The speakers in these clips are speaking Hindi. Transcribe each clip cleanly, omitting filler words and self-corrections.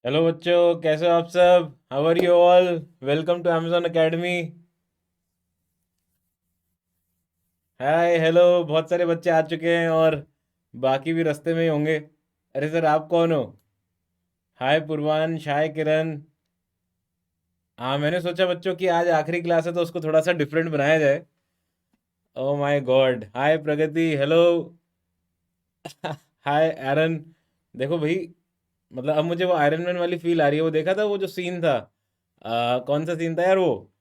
हेलो बच्चों, कैसे हो आप सब? How are you all? Welcome to Amazon Academy। Hi hello, बहुत सारे बच्चे आ चुके हैं और बाकी भी रास्ते में ही होंगे। अरे सर, आप कौन हो? हाय पूर्वांश, हाय किरण। हाँ, मैंने सोचा बच्चों कि आज आखिरी क्लास है तो उसको थोड़ा सा डिफरेंट बनाया जाए। Oh my god, hi Pragati, hello. Hi Aaron. देखो भाई, मतलब अब मुझे वो आयरन मैन वाली फील आ रही है। वो देखा था, वो जो सीन था, कौन सा सीन था यार वो?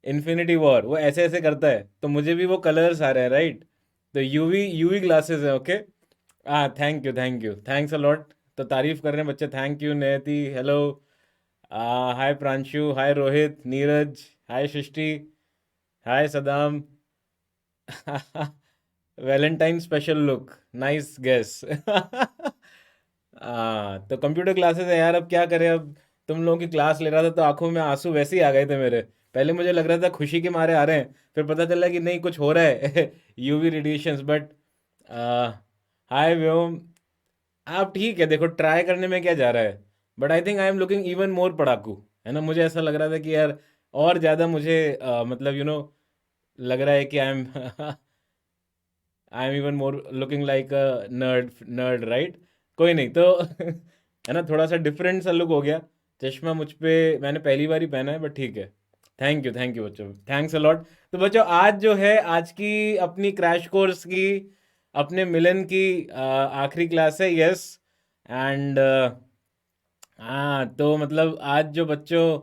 Infinity war. वो ऐसे ऐसे करता है तो मुझे भी वो कलर्स आ रहे हैं, राइट? तो यूवी यूवी ग्लासेस है, ओके। हाँ, thank you thank you, thanks a lot. तो तारीफ कर रहे हैं बच्चे, thank you. Nayati, hello. Hi Pranshu, hi Rohit, Neeraj, hi Srishti, hi Saddam. Valentine special look, nice guess. तो कंप्यूटर क्लासेस है यार, अब क्या करें अब। तुम लोगों की क्लास ले रहा था तो आंखों में आंसू वैसे ही आ गए थे मेरे। पहले मुझे लग रहा था खुशी के मारे आ रहे हैं, फिर पता चला कि नहीं, कुछ हो रहा है। यूवी रेडिएशंस, बट हाय व्योम। आप ठीक है, देखो ट्राई करने में क्या जा रहा है। But I think I am looking even more पढ़ाकू। है ना, मुझे ऐसा लग रहा था कि यार और ज़्यादा मुझे मतलब लग रहा है कि I am even more looking like a nerd nerd, right? कोई नहीं तो। है ना, थोड़ा सा डिफरेंट सा लुक हो गया। चश्मा मुझ पे मैंने पहली बार ही पहना है, बट ठीक है। थैंक यू बच्चों, थैंक्स अ लॉट। तो बच्चों, आज जो है, आज की अपनी क्रैश कोर्स की, अपने मिलन की आखिरी क्लास है, यस। एंड हाँ, तो मतलब आज जो बच्चों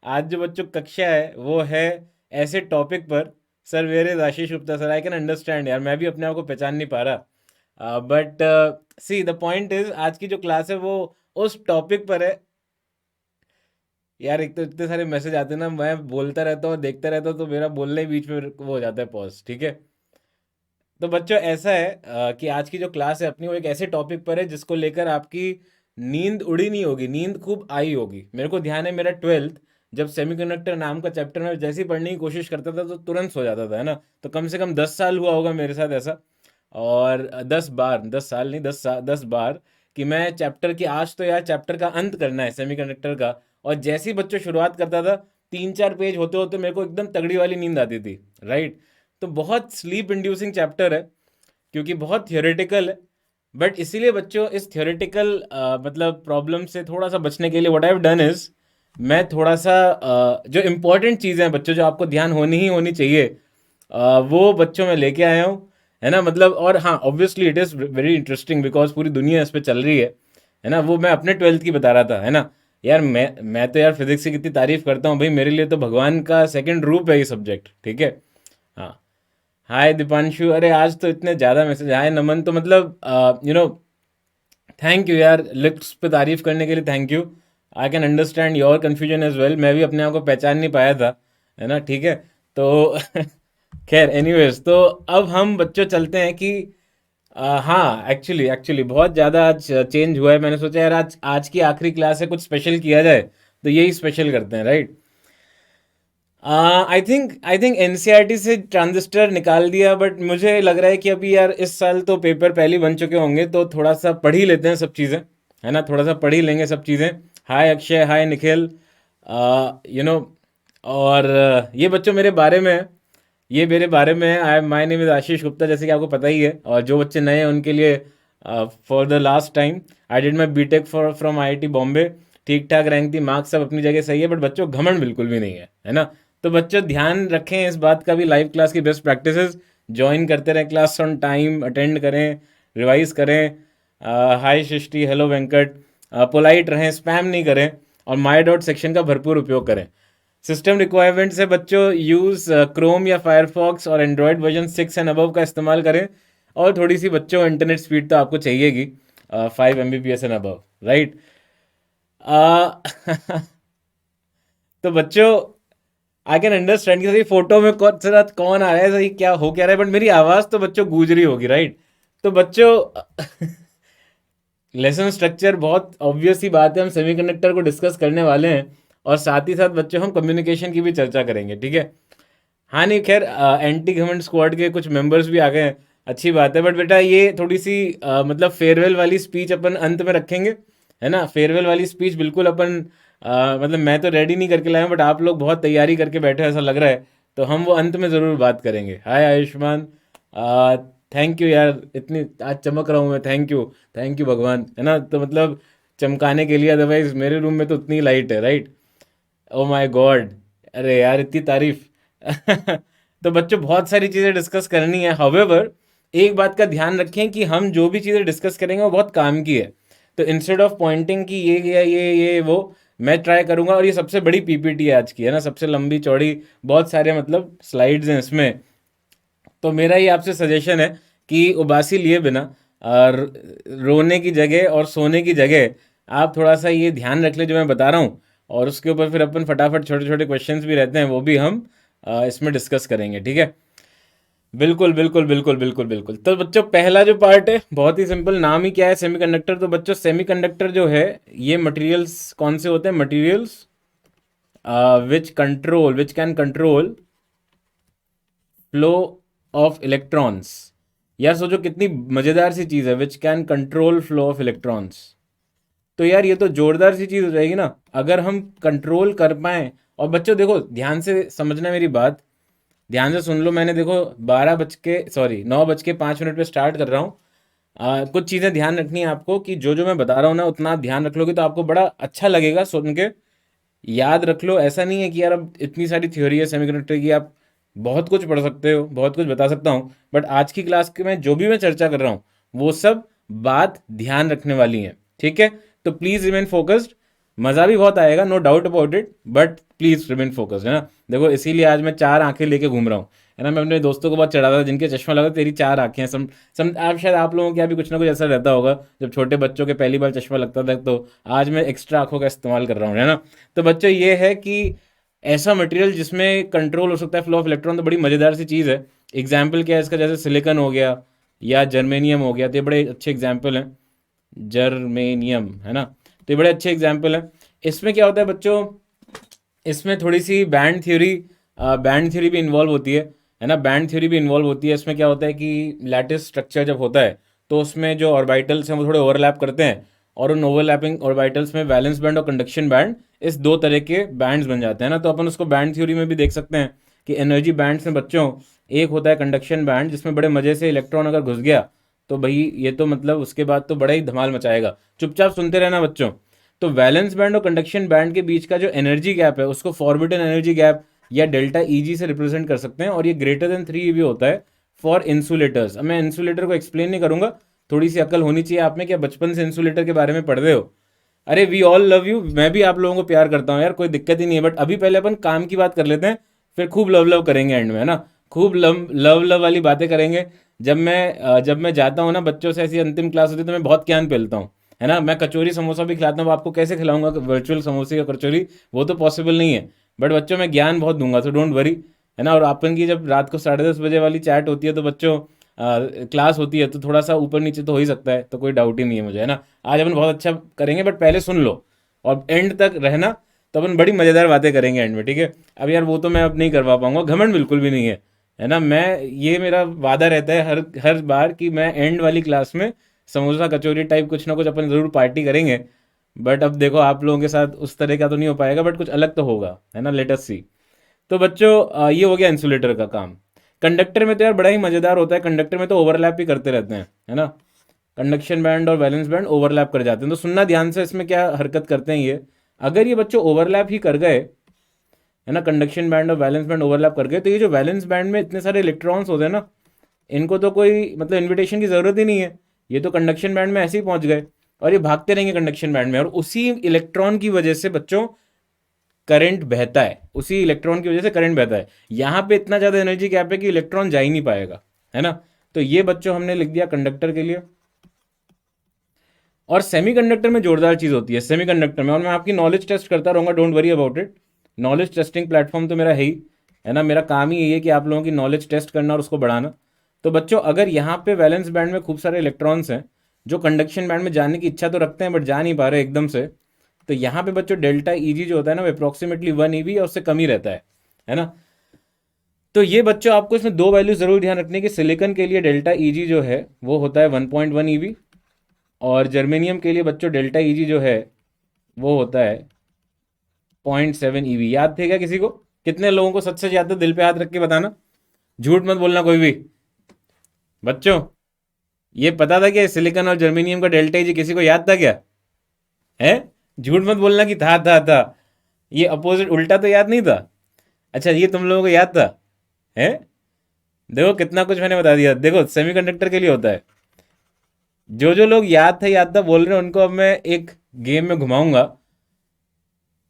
आज जो बच्चों कक्षा है वो है ऐसे टॉपिक पर। Sir, where is Ashish Gupta sir? I can understand यार, मैं भी अपने आप को पहचान नहीं पा रहा। But see the point is, आज की जो क्लास है वो उस टॉपिक पर है। यार, एक तो इतने सारे मैसेज आते हैं ना, मैं बोलता रहता हूँ, देखता रहता हूँ, तो मेरा बोलने ही बीच में वो हो जाता है पॉज, ठीक है। तो बच्चों, ऐसा है कि आज की जो क्लास है अपनी, वो एक ऐसे टॉपिक पर है जिसको लेकर आपकी नींद उड़ी नहीं होगी, नींद खूब आई होगी। मेरे को ध्यान है, मेरा ट्वेल्थ जब सेमीकंडक्टर नाम का चैप्टर में जैसे ही पढ़ने की कोशिश करता था तो तुरंत सो जाता था, है ना। तो कम से कम 10 साल हुआ होगा मेरे साथ ऐसा। और 10 बार, 10 साल नहीं, 10 बार कि मैं चैप्टर की, आज तो यार चैप्टर का अंत करना है सेमीकंडक्टर का। और जैसे ही बच्चों शुरुआत करता था, 3 4 पेज होते होते मेरे को एकदम तगड़ी वाली नींद आती थी, राइट। तो बहुत स्लीप इंड्यूसिंग चैप्टर है, क्योंकि बहुत थियोरेटिकल है। बट इसीलिए बच्चों, इस थियोरेटिकल मतलब प्रॉब्लम से थोड़ा सा बचने के लिए what I have done is, मैं थोड़ा सा जो इम्पोर्टेंट चीज़ें हैं बच्चों, जो आपको ध्यान होनी ही होनी चाहिए, वो बच्चों में लेके आया हूँ। है ना, मतलब, और हाँ, obviously it is very interesting because पूरी दुनिया इस पे चल रही है ना। वो मैं अपने ट्वेल्थ की बता रहा था, है ना। यार, मैं तो यार फिजिक्स की कितनी तारीफ करता हूँ भाई, मेरे लिए तो भगवान का सेकंड रूप है ये सब्जेक्ट, ठीक है। हाँ, हाय दीपांशु, अरे आज तो इतने ज़्यादा मैसेज। हाय नमन, तो मतलब थैंक यू यार, लिप्स पे तारीफ करने के लिए thank you. I can understand your confusion as well, मैं भी अपने आप को पहचान नहीं पाया था, है ना, ठीक है। तो खैर, एनीवेज, तो अब हम बच्चों चलते हैं कि हाँ, एक्चुअली एक्चुअली बहुत ज़्यादा आज चेंज हुआ है। मैंने सोचा यार, आज आज की आखिरी क्लास है, कुछ स्पेशल किया जाए, तो यही स्पेशल करते हैं, राइट। आई थिंक एनसीईआरटी से ट्रांजिस्टर निकाल दिया, बट मुझे लग रहा है कि अभी यार इस साल तो पेपर पहले ही बन चुके होंगे, तो थोड़ा सा पढ़ ही लेते हैं सब चीज़ें, है ना, थोड़ा सा पढ़ ही लेंगे सब चीज़ें। हाय अक्षय, हाय निखिल, यू नो। और ये बच्चों मेरे बारे में है, ये मेरे बारे में है। I my name is Ashish Gupta, जैसे कि आपको पता ही है। और जो बच्चे नए हैं उनके लिए, for the last time, I did my BTech from IIT Bombay. ठीक ठाक रैंक थी, मार्क्स सब अपनी जगह सही है, बट बच्चों घमंड बिल्कुल भी नहीं है ना। तो बच्चों ध्यान रखें इस बात का भी, लाइव क्लास की बेस्ट प्रैक्टिसेस ज्वाइन करते रहें, क्लास ऑन टाइम अटेंड करें, रिवाइज करें। हाय सृष्टि, हेलो वेंकट। पोलाइट रहें, स्पैम नहीं करें, और माई डॉट सेक्शन का भरपूर उपयोग करें। सिस्टम रिक्वायरमेंट्स है बच्चों, यूज़ क्रोम या फायरफॉक्स और एंड्रॉयड वर्जन 6 एंड अबव का इस्तेमाल करें। और थोड़ी सी बच्चों इंटरनेट स्पीड तो आपको चाहिएगी, 5 Mbps एंड अबव, राइट। तो बच्चों, आई कैन अंडरस्टैंड कि सही फोटो में कौन सा कौन आ रहा है, सही क्या हो क्या रहा है, बट मेरी आवाज़ तो बच्चों गूंज रही होगी, राइट। तो बच्चों, लेसन स्ट्रक्चर बहुत ऑब्वियस ही बात है, हम सेमीकंडक्टर को डिस्कस करने वाले हैं, और साथ ही साथ बच्चों हम कम्युनिकेशन की भी चर्चा करेंगे, ठीक है। हाँ नहीं, खैर, एंटी गवर्नमेंट स्क्वाड के कुछ मेंबर्स भी आ गए हैं, अच्छी बात है, बट बेटा ये थोड़ी सी मतलब फेयरवेल वाली स्पीच अपन अंत में रखेंगे, है ना? फेयरवेल वाली स्पीच बिल्कुल अपन मतलब मैं तो रेडी नहीं करके लाया हूँ, बट आप लोग बहुत तैयारी करके बैठे हो ऐसा लग रहा है, तो हम वो अंत में ज़रूर बात करेंगे। हाय आयुष्मान, थैंक यू यार, इतनी आज चमक रहा हूँ मैं, थैंक यू भगवान, है ना? तो मतलब चमकाने के लिए, अदरवाइज मेरे रूम में तो उतनी लाइट है, राइट? ओ माय गॉड, अरे यार इतनी तारीफ। तो बच्चों बहुत सारी चीज़ें डिस्कस करनी है, हाउएवर एक बात का ध्यान रखें कि हम जो भी चीज़ें डिस्कस करेंगे वो बहुत काम की है। तो इंस्टेड ऑफ पॉइंटिंग कि ये गया ये वो, मैं ट्राई करूंगा, और ये सबसे बड़ी पीपीटी है आज की, है ना? सबसे लंबी चौड़ी, बहुत सारे मतलब स्लाइड्स हैं इसमें। तो मेरा ये आपसे सजेशन है कि उबासी लिए बिना और रोने की जगह और सोने की जगह आप थोड़ा सा ये ध्यान रख ले जो मैं बता रहा हूँ, और उसके ऊपर फिर अपन फटाफट छोटे छोटे क्वेश्चंस भी रहते हैं वो भी हम इसमें डिस्कस करेंगे, ठीक है? बिल्कुल बिल्कुल बिल्कुल बिल्कुल बिल्कुल। तो बच्चों पहला जो पार्ट है बहुत ही सिंपल, नाम ही क्या है, सेमीकंडक्टर। तो बच्चों सेमीकंडक्टर जो है, ये मटेरियल्स कौन से होते हैं? Materials which can control flow of electrons. यार सोचो कितनी मजेदार सी चीज है, which can control flow of electrons. तो यार ये तो जोरदार सी चीज हो जाएगी ना अगर हम कंट्रोल कर पाए। और बच्चों देखो ध्यान से समझना मेरी बात, ध्यान से सुन लो। मैंने देखो 9:05 पे स्टार्ट कर रहा हूँ। कुछ चीज़ें ध्यान रखनी है आपको कि जो जो मैं बता रहा हूँ ना उतना आप ध्यान रख लोगे तो आपको बड़ा अच्छा लगेगा सुन के। याद रख लो, ऐसा नहीं है कि यार अब इतनी सारी थ्योरी है सेमीकंडक्टर की, आप बहुत कुछ पढ़ सकते हो, बहुत कुछ बता सकता हूँ, बट आज की क्लास के में जो भी मैं चर्चा कर रहा हूँ वो सब बात ध्यान रखने वाली है, ठीक है? तो प्लीज रिमेन फोकस्ड। मज़ा भी बहुत आएगा, no doubt about it, but please remain focused, है ना? देखो इसीलिए आज मैं 4 आंखें लेके घूम रहा हूँ, है ना? मैं अपने दोस्तों को बहुत चढ़ाता था जिनके चश्मा लगा, तेरी 4 आंखें हैं। आप शायद आप लोगों के यहाँ भी कुछ ना कुछ ऐसा रहता होगा, जब छोटे बच्चों के पहली बार चश्मा लगता था, तो आज मैं एक्स्ट्रा आंखों का इस्तेमाल कर रहा हूँ, है ना? तो बच्चों ये है कि ऐसा मटेरियल जिसमें कंट्रोल हो सकता है फ्लो ऑफ इलेक्ट्रॉन, तो बड़ी मज़ेदार सी चीज़ है। एग्जाम्पल क्या है इसका? जैसे सिलिकॉन हो गया या जर्मेनियम हो गया, तो ये बड़े अच्छे एग्जाम्पल हैं। जर्मेनियम, है ना? तो ये बड़े अच्छे एग्जाम्पल हैं। इसमें क्या होता है बच्चों, इसमें थोड़ी सी बैंड थ्योरी भी इन्वॉल्व होती है ना? बैंड थ्योरी भी इन्वॉल्व होती है। इसमें क्या होता है कि लैटिस स्ट्रक्चर जब होता है तो उसमें जो ऑर्बिटल्स हैं वो थोड़े ओवरलैप करते हैं, और उन ओवरलैपिंग ऑर्बिटल्स में वैलेंस बैंड और कंडक्शन बैंड, इस दो तरह के बैंड्स बन जाते हैं ना। तो अपन उसको बैंड थ्योरी में भी देख सकते हैं कि एनर्जी बैंड्स में बच्चों एक होता है कंडक्शन बैंड, जिसमें बड़े मज़े से इलेक्ट्रॉन अगर घुस गया तो भाई ये तो मतलब उसके बाद तो बड़ा ही धमाल मचाएगा। चुपचाप सुनते रहना बच्चों। तो वैलेंस बैंड और कंडक्शन बैंड के बीच का जो एनर्जी गैप है उसको फॉरबिडन एनर्जी गैप या डेल्टा ईजी से रिप्रेजेंट कर सकते हैं, और ये ग्रेटर देन 3 भी होता है फॉर इंसुलेटर्स। अब मैं इंसुलेटर को एक्सप्लेन नहीं करूंगा, थोड़ी सी अकल होनी चाहिए आप में, क्या बचपन से इंसुलेटर के बारे में पढ़ रहे हो? अरे वी ऑल लव यू, मैं भी आप लोगों को प्यार करता हूँ यार, कोई दिक्कत ही नहीं है, बट अभी पहले अपन काम की बात कर लेते हैं, फिर खूब लव लव करेंगे एंड में, है ना? खूब लव लव लव वाली बातें करेंगे। जब मैं जाता हूँ ना बच्चों से, ऐसी अंतिम क्लास होती है तो मैं बहुत ज्ञान पेलता हूँ, है ना? मैं कचौरी समोसा भी खिलाता हूँ, आपको कैसे खिलाऊंगा वर्चुअल समोसे या कचौरी, वो तो पॉसिबल नहीं है, बट बच्चों मैं ज्ञान बहुत दूंगा, तो डोंट वरी, है ना? और अपन की जब रात को 10:30 बजे वाली चैट होती है तो बच्चों क्लास होती है तो थोड़ा सा ऊपर नीचे तो हो ही सकता है, तो कोई डाउट ही नहीं है मुझे, है ना? आज अपन बहुत अच्छा करेंगे, बट पहले सुन लो और एंड तक रहना, तो अपन बड़ी मज़ेदार बातें करेंगे एंड में, ठीक है? अब यार वो तो मैं अब नहीं करवा पाऊंगा, घमंड बिल्कुल भी नहीं है ना? मैं ये मेरा वादा रहता है हर हर बार कि मैं एंड वाली क्लास में समोसा कचौरी टाइप कुछ ना कुछ अपन ज़रूर पार्टी करेंगे। बट अब देखो आप लोगों के साथ उस तरह का तो नहीं हो पाएगा, बट कुछ अलग तो होगा, है ना? लेट अस सी। तो बच्चों ये हो गया इंसुलेटर का काम। कंडक्टर में तो यार बड़ा ही मज़ेदार होता है, कंडक्टर में तो ओवरलैप ही करते रहते हैं, है ना? कंडक्शन बैंड और वैलेंस बैंड ओवरलैप कर जाते हैं, तो सुनना ध्यान से, इसमें क्या हरकत करते हैं ये। अगर ये बच्चों ओवरलैप ही कर गए, है ना, कंडक्शन बैंड और वैलेंस बैंड ओवरलैप कर गए, तो ये जो वैलेंस बैंड में इतने सारे इलेक्ट्रॉन्स होते हैं ना, इनको तो कोई मतलब इनविटेशन की ज़रूरत ही नहीं है, ये तो कंडक्शन बैंड में ऐसे ही पहुंच गए, और ये भागते रहेंगे कंडक्शन बैंड में, और उसी इलेक्ट्रॉन की वजह से बच्चों करंट बहता है, उसी इलेक्ट्रॉन की वजह से करंट बहता है। यहाँ पे इतना ज़्यादा एनर्जी गैप है कि इलेक्ट्रॉन जा ही नहीं पाएगा, है ना? तो ये बच्चों हमने लिख दिया कंडक्टर के लिए। और सेमीकंडक्टर में जोरदार चीज़ होती है सेमीकंडक्टर में, और मैं आपकी नॉलेज टेस्ट करता रहूँगा, don't worry about it. Knowledge testing platform तो मेरा है ना? मेरा काम ही यही है कि आप लोगों की नॉलेज टेस्ट करना और उसको बढ़ाना। तो बच्चों अगर यहाँ पे वैलेंस बैंड में खूब सारे इलेक्ट्रॉन्स हैं जो कंडक्शन बैंड में जाने की इच्छा तो रखते हैं बट जा नहीं पा रहे एकदम से, तो यहाँ पे बच्चों डेल्टा ईजी जो होता है ना वो अप्रोक्सीमेटली 1 ईवी या उससे कम ही रहता है ना? तो ये बच्चों आपको इसमें दो वैल्यू जरूर ध्यान रखने की, सिलिकॉन के लिए डेल्टा ईजी जो है वो होता है 1.1 ईवी, और जर्मेनियम के लिए बच्चों डेल्टा ईजी जो है वो होता है 0.7 ईवी। याद थे क्या किसी को? कितने लोगों को सच सच याद था? दिल पे हाथ रख के बताना, झूठ मत बोलना कोई भी। बच्चों ये पता था कि सिलिकॉन और जर्मेनियम का डेल्टा ईजी किसी को याद था क्या? है? झूठ मत बोलना कि था। ये अपोजिट उल्टा तो याद नहीं था। अच्छा ये तुम लोगों को याद था? है? देखो कितना कुछ मैंने बता दिया। देखो सेमीकंडक्टर के लिए होता है। जो जो लोग याद था बोल रहे हैं उनको अब मैं एक गेम में घुमाऊंगा।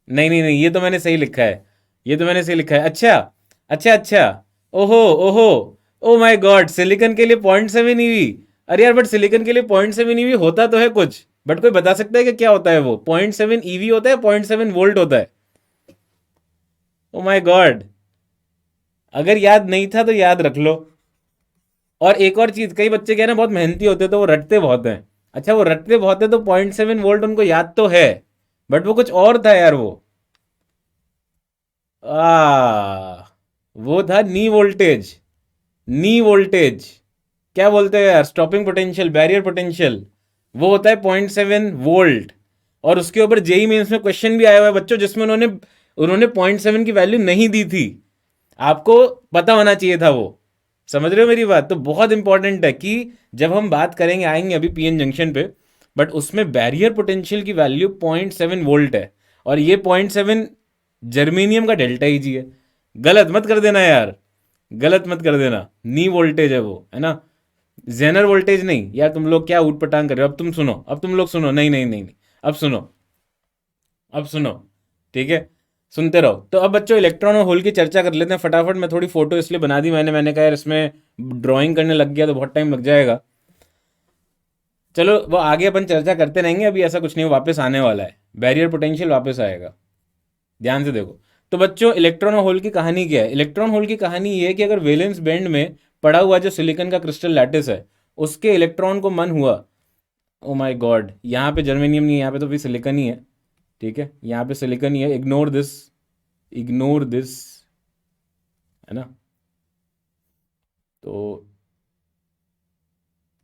नहीं, ये तो मैंने सही लिखा है। ये तो मैंने सही लिखा है। अच्छा। ओहो ओहो, ओ माय गॉड, सिलिकॉन के लिए 0.7 ईवी। अरे यार बट सिलिकॉन के लिए 0.7 ईवी होता तो है कुछ, बट कोई बता सकता है कि क्या होता है वो? 0.7 ईवी होता है, 0.7 वोल्ट होता है। ओ माय गॉड, अगर याद नहीं था तो याद रख लो। और एक और चीज, कई बच्चे क्या है ना बहुत मेहनती होते हैं तो वो रटते बहुत हैं। अच्छा वो रटते बहुत है तो 0.7 वोल्ट उनको याद तो है, बट वो कुछ और था यार वो। वो था नी वोल्टेज। नी वोल्टेज क्या बोलते हैं यार? स्टॉपिंग पोटेंशियल, बैरियर पोटेंशियल, वो होता है 0.7 वोल्ट। और उसके ऊपर जेई मेंस में क्वेश्चन भी आया हुआ है बच्चों जिसमें उन्होंने उन्होंने 0.7 की वैल्यू नहीं दी थी। आपको पता होना चाहिए था वो। समझ रहे हो मेरी बात? तो बहुत इंपॉर्टेंट है कि जब हम बात करेंगे, आएंगे अभी पीएन जंक्शन पे, बट उसमें बैरियर पोटेंशियल की वैल्यू 0.7 वोल्ट है, और ये 0.7 जर्मेनियम का डेल्टा ईजी है। गलत मत कर देना यार, गलत मत कर देना। नी वोल्टेज है वो, है ना, जेनर वोल्टेज नहीं। यार तुम लोग क्या ऊट पटांग कर रहे हो? अब तुम सुनो, अब तुम लोग सुनो। नहीं, अब सुनो, अब सुनो, ठीक है, सुनते रहो। तो अब बच्चों इलेक्ट्रॉन और होल की चर्चा कर लेते हैं फटाफट। मैं थोड़ी फोटो इसलिए बना दी मैंने कहा यार इसमें ड्राइंग करने लग गया तो बहुत टाइम लग जाएगा। चलो वो आगे अपन चर्चा करते रहेंगे, अभी ऐसा कुछ नहीं, वो वापस आने वाला है, बैरियर पोटेंशियल वापस आएगा। ध्यान से देखो। तो बच्चों इलेक्ट्रॉन और होल की कहानी क्या है? इलेक्ट्रॉन होल की कहानी ये है कि अगर वैलेंस बैंड में पड़ा हुआ जो सिलिकॉन का क्रिस्टल लैटिस है उसके इलेक्ट्रॉन को मन हुआ, ओ माय गॉड, यहाँ पे जर्मेनियम नहीं है, यहाँ पे तो भी सिलिकॉन ही है, ठीक है, यहाँ पे सिलिकॉन ही है, इग्नोर दिस, इग्नोर दिस, है ना, तो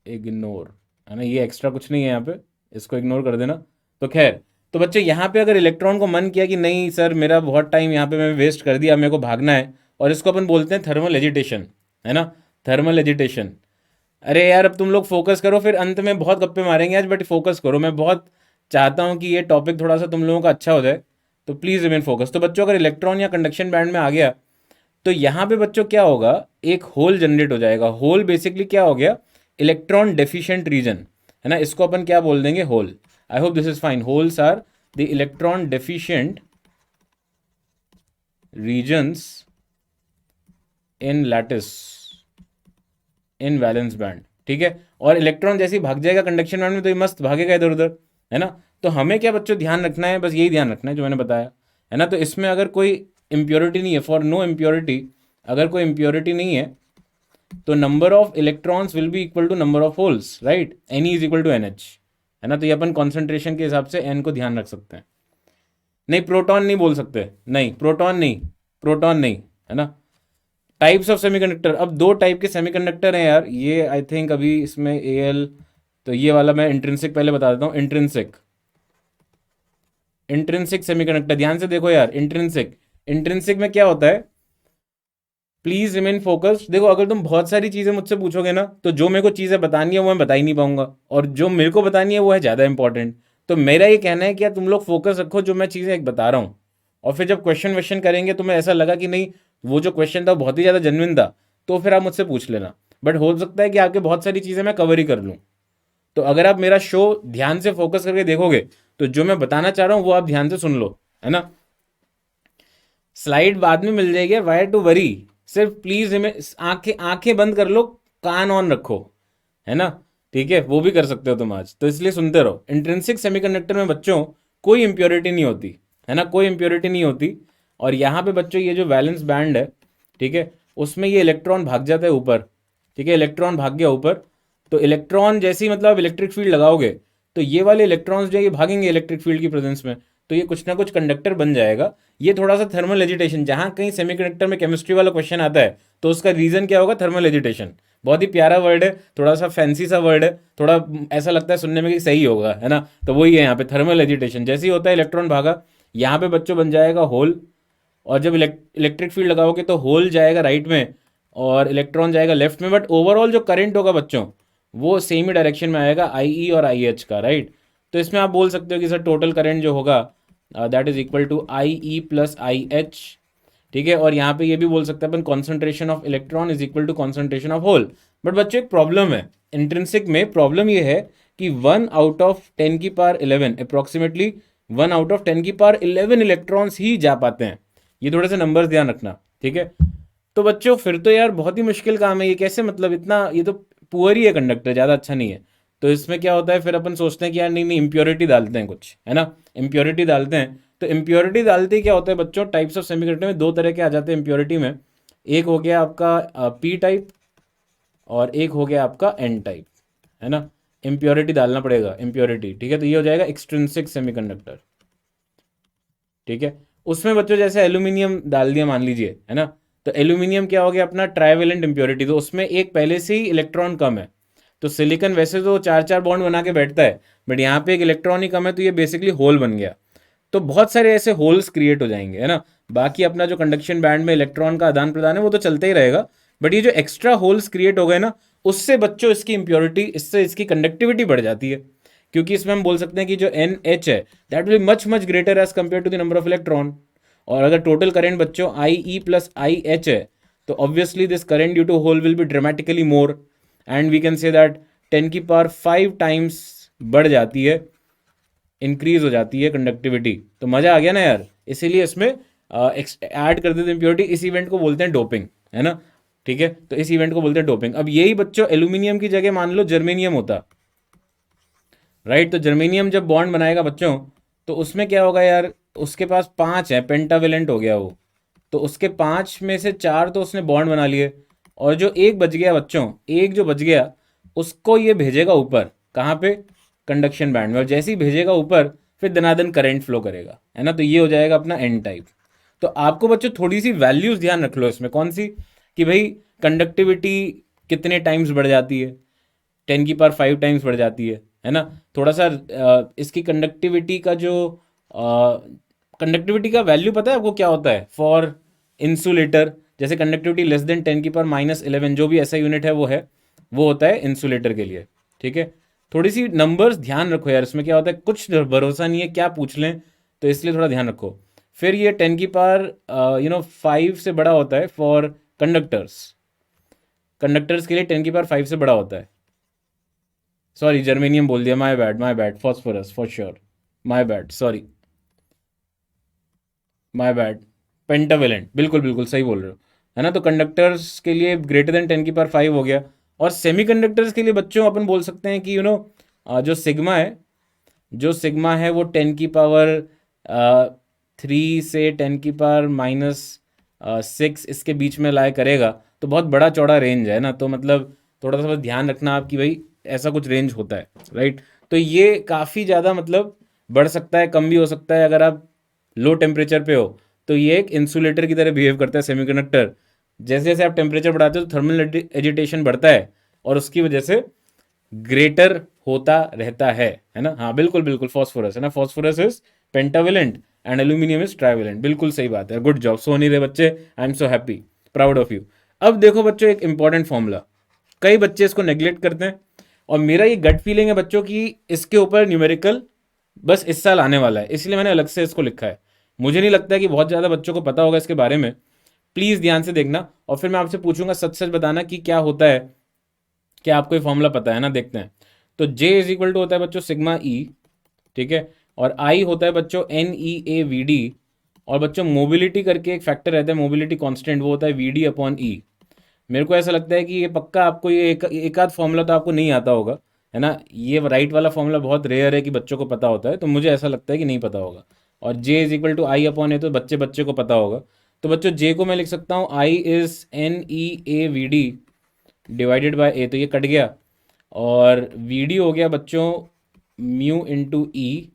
इग्नोर, है ना, ये एक्स्ट्रा कुछ नहीं है यहाँ पे, इसको इग्नोर कर देना। तो खैर, तो बच्चे यहाँ पे अगर इलेक्ट्रॉन को मन किया कि नहीं सर मेरा बहुत टाइम यहाँ पे मैं वेस्ट कर दिया, मेरे को भागना है, और इसको अपन बोलते हैं थर्मल एजिटेशन, है ना, थर्मल एजिटेशन। अरे यार अब तुम लोग फोकस करो, फिर अंत में बहुत गप्पे मारेंगे आज, बट फोकस करो। मैं बहुत चाहता हूँ कि ये टॉपिक थोड़ा सा तुम लोगों का अच्छा हो जाए, तो प्लीज़ रिमेन फोकस। तो बच्चों अगर इलेक्ट्रॉन या कंडक्शन बैंड में आ गया तो यहाँ पे बच्चों क्या होगा, एक होल जनरेट हो जाएगा। होल बेसिकली क्या हो गया, इलेक्ट्रॉन डेफिशिएंट रीजन, है ना, इसको अपन क्या बोल देंगे, hole. I hope this is fine. Holes are the electron deficient regions in lattice, in valence band, ठीक है। और इलेक्ट्रॉन जैसे ही भाग जाएगा कंडक्शन बैंड में तो ये मस्त भागेगा इधर उधर, है ना। तो हमें क्या बच्चों ध्यान रखना है, बस यही ध्यान रखना है जो मैंने बताया, है ना। तो इसमें अगर कोई इम्प्योरिटी नहीं है, फॉर नो इम्प्योरिटी, अगर कोई इम्प्योरिटी नहीं है तो number of electrons will be equal to number of holes, right, N is equal to N H, है ना। तो ये अपन कॉन्सेंट्रेशन के हिसाब से एन को ध्यान रख सकते हैं। नहीं प्रोटॉन नहीं बोल सकते, नहीं प्रोटॉन नहीं, प्रोटॉन नहीं, है ना। टाइप्स ऑफ सेमीकंडक्टर, अब दो टाइप के सेमीकंडक्टर हैं यार, ये आई थिंक अभी इसमें एल, तो ये वाला मैं इंट्रिंसिक पहले बता देता हूँ। इंट्रिंसिक, इंट्रिंसिक सेमीकंडक्टर, ध्यान से देखो यार, इंट्रिंसिक, इंट्रिंसिक में क्या होता है, प्लीज रिमेन फोकस्ड। देखो अगर तुम बहुत सारी चीजें मुझसे पूछोगे ना तो जो मेरे को चीजें बतानी है वो मैं बता ही नहीं पाऊंगा, और जो मेरे को बतानी है वो है ज्यादा इंपॉर्टेंट। तो मेरा ये कहना है कि यार तुम लोग फोकस रखो जो मैं चीजें एक बता रहा हूँ, और फिर जब क्वेश्चन वेश्चन करेंगे तो मैं ऐसा लगा कि नहीं वो जो क्वेश्चन था बहुत ही ज्यादा जेन्युइन था, तो फिर आप मुझसे पूछ लेना। बट हो सकता है कि आपके बहुत सारी चीजें मैं कवर ही कर लूँ। तो अगर आप मेरा शो ध्यान से फोकस करके देखोगे तो जो मैं बताना चाह रहा हूँ वो आप ध्यान से सुन लो, है ना। स्लाइड बाद में मिल जाएगी, वाई टू वरी, सिर्फ प्लीज आंखें आंखें बंद कर लो, कान ऑन रखो, है ना, ठीक है, वो भी कर सकते हो तुम आज, तो इसलिए सुनते रहो। इंट्रिंसिक सेमीकंडक्टर में बच्चों कोई इंप्योरिटी नहीं होती, है ना, कोई इंप्योरिटी नहीं होती। और यहाँ पे बच्चों ये जो वैलेंस बैंड है, ठीक है, उसमें ये इलेक्ट्रॉन भाग जाता है ऊपर, ठीक है, इलेक्ट्रॉन भाग गया ऊपर, तो इलेक्ट्रॉन जैसे ही मतलब इलेक्ट्रिक फील्ड लगाओगे तो ये वाले इलेक्ट्रॉन्स जो है ये भागेंगे इलेक्ट्रिक फील्ड की प्रेजेंस में, तो ये कुछ ना कुछ कंडक्टर बन जाएगा। ये थोड़ा सा थर्मल एजिटेशन, जहाँ कहीं सेमीकंडक्टर में केमिस्ट्री वाला क्वेश्चन आता है तो उसका रीजन क्या होगा, थर्मल एजिटेशन। बहुत ही प्यारा वर्ड है, थोड़ा सा फैंसी सा वर्ड है, थोड़ा ऐसा लगता है सुनने में कि सही होगा, है ना। तो वही है यहाँ पे थर्मल एजिटेशन। जैसे ही होता है इलेक्ट्रॉन भागा, यहाँ पे बच्चों बन जाएगा होल, और जब इलेक्ट्रिक फील्ड लगाओगे तो होल जाएगा राइट में और इलेक्ट्रॉन जाएगा लेफ्ट में, बट ओवरऑल जो करंट होगा बच्चों वो सेम ही डायरेक्शन में आएगा, आई ई और आई एच का, राइट। तो इसमें आप बोल सकते हो कि सर टोटल करंट जो होगा that is equal to I E plus I H, ठीक है। और यहाँ पे ये भी बोल सकते हैं अपन concentration of electron is equal to concentration of hole. But बच्चों एक प्रॉब्लम है इंट्रिंसिक में, प्रॉब्लम ये है कि 1/10⁻11 अप्रोक्सीमेटली 1/10⁻11 इलेक्ट्रॉन्स ही जा पाते हैं। ये थोड़े से नंबर्स ध्यान रखना, ठीक है। तो बच्चों फिर तो यार बहुत ही मुश्किल काम है ये, कैसे मतलब इतना, ये तो पुअर ही है कंडक्टर, ज़्यादा अच्छा नहीं है। तो इसमें क्या होता है, फिर अपन सोचते हैं कि यार नहीं नहीं इम्प्योरिटी डालते हैं कुछ, है ना, इम्प्योरिटी डालते हैं। तो इम्प्योरिटी डालते ही क्या होता है बच्चों, टाइप्स ऑफ सेमीकंडक्टर में दो तरह के आ जाते हैं इम्प्योरिटी में। एक हो गया आपका पी टाइप और एक हो गया आपका एन टाइप, है ना। इम्प्योरिटी डालना पड़ेगा, इम्प्योरिटी, ठीक है। तो ये हो जाएगा एक्सट्रिंसिक सेमीकंडक्टर, ठीक है। उसमें बच्चों जैसे एल्यूमिनियम डाल दिया मान लीजिए, है ना। तो एल्यूमिनियम क्या हो गया अपना ट्राइवेलेंट इम्प्योरिटी, तो उसमें एक पहले से ही इलेक्ट्रॉन कम है। तो सिलिकॉन वैसे तो चार चार बॉन्ड बना के बैठता है, बट यहाँ पे एक इलेक्ट्रॉन ही कम है, तो ये बेसिकली होल बन गया। तो बहुत सारे ऐसे होल्स क्रिएट हो जाएंगे, है ना। बाकी अपना जो कंडक्शन बैंड में इलेक्ट्रॉन का आदान प्रदान है वो तो चलता ही रहेगा, बट ये जो एक्स्ट्रा होल्स क्रिएट हो गए ना, उससे बच्चों इसकी इम्प्योरिटी, इससे इसकी कंडक्टिविटी बढ़ जाती है। क्योंकि इसमें हम बोल सकते हैं कि जो एन एच है that will much much greater as compare to the number of electron. और अगर टोटल करंट बच्चों आई ई प्लस आई एच है, तो obviously this current due to hole will be dramatically more, and we can say that 10⁵ times बढ़ जाती है, इंक्रीज हो जाती है कंडक्टिविटी। तो मजा आ गया ना यार, इसीलिए इसमें ऐड कर देते हैं इम्प्योरिटी। इस इवेंट को बोलते हैं डोपिंग, है ना, ठीक है। तो इस इवेंट को बोलते हैं डोपिंग। अब यही बच्चों एल्यूमिनियम की जगह मान लो जर्मेनियम होता, राइट। तो जर्मेनियम जब बॉन्ड बनाएगा बच्चों, तो उसमें क्या होगा यार, उसके पास 5 है, पेंटावेलेंट हो गया वो। तो उसके 5 में से 4 तो उसने बॉन्ड बना लिए, और जो एक बच गया बच्चों, एक जो बच गया उसको ये भेजेगा ऊपर, कहाँ पे, कंडक्शन बैंड में। और जैसे ही भेजेगा ऊपर फिर दनादन करंट फ्लो करेगा, है ना। तो ये हो जाएगा अपना एन टाइप। तो आपको बच्चों थोड़ी सी वैल्यूज ध्यान रख लो इसमें, कौन सी, कि भाई कंडक्टिविटी कितने टाइम्स बढ़ जाती है, 10⁵ टाइम्स बढ़ जाती है ना। थोड़ा सा इसकी कंडक्टिविटी का जो कंडक्टिविटी का वैल्यू पता है आपको क्या होता है फॉर इंसुलेटर। जैसे कंडक्टिविटी लेस देन 10⁻11 जो भी ऐसा यूनिट है वो होता है इंसुलेटर के लिए, ठीक है। थोड़ी सी नंबर्स ध्यान रखो यार, इसमें क्या होता है कुछ भरोसा नहीं है क्या पूछ लें, तो इसलिए थोड़ा ध्यान रखो। फिर ये 10⁵5 से बड़ा होता है फॉर कंडक्टर्स, कंडक्टर्स के लिए 10⁵5 से बड़ा होता है। सॉरी जर्मेनियम बोल दिया, my bad, phosphorus for sure, my bad, sorry, my bad, pentavalent, बिल्कुल बिल्कुल सही बोल रहे हो, है ना। तो कंडक्टर्स के लिए ग्रेटर देन 10⁵ हो गया। और सेमीकंडक्टर्स के लिए बच्चों अपन बोल सकते हैं कि जो सिग्मा है, जो सिग्मा है वो 10⁻3 से 10⁻⁻6 इसके बीच में लाया करेगा। तो बहुत बड़ा चौड़ा रेंज है ना, तो मतलब थोड़ा सा बस ध्यान रखना आप कि भाई ऐसा कुछ रेंज होता है, राइट। तो ये काफ़ी ज़्यादा मतलब बढ़ सकता है, कम भी हो सकता है। अगर आप लो टेम्परेचर पे हो तो ये एक इंसुलेटर की तरह बिहेव करता है सेमीकंडक्टर। जैसे जैसे आप टेम्परेचर बढ़ाते हो तो थर्मल एजिटेशन बढ़ता है, और उसकी वजह से ग्रेटर होता रहता है ना। हाँ बिल्कुल बिल्कुल, फॉस्फोरस है ना, phosphorus is pentavalent and aluminium is trivalent, बिल्कुल सही बात है, गुड जॉब, सो नहीं रहे बच्चे, आई am so happy, proud of you. अब देखो बच्चों एक इंपॉर्टेंट फॉर्मूला, कई बच्चे इसको नेग्लेक्ट करते हैं, और मेरा ये गट फीलिंग है बच्चों की इसके ऊपर न्यूमेरिकल बस इस साल आने वाला है, इसलिए मैंने अलग से इसको लिखा है। मुझे नहीं लगता है कि बहुत ज़्यादा बच्चों को पता होगा इसके बारे में, प्लीज़ ध्यान से देखना, और फिर मैं आपसे पूछूंगा सच सच बताना कि क्या होता है, क्या आपको ये फॉर्मूला पता है ना, देखते हैं। तो J इज इक्वल टू होता है बच्चों सिग्मा ई, ठीक है, और I होता है बच्चों NeAVD, और बच्चों मोबिलिटी करके एक फैक्टर रहता है, मोबिलिटी कांस्टेंट, वो होता है VD/E। मेरे को ऐसा लगता है कि ये पक्का आपको ये एक आध फॉर्मूला तो आपको नहीं आता होगा, है ना। ये राइट वाला फॉर्मूला बहुत रेयर है कि बच्चों को पता होता है, तो मुझे ऐसा लगता है कि नहीं पता होगा। और J is equal to I/A तो बच्चे बच्चे को पता होगा। तो बच्चों J को मैं लिख सकता हूँ I is NeAVD divided by A, तो ये कट गया, और VD हो गया बच्चों म्यू इंटू ई,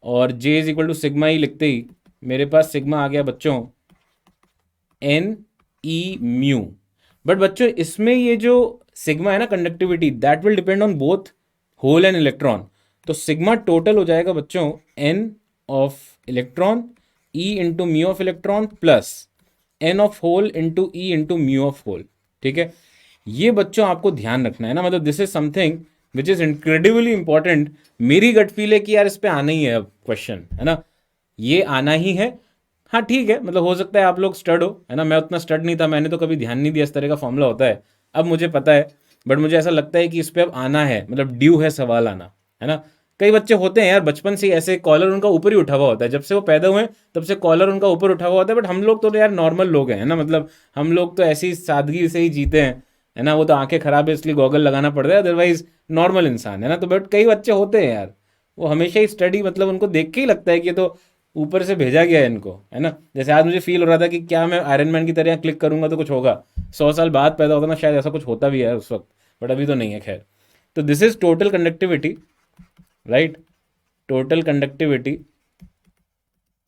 और J is equal to sigma E लिखते ही मेरे पास सिग्मा आ गया बच्चों एन ई म्यू। बट बच्चों इसमें ये जो सिग्मा है ना conductivity, that will depend on both hole and electron. तो सिग्मा टोटल हो जाएगा बच्चों N of electron E into mu of electron plus N of hole into E into mu of hole. ठीक है, ये बच्चों आपको ध्यान रखना है ना, मतलब this is something which is incredibly important. मेरी गट फील है कि यार इस पे आना ही है अब क्वेश्चन, है ना, ये आना ही है। हाँ ठीक है, मतलब हो सकता है आप लोग स्टड हो, है ना, मैं उतना स्टड नहीं था, मैंने तो कभी ध्यान नहीं दिया इस तरह का फॉर्मूला होता है, अब मुझे पता है। बट मुझे ऐसा लगता है कि इस पे अब आना है, मतलब ड्यू है सवाल आना, है ना। कई बच्चे होते हैं यार बचपन से ही ऐसे कॉलर उनका ऊपर ही उठा हुआ होता है, जब से वो पैदा हुए तब से कॉलर उनका ऊपर उठा हुआ होता है। बट हम लोग तो यार नॉर्मल लोग हैं, है ना, मतलब हम लोग तो ऐसी सादगी से ही जीते हैं, है ना। वो तो आंखें खराब है इसलिए गॉगल लगाना पड़ता है, अदरवाइज नॉर्मल इंसान है ना। तो बट कई बच्चे होते हैं यार वो हमेशा ही स्टडी, मतलब उनको देख के ही लगता है कि ये तो ऊपर से भेजा गया है इनको, है ना। जैसे आज मुझे फील हो रहा था कि क्या मैं आयरन मैन की तरह क्लिक करूंगा तो कुछ होगा, 100 साल बाद पैदा होता ना शायद ऐसा कुछ होता भी है उस वक्त, बट अभी तो नहीं है खैर। तो this is total conductivity, right, total conductivity.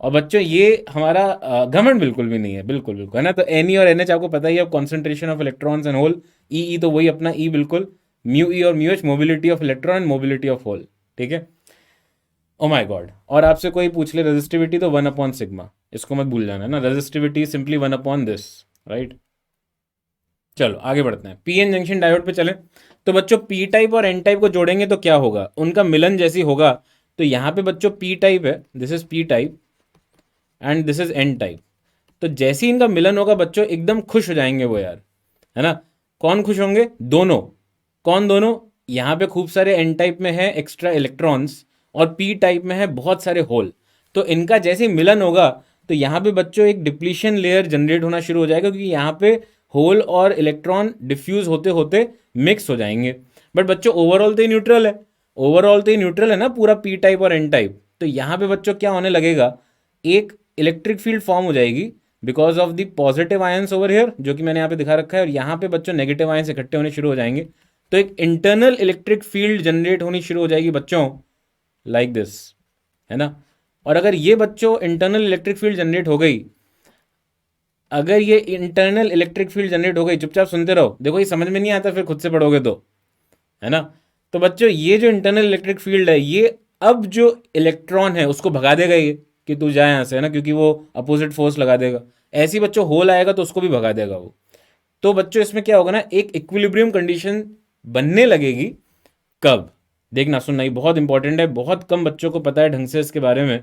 और बच्चों ये हमारा घमंड बिल्कुल भी नहीं है, बिल्कुल बिल्कुल, है ना। तो एन ई और एन एच आपको पता ही है, concentration of electrons and hole. E तो वही अपना ई बिल्कुल, म्यू ई और mu H mobility of electron and mobility of hole. ठीक है, ओ माय गॉड। और आपसे कोई पूछ ले रेजिस्टिविटी तो 1/सिग्मा, इसको मत भूल जाना, है ना, रेजिस्टिविटी सिंपली 1/दिस, राइट। चलो आगे बढ़ते हैं, पी एन जंक्शन डायोड पे चलें। तो बच्चों पी टाइप और एन टाइप को जोड़ेंगे तो क्या होगा, उनका मिलन जैसी होगा। तो यहाँ पे बच्चों पी टाइप है, this is P type and this is an type. तो जैसे ही इनका मिलन होगा बच्चों एकदम खुश हो जाएंगे वो यार, है ना। कौन खुश होंगे, दोनों। कौन दोनों, यहाँ पे खूब सारे एन टाइप में है एक्स्ट्रा इलेक्ट्रॉन्स और पी टाइप में है बहुत सारे होल। तो इनका जैसे ही मिलन होगा तो यहाँ पे बच्चों एक डिप्लीशन लेयर जनरेट होना शुरू हो जाएगा, क्योंकि यहाँ पे होल और इलेक्ट्रॉन डिफ्यूज होते होते मिक्स हो जाएंगे। बट बच्चों ओवरऑल तो ये न्यूट्रल है, ओवरऑल तो ये न्यूट्रल है ना पूरा पी टाइप और एन टाइप। तो यहाँ पे बच्चों क्या होने लगेगा, एक इलेक्ट्रिक फील्ड फॉर्म हो जाएगी because of the positive ions over here, जो कि मैंने यहाँ पे दिखा रखा है, और यहाँ पे बच्चों नेगेटिव आयंस इकट्ठे होने शुरू हो जाएंगे। तो एक इंटरनल इलेक्ट्रिक फील्ड जनरेट होनी शुरू हो जाएगी बच्चों, लाइक दिस, है ना। और अगर ये बच्चों इंटरनल इलेक्ट्रिक फील्ड जनरेट हो गई, अगर ये इंटरनल इलेक्ट्रिक फील्ड जनरेट हो गई, चुपचाप सुनते रहो, देखो ये समझ में नहीं आता फिर खुद से पढ़ोगे तो, है ना। तो बच्चों ये जो इंटरनल इलेक्ट्रिक फील्ड है, ये अब जो इलेक्ट्रॉन है उसको भगा देगा ये कि तू जा यहाँ से, है ना, क्योंकि वो अपोजिट फोर्स लगा देगा। ऐसे ही बच्चों होल आएगा तो उसको भी भगा देगा वो। तो बच्चों इसमें क्या होगा ना, एक इक्विलिब्रियम कंडीशन बनने लगेगी। कब, देखना सुनना, ये बहुत इंपॉर्टेंट है, बहुत कम बच्चों को पता है ढंग से इसके बारे में।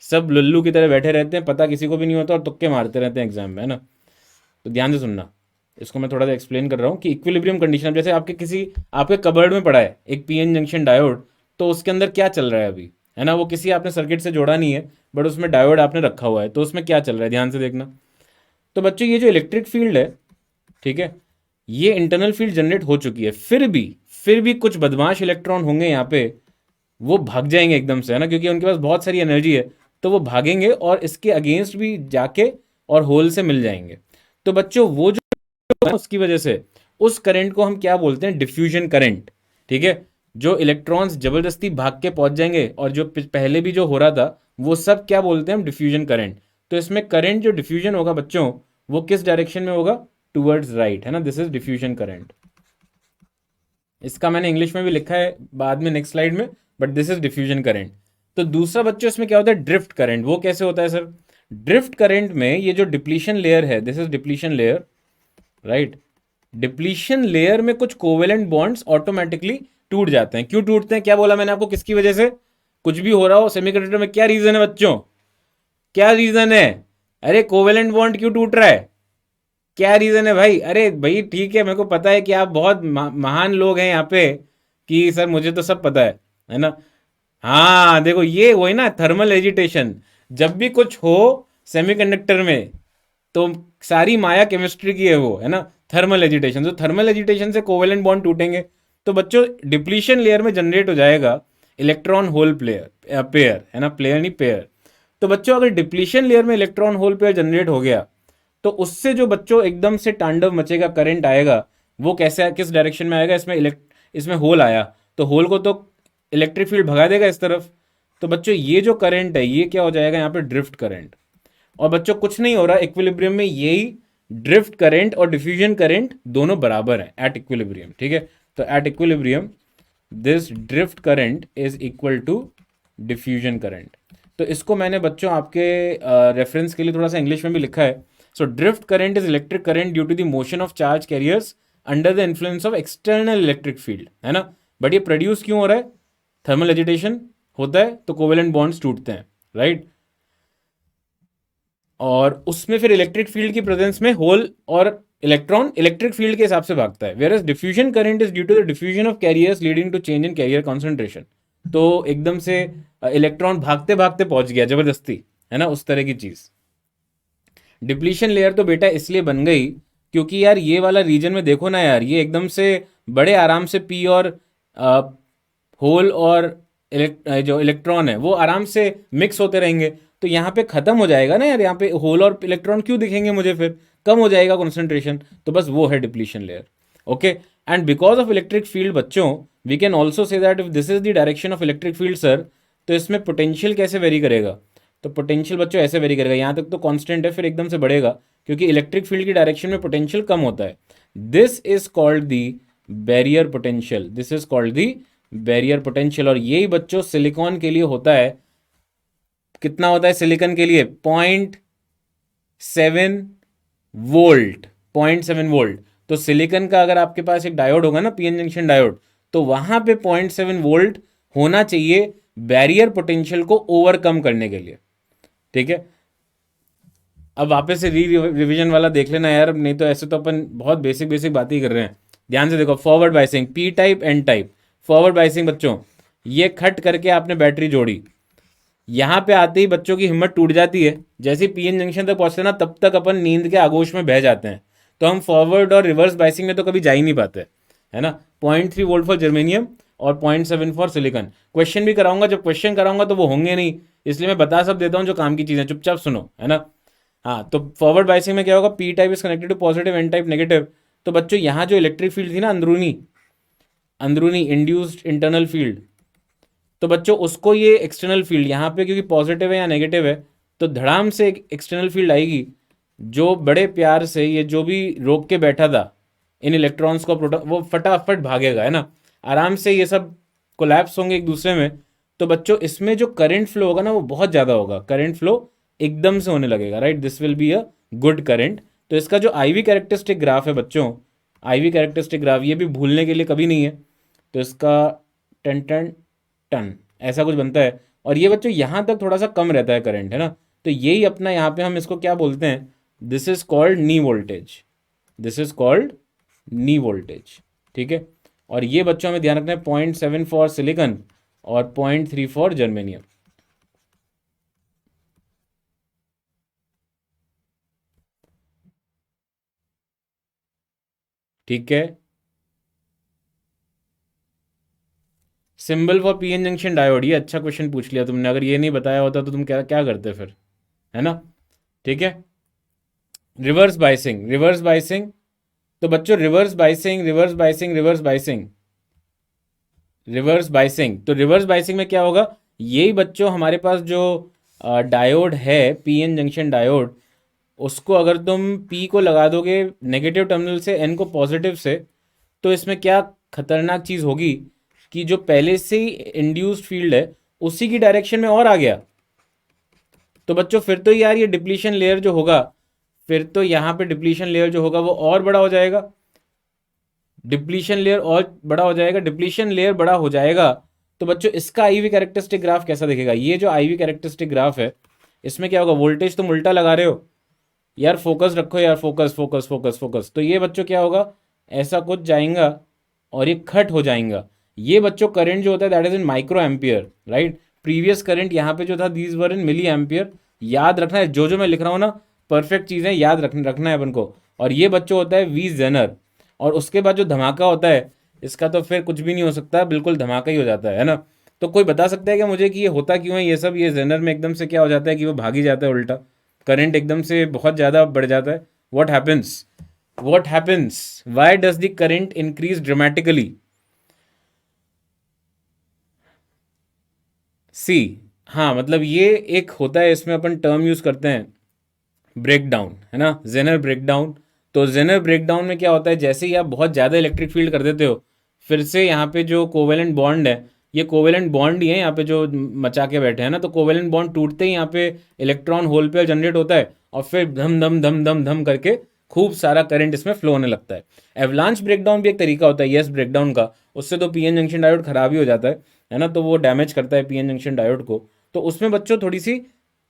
सब लल्लू की तरह बैठे रहते हैं, पता किसी को भी नहीं होता और तुक्के मारते रहते हैं एग्जाम में, है ना। तो ध्यान से सुनना, इसको मैं थोड़ा सा एक्सप्लेन कर रहा हूँ कि इक्विलिब्रियम कंडीशन, जैसे आपके किसी आपके कबर्ड में पड़ा है एक पीएन जंक्शन डायोड, तो उसके अंदर क्या चल रहा है अभी, है ना, वो किसी आपने सर्किट से जोड़ा नहीं है बट उसमें डायोड आपने रखा हुआ है, तो उसमें क्या चल रहा है ध्यान से देखना। तो बच्चों ये जो इलेक्ट्रिक फील्ड है, ठीक है, ये इंटरनल फील्ड जनरेट हो चुकी है, फिर भी कुछ बदमाश इलेक्ट्रॉन होंगे यहाँ पे, वो भाग जाएंगे एकदम से, है ना, क्योंकि उनके पास बहुत सारी एनर्जी है। तो वो भागेंगे और इसके अगेंस्ट भी जाके और होल से मिल जाएंगे। तो बच्चों वो जो उसकी वजह से उस करंट को हम क्या बोलते हैं, डिफ्यूजन करंट। ठीक है, जो इलेक्ट्रॉन्स जबरदस्ती भाग के पहुंच जाएंगे और जो पहले भी जो हो रहा था वो सब क्या बोलते हैं हम, डिफ्यूजन करंट। तो इसमें करंट जो डिफ्यूजन होगा बच्चों वो किस डायरेक्शन में होगा, टूवर्ड्स राइट, है ना, दिस इज डिफ्यूजन करंट। इसका मैंने इंग्लिश में भी लिखा है बाद में नेक्स्ट स्लाइड में, but this is diffusion current. तो दूसरा बच्चों इसमें क्या होता है, ड्रिफ्ट करंट। वो कैसे होता है सर, ड्रिफ्ट करंट में ये जो डिप्लीशन लेयर है, this is depletion layer, right. Depletion layer में कुछ कोवेलेंट बॉन्ड्स ऑटोमेटिकली टूट जाते हैं। क्यों टूटते हैं, क्या बोला मैंने आपको, किसकी वजह से, कुछ भी हो रहा हो सेमीकंडक्टर में, क्या रीजन है बच्चों, क्या रीजन है, अरे कोवेलेंट बॉन्ड क्यों टूट रहा है, क्या रीजन है भाई। अरे भाई ठीक है, मेरे को पता है कि आप बहुत महान लोग हैं यहाँ पे, कि सर मुझे तो सब पता है ना। हाँ देखो ये वही ना, थर्मल एजिटेशन, जब भी कुछ हो सेमीकंडक्टर में तो सारी माया केमिस्ट्री की है वो, है ना, थर्मल एजिटेशन। तो थर्मल एजिटेशन से कोवेलेंट बॉन्ड टूटेंगे। तो बच्चों डिप्लीशन लेयर में जनरेट हो जाएगा इलेक्ट्रॉन होल प्लेयर पेयर, है ना, प्लेयर नहीं पेयर। तो बच्चों अगर डिप्लीशन लेयर में इलेक्ट्रॉन होल पेयर जनरेट हो गया तो उससे जो बच्चों एकदम से तांडव मचेगा, करंट आएगा, वो कैसे किस डायरेक्शन में आएगा, इसमें होल आया तो होल को तो इलेक्ट्रिक फील्ड भगा देगा इस तरफ, तो बच्चों ये जो करंट है ये क्या हो जाएगा यहाँ पे, ड्रिफ्ट करंट। और बच्चों कुछ नहीं हो रहा, इक्विलिब्रियम में यही ड्रिफ्ट करंट और डिफ्यूजन करंट दोनों बराबर है एट इक्विलिब्रियम, ठीक है। तो at equilibrium this drift current is equal to diffusion current. तो इसको मैंने बच्चों आपके रेफरेंस के लिए थोड़ा सा इंग्लिश में भी लिखा है। So drift current is electric current due to the motion of charge carriers under the influence of external electric field, है ना। बट ये प्रोड्यूस क्यों हो रहा है, थर्मल एजिटेशन होता है तो कोवेलेंट बॉन्ड्स टूटते हैं, राइट। और उसमें फिर इलेक्ट्रिक फील्ड की प्रेजेंस में होल और इलेक्ट्रॉन इलेक्ट्रिक फील्ड के हिसाब से भागता है, whereas diffusion current is due to the diffusion of carriers leading to change in carrier concentration. तो एकदम से इलेक्ट्रॉन भागते भागते पहुंच गया जबरदस्ती, है ना, उस तरह की चीज। डिप्लीशन लेयर तो बेटा इसलिए बन गई क्योंकि यार ये वाला रीजन में देखो ना यार, ये एकदम से बड़े आराम से पी और होल और जो इलेक्ट्रॉन है वो आराम से मिक्स होते रहेंगे। तो यहाँ पे खत्म हो जाएगा ना यार, यहाँ पे होल और इलेक्ट्रॉन क्यों दिखेंगे मुझे, फिर कम हो जाएगा कॉन्सेंट्रेशन। तो बस वो है depletion layer, okay. And because of electric field बच्चों we can also say that if this is the direction of electric field sir, तो इसमें पोटेंशियल कैसे वेरी करेगा। तो पोटेंशियल बच्चों ऐसे वेरी करेगा, यहाँ तक तो कांस्टेंट है, फिर एकदम से बढ़ेगा क्योंकि इलेक्ट्रिक फील्ड की डायरेक्शन में पोटेंशियल कम होता है। This is called the barrier potential, this is called the barrier potential. और यही बच्चों सिलिकॉन के लिए होता है, कितना होता है सिलिकॉन के लिए, 0.7 वोल्ट, 0.7 वोल्ट। तो सिलिकॉन का अगर आपके पास एक डायोड होगा ना, पीएन जंक्शन डायोड, तो वहां पे 0.7 वोल्ट होना चाहिए बैरियर पोटेंशियल को ओवरकम करने के लिए, ठीक है। अब वापस से रिवीजन वाला देख लेना यार, नहीं तो ऐसे तो अपन बहुत बेसिक बेसिक बातें ही कर रहे हैं। ध्यान से देखो, forward biasing P type N type. Forward biasing बच्चों, ये खट करके आपने बैटरी जोड़ी, यहां पे आते ही बच्चों की हिम्मत टूट जाती है, जैसे पीएन जंक्शन तक पहुंचते ना तब तक अपन नींद के आगोश में बह जाते हैं। तो हम फॉरवर्ड और रिवर्स बाइसिंग में तो कभी जा ही नहीं पाते, है ना। 0.3 वोल्ट फॉर जर्मेनियम और 0.7 फॉर सिलिकॉन। क्वेश्चन भी कराऊंगा, जब क्वेश्चन कराऊंगा तो वो होंगे नहीं, इसलिए मैं बता सब देता हूँ जो काम की चीजें, चुपचाप सुनो, है ना। हाँ, तो फॉरवर्ड बाइसिंग में क्या होगा, P type is connected to positive, N type negative. तो बच्चों यहाँ जो इलेक्ट्रिक फील्ड थी ना, अंदरूनी अंदरूनी इंड्यूस्ड इंटरनल फील्ड, तो बच्चों उसको ये एक्सटर्नल फील्ड यहाँ पे क्योंकि पॉजिटिव है या नेगेटिव है, तो धड़ाम से एक एक्सटर्नल फील्ड आएगी जो बड़े प्यार से ये जो भी रोक के बैठा था इन इलेक्ट्रॉन्स को वो फटाफट भागेगा, है ना। आराम से ये सब कोलैप्स होंगे एक दूसरे में। तो बच्चों इसमें जो करंट फ्लो होगा ना वो बहुत ज़्यादा होगा, करंट फ्लो एकदम से होने लगेगा, right. This will be a good current. तो इसका जो आईवी कैरेक्टरिस्टिक ग्राफ है बच्चों, आईवी कैरेक्टरिस्टिक ग्राफ, ये भी भूलने के लिए कभी नहीं है। तो इसका टन टन टन ऐसा कुछ बनता है। और ये बच्चों यहाँ तक थोड़ा सा कम रहता है करंट, है ना। तो यही अपना यहाँ पे हम इसको क्या बोलते हैं, this is called knee voltage, this is called knee voltage, ठीक है। और ये बच्चों हमें ध्यान रखना है 0.7 फॉर सिलिकॉन और 0.3 फॉर जर्मेनियम, ठीक है। Symbol for PN junction diode, ये अच्छा क्वेश्चन पूछ लिया तुमने, अगर ये नहीं बताया होता तो तुम क्या क्या करते फिर, है ना, ठीक है। रिवर्स बाइसिंग, रिवर्स बाइसिंग, तो बच्चों reverse biasing, reverse biasing, reverse biasing, reverse biasing. तो रिवर्स बाइसिंग में क्या होगा, यही बच्चों हमारे पास जो डायोड है, पीएन जंक्शन डायोड, उसको अगर तुम पी को लगा दोगे नेगेटिव टर्मिनल से, एन को पॉजिटिव से, तो इसमें क्या खतरनाक चीज़ होगी कि जो पहले से ही इंड्यूस्ड फील्ड है उसी की डायरेक्शन में और आ गया। तो बच्चों फिर तो यार ये डिप्लीशन लेयर जो होगा, फिर तो यहाँ पे डिप्लीशन लेयर जो होगा वो और बड़ा हो जाएगा, डिप्लीशन लेयर और बड़ा हो जाएगा, डिप्लीशन लेयर बड़ा हो जाएगा। तो बच्चों इसका आईवी कैरेक्टरिस्टिक ग्राफ कैसा दिखेगा, ये जो आईवी कैरेक्टरिस्टिक ग्राफ है इसमें क्या होगा, वोल्टेज तुम उल्टा लगा रहे हो यार, फोकस रखो यार, फोकस फोकस फोकस फोकस। तो ये बच्चों क्या होगा, ऐसा कुछ जाएगा और ये खट हो जाएगा। ये बच्चों करंट जो होता है that is in micro ampere, right. Previous current यहाँ पे जो था these were in milli ampere. याद रखना है जो जो मैं लिख रहा हूँ ना, परफेक्ट चीज़ें याद रखना है अपन को। और ये बच्चों होता है वी जेनर। और उसके बाद जो धमाका होता है इसका तो फिर कुछ भी नहीं हो सकता, बिल्कुल धमाका ही हो जाता है ना। तो कोई बता सकता है क्या मुझे कि ये होता क्यों है ये सब, ये जेनर में एकदम से क्या हो जाता है कि वो भागी जाता है उल्टा, करंट एकदम से बहुत ज़्यादा बढ़ जाता है। What happens, what happens, why does the current increase dramatically. See हाँ मतलब ये एक होता है, इसमें अपन टर्म यूज़ करते हैं ब्रेक डाउन, है ना, जेनर ब्रेक डाउन। तो जेनर ब्रेक डाउन में क्या होता है, जैसे ही आप बहुत ज़्यादा इलेक्ट्रिक फील्ड कर देते हो, फिर से यहाँ पे जो कोवेलेंट बॉन्ड है, ये कोवेलेंट बॉन्ड ही है यहाँ पे जो मचा के बैठे हैं ना, तो कोवेलेंट बॉन्ड टूटते ही यहाँ पे इलेक्ट्रॉन होल पेयर जनरेट होता है, और फिर धम धम धम धम धम करके खूब सारा करंट इसमें फ्लो होने लगता है। एवलांच ब्रेकडाउन भी एक तरीका होता है यस ब्रेकडाउन का, उससे तो पीएन जंक्शन डायोड खराब ही हो जाता है ना, तो वो डैमेज करता है पीएन जंक्शन डायोड को। तो उसमें बच्चों थोड़ी सी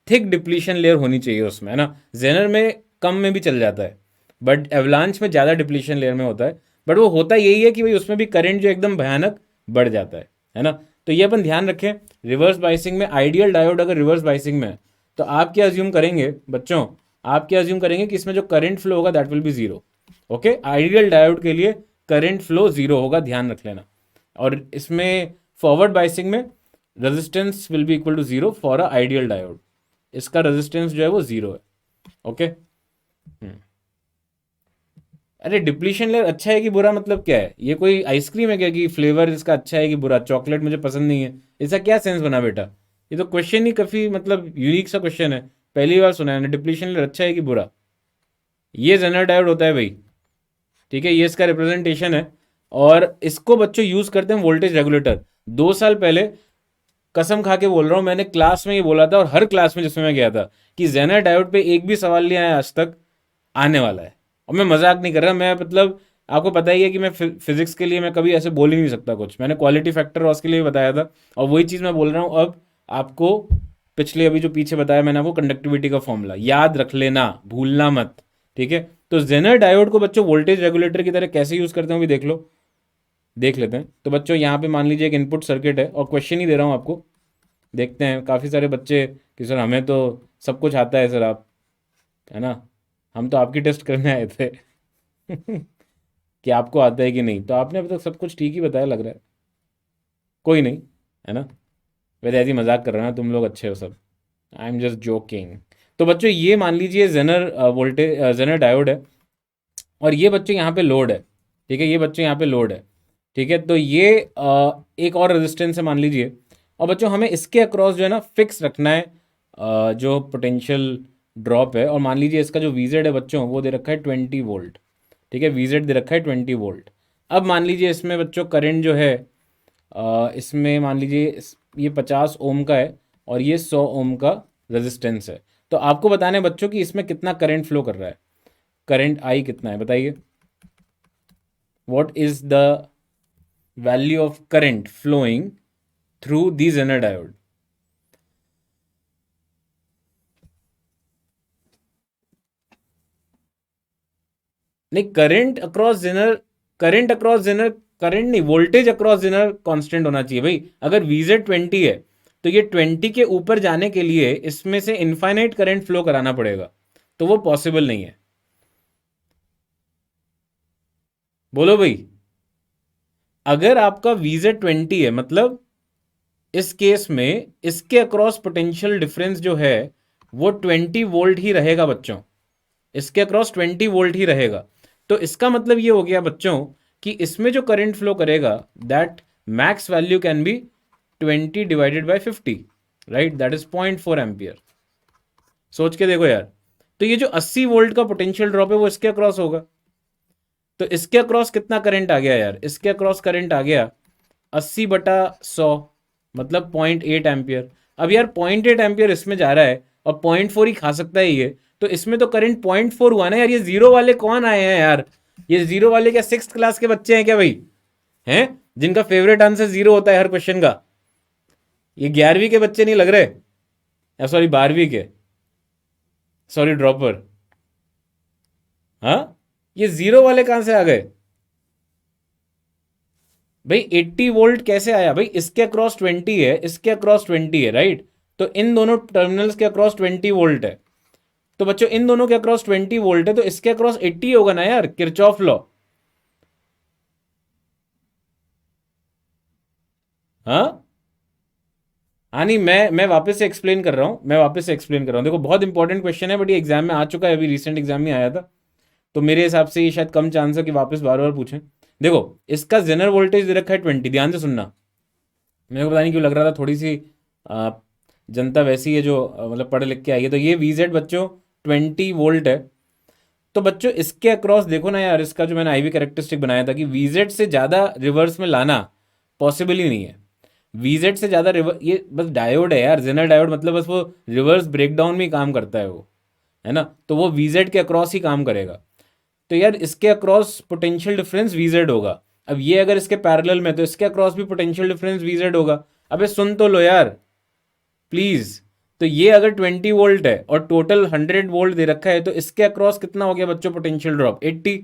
थिक डिप्लीशन लेयर होनी चाहिए उसमें, है ना। जेनर में कम में भी चल जाता है, बट एवलांच में ज़्यादा डिप्लीशन लेयर में होता है। बट वो होता यही है कि भाई उसमें भी करंट जो एकदम भयानक बढ़ जाता है ना। तो ये अपन ध्यान रखें। रिवर्स बाइसिंग में आइडियल डायोड अगर रिवर्स बाइसिंग में है, तो आप क्या अज्यूम करेंगे बच्चों, आप क्या अज्यूम करेंगे कि इसमें जो करंट फ्लो होगा that will be zero. Okay, ideal diode के लिए करंट फ्लो जीरो होगा, ध्यान रख लेना। और इसमें फॉरवर्ड बाइसिंग में resistance will be equal to zero for a ideal diode, इसका रेजिस्टेंस जो है वो जीरो है। ओके। अरे डिप्लीशन लेयर अच्छा है कि बुरा, मतलब क्या है, ये कोई आइसक्रीम है क्या कि फ्लेवर इसका अच्छा है कि बुरा, चॉकलेट मुझे पसंद नहीं है, इसका क्या सेंस बना बेटा। ये तो क्वेश्चन ही काफ़ी मतलब यूनिक सा क्वेश्चन है, पहली बार सुना है ना, डिप्लीशन लेयर अच्छा है कि बुरा। ये जेनर डायोड होता है भाई, ठीक है, ये इसका रिप्रेजेंटेशन है। और इसको बच्चों यूज़ करते हैं वोल्टेज रेगुलेटर। 2 साल पहले कसम खा के बोल रहा हूँ, मैंने क्लास में ये बोला था, और हर क्लास में जिसमें मैं गया था, कि जेनर डायोड पे एक भी सवाल नहीं आया आज तक, आने वाला है। और मैं मजाक नहीं कर रहा, मैं मतलब आपको पता ही है कि मैं फिजिक्स के लिए मैं कभी ऐसे बोल ही नहीं सकता कुछ, मैंने क्वालिटी फैक्टर और उसके लिए भी बताया था, और वही चीज़ मैं बोल रहा हूँ अब आपको। पिछले अभी जो पीछे बताया मैंने आपको कंडक्टिविटी का फॉर्मूला याद रख लेना, भूलना मत, ठीक है। तो जेनर डायोड को बच्चों वोल्टेज रेगुलेटर की तरह कैसे यूज़ करते हैं भी देख लो, देख लेते हैं। तो बच्चों यहाँ पे मान लीजिए एक इनपुट सर्किट है, और क्वेश्चन ही दे रहा हूँ आपको, देखते हैं। काफ़ी सारे बच्चे कि सर हमें तो सब कुछ आता है सर, आप, है ना, हम तो आपकी टेस्ट करने आए थे कि आपको आता है कि नहीं, तो आपने अभी तक सब कुछ ठीक ही बताया लग रहा है। कोई नहीं, है ना, वैसे ऐसी मजाक कर रहा ना, तुम लोग अच्छे हो सब, आई एम जस्ट जोकिंग। तो बच्चों ये मान लीजिए जेनर वोल्टेज जेनर डायोड है, और ये बच्चों यहाँ पे लोड है, ठीक है, ये बच्चों यहाँ पे लोड है, ठीक है। तो ये एक और रेजिस्टेंस है मान लीजिए, और बच्चों हमें इसके अक्रॉस जो है ना फिक्स रखना है जो पोटेंशियल ड्रॉप है। और मान लीजिए इसका जो वीजेड है बच्चों, वो दे रखा है 20 वोल्ट, ठीक है, वीजेड दे रखा है 20 वोल्ट। अब मान लीजिए इसमें बच्चों करंट जो है इसमें मान लीजिए ये 50 ओम का है, और ये 100 ओम का रेजिस्टेंस है। तो आपको बताना है बच्चों कि इसमें कितना करंट फ्लो कर रहा है, करंट आई कितना है बताइए। What is the value of current flowing through the zener diode. नहीं, करंट अक्रॉस जेनर, करंट नहीं, वोल्टेज अक्रॉस जेनर कांस्टेंट होना चाहिए भाई। अगर वीजेड 20 है, तो ये 20 के ऊपर जाने के लिए इसमें से इनफाइनाइट करंट फ्लो कराना पड़ेगा, तो वो पॉसिबल नहीं है। बोलो भाई, अगर आपका वीजेड 20 है, मतलब इस केस में इसके अक्रॉस पोटेंशियल डिफरेंस जो है वो 20 वोल्ट ही रहेगा बच्चों, इसके अक्रॉस 20 वोल्ट ही रहेगा। तो इसका मतलब ये हो गया बच्चों कि इसमें जो करंट फ्लो करेगा that max value can be 20 divided by 50, right, that is 0.4 ampere. सोच के देखो यार, तो ये जो 80 वोल्ट का पोटेंशियल ड्रॉप है वो इसके अक्रॉस होगा, तो इसके अक्रॉस कितना करंट आ गया यार, इसके अक्रॉस करंट आ गया 80/100, मतलब 0.8 एम्पियर। अब यार 0.8 एम्पियर इसमें जा रहा है, और 0.4 ही खा सकता है ये, तो इसमें तो करंट 0.4 हुआ ना यार। ये जीरो वाले कौन आए हैं यार, ये जीरो वाले क्या 6th क्लास के बच्चे हैं क्या भाई, हैं जिनका फेवरेट आंसर जीरो होता है हर क्वेश्चन का। ये 11वीं के बच्चे नहीं लग रहे, या सॉरी 12वीं के, सॉरी ड्रॉपर। हाँ, ये जीरो वाले कहां से आ गए भाई। 80 वोल्ट कैसे आया भाई, इसके अक्रॉस 20 है, इसके अक्रॉस 20 है, राइट। तो इन दोनों टर्मिनल्स के अक्रॉस 20 वोल्ट है, तो बच्चों इन दोनों के अक्रॉस 20 वोल्ट है, तो इसके अक्रॉस 80 होगा ना यार, किरचॉफ लॉ। हाँ, हाँ नहीं, मैं वापस से एक्सप्लेन कर रहा हूँ, मैं वापस से एक्सप्लेन कर रहा हूँ। देखो बहुत इंपॉर्टेंट क्वेश्चन है, बट ये एग्जाम में आ चुका है, अभी रिसेंट एग्जाम में आया था, तो मेरे हिसाब से ये शायद कम चांस है कि वापस बार बार पूछें। देखो इसका जेनर वोल्टेज दे रखा है 20, ध्यान से सुनना। मेरे को पता नहीं क्यों लग रहा था थोड़ी सी जनता वैसी है जो मतलब पढ़ लिख के आई है। तो ये वीजेड बच्चों 20 वोल्ट है। तो बच्चों इसके अक्रॉस देखो ना यार, इसका जो मैंने आईवी कैरेक्टरिस्टिक बनाया था कि वीजेड से ज़्यादा रिवर्स में लाना पॉसिबल ही नहीं है। वीजेड से ज़्यादा रिवर्स, ये बस डायोड है यार, जेनर डायोड, मतलब बस वो रिवर्स ब्रेकडाउन में ही काम करता है वो, है ना। तो वो वीजेड के अक्रॉस ही काम करेगा। तो यार इसके अक्रॉस पोटेंशियल डिफरेंस वीजेड होगा। अब ये अगर इसके पैरेलल में, तो इसके अक्रॉस भी पोटेंशियल डिफरेंस वीजेड होगा। अबे सुन तो लो यार प्लीज। तो ये अगर 20 वोल्ट है और टोटल 100 वोल्ट दे रखा है, तो इसके अक्रॉस कितना हो गया बच्चों पोटेंशियल ड्रॉप? 80।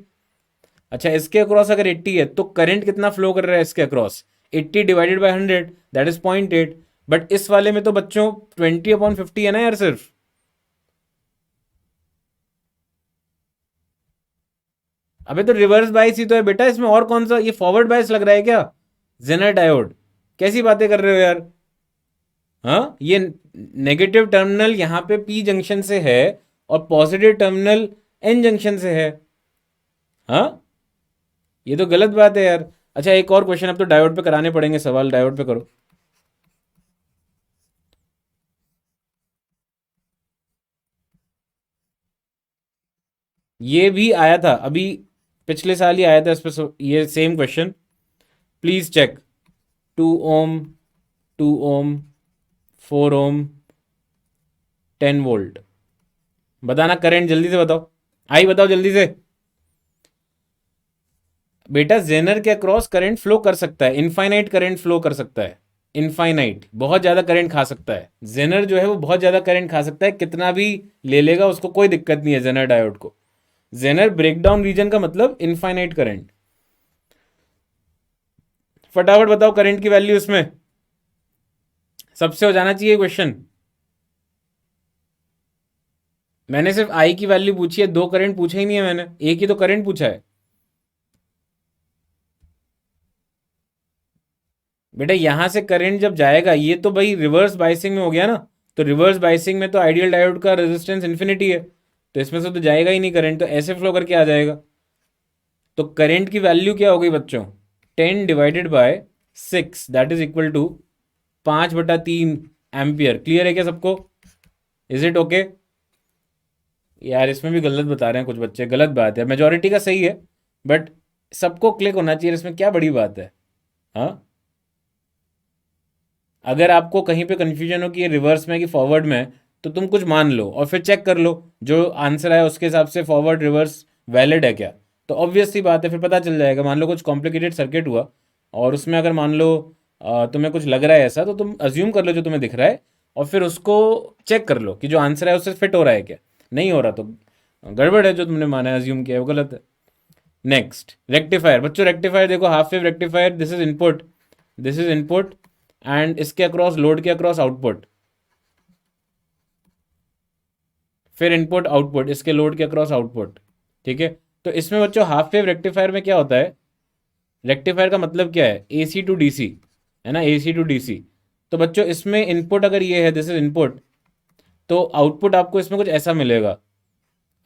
अच्छा, इसके अक्रॉस अगर 80 है तो करंट कितना फ्लो कर रहा है इसके across? 80 divided by 100, that is 0.8। But इस वाले में तो बच्चों 20/50 है ना यार सिर्फ। अबे तो रिवर्स बायस ही तो है बेटा इसमें, और कौन सा ये फॉरवर्ड बायस लग रहा है क्या? जेनर डायोड, कैसी बातें कर रहे हो यार। हाँ, ये नेगेटिव टर्मिनल यहाँ पे पी जंक्शन से है और पॉजिटिव टर्मिनल एन जंक्शन से है। हाँ, ये तो गलत बात है यार। अच्छा एक और क्वेश्चन अब तो डायोड पे कराने पड़ेंगे सवाल, डायोड पे करो। ये भी आया था अभी, पिछले साल ही आया था इस पे ये same question. Please check. 2 ohm, 2 ohm, 4 ohm, 10 volt. बताना करंट, जल्दी से बताओ। आई बताओ जल्दी से। बेटा जेनर के अक्रॉस करंट फ्लो कर सकता है, इनफाइनाइट करंट फ्लो कर सकता है। इनफाइनाइट, बहुत ज़्यादा करंट खा सकता है जेनर जो है, वो बहुत ज़्यादा करंट खा सकता है, कितना भी ले लेगा उसको कोई दिक्कत नहीं है जेनर डायोड को। जेनर ब्रेकडाउन रीजन का मतलब इनफाइनाइट करंट। फटाफट बताओ करंट की वैल्यू इसमें, सबसे हो जाना चाहिए क्वेश्चन। मैंने सिर्फ आई की वैल्यू पूछी है, दो करंट पूछा ही नहीं है मैंने, एक ही तो करंट पूछा है। बेटा यहां से करंट जब जाएगा, ये तो भाई रिवर्स बाइसिंग में हो गया ना। तो रिवर्स बाइसिंग में तो आइडियल डायोड का रेजिस्टेंस इन्फिनिटी है, तो इसमें से तो जाएगा ही नहीं करंट, तो ऐसे फ्लो करके आ जाएगा। तो करंट की वैल्यू क्या हो गई बच्चों? 10/6, that is equal to 5/3 ampere. Clear है क्या सबको? Is it okay? यार इसमें भी गलत बता रहे हैं कुछ बच्चे, गलत बात है, मेजोरिटी का सही है, बट सबको क्लिक होना चाहिए, इसमें क्या बड़ी बात है। हाँ, अगर आपको कहीं पे कंफ्यूजन हो कि ये रिवर्स में है कि फॉरवर्ड में है, तो तुम कुछ मान लो और फिर चेक कर लो जो आंसर है उसके हिसाब से फॉरवर्ड रिवर्स वैलिड है क्या। तो ऑब्वियस सी बात है, फिर पता चल जाएगा। मान लो कुछ कॉम्प्लिकेटेड सर्किट हुआ और उसमें अगर मान लो तुम्हें कुछ लग रहा है ऐसा, तो तुम अज्यूम कर लो जो तुम्हें दिख रहा है और फिर उसको चेक कर लो कि जो आंसर है उससे फिट हो रहा है क्या। नहीं हो रहा तो गड़बड़ है, जो तुमने माना है अज्यूम किया है वो गलत है। नेक्स्ट रेक्टिफायर बच्चों, रेक्टिफायर देखो, half wave rectifier, this is input, this is input, and इसके अक्रॉस लोड के अक्रॉस आउटपुट, फिर इनपुट आउटपुट, इसके लोड के अक्रॉस आउटपुट। ठीक है, तो इसमें बच्चों हाफ वेव रेक्टिफायर में क्या होता है? रेक्टिफायर का मतलब क्या है? एसी टू डीसी, है ना, एसी टू डीसी। तो बच्चों इसमें इनपुट अगर ये है, दिस इज इनपुट, तो आउटपुट आपको इसमें कुछ ऐसा मिलेगा,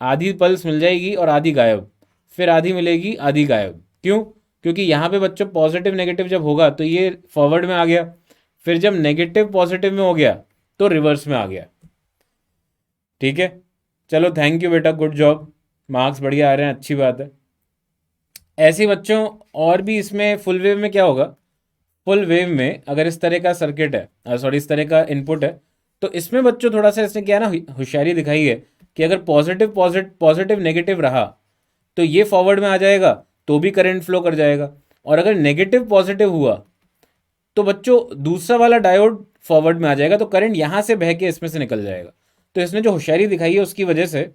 आधी पल्स मिल जाएगी और आधी गायब, फिर आधी मिलेगी आधी गायब। क्यों? क्योंकि यहाँ पे बच्चों पॉजिटिव नेगेटिव जब होगा तो ये फॉरवर्ड में आ गया, फिर जब नेगेटिव पॉजिटिव में हो गया तो रिवर्स में आ गया। ठीक है, चलो थैंक यू बेटा, गुड जॉब, मार्क्स बढ़िया आ रहे हैं, अच्छी बात है। ऐसे ही बच्चों और भी इसमें फुल वेव में क्या होगा? फुल वेव में अगर इस तरह का सर्किट है, सॉरी इस तरह का इनपुट है, तो इसमें बच्चों थोड़ा सा इसने क्या है ना, होशियारी दिखाई है कि अगर पॉजिटिव पॉजिटिव पॉजिटिव नेगेटिव रहा तो ये फॉरवर्ड में आ जाएगा, तो भी करंट फ्लो कर जाएगा। और अगर नेगेटिव पॉजिटिव हुआ तो बच्चों दूसरा वाला डायोड फॉरवर्ड में आ जाएगा, तो करंट यहां से बह के इसमें से निकल जाएगा। तो इसने जो होशियारी दिखाई है उसकी वजह से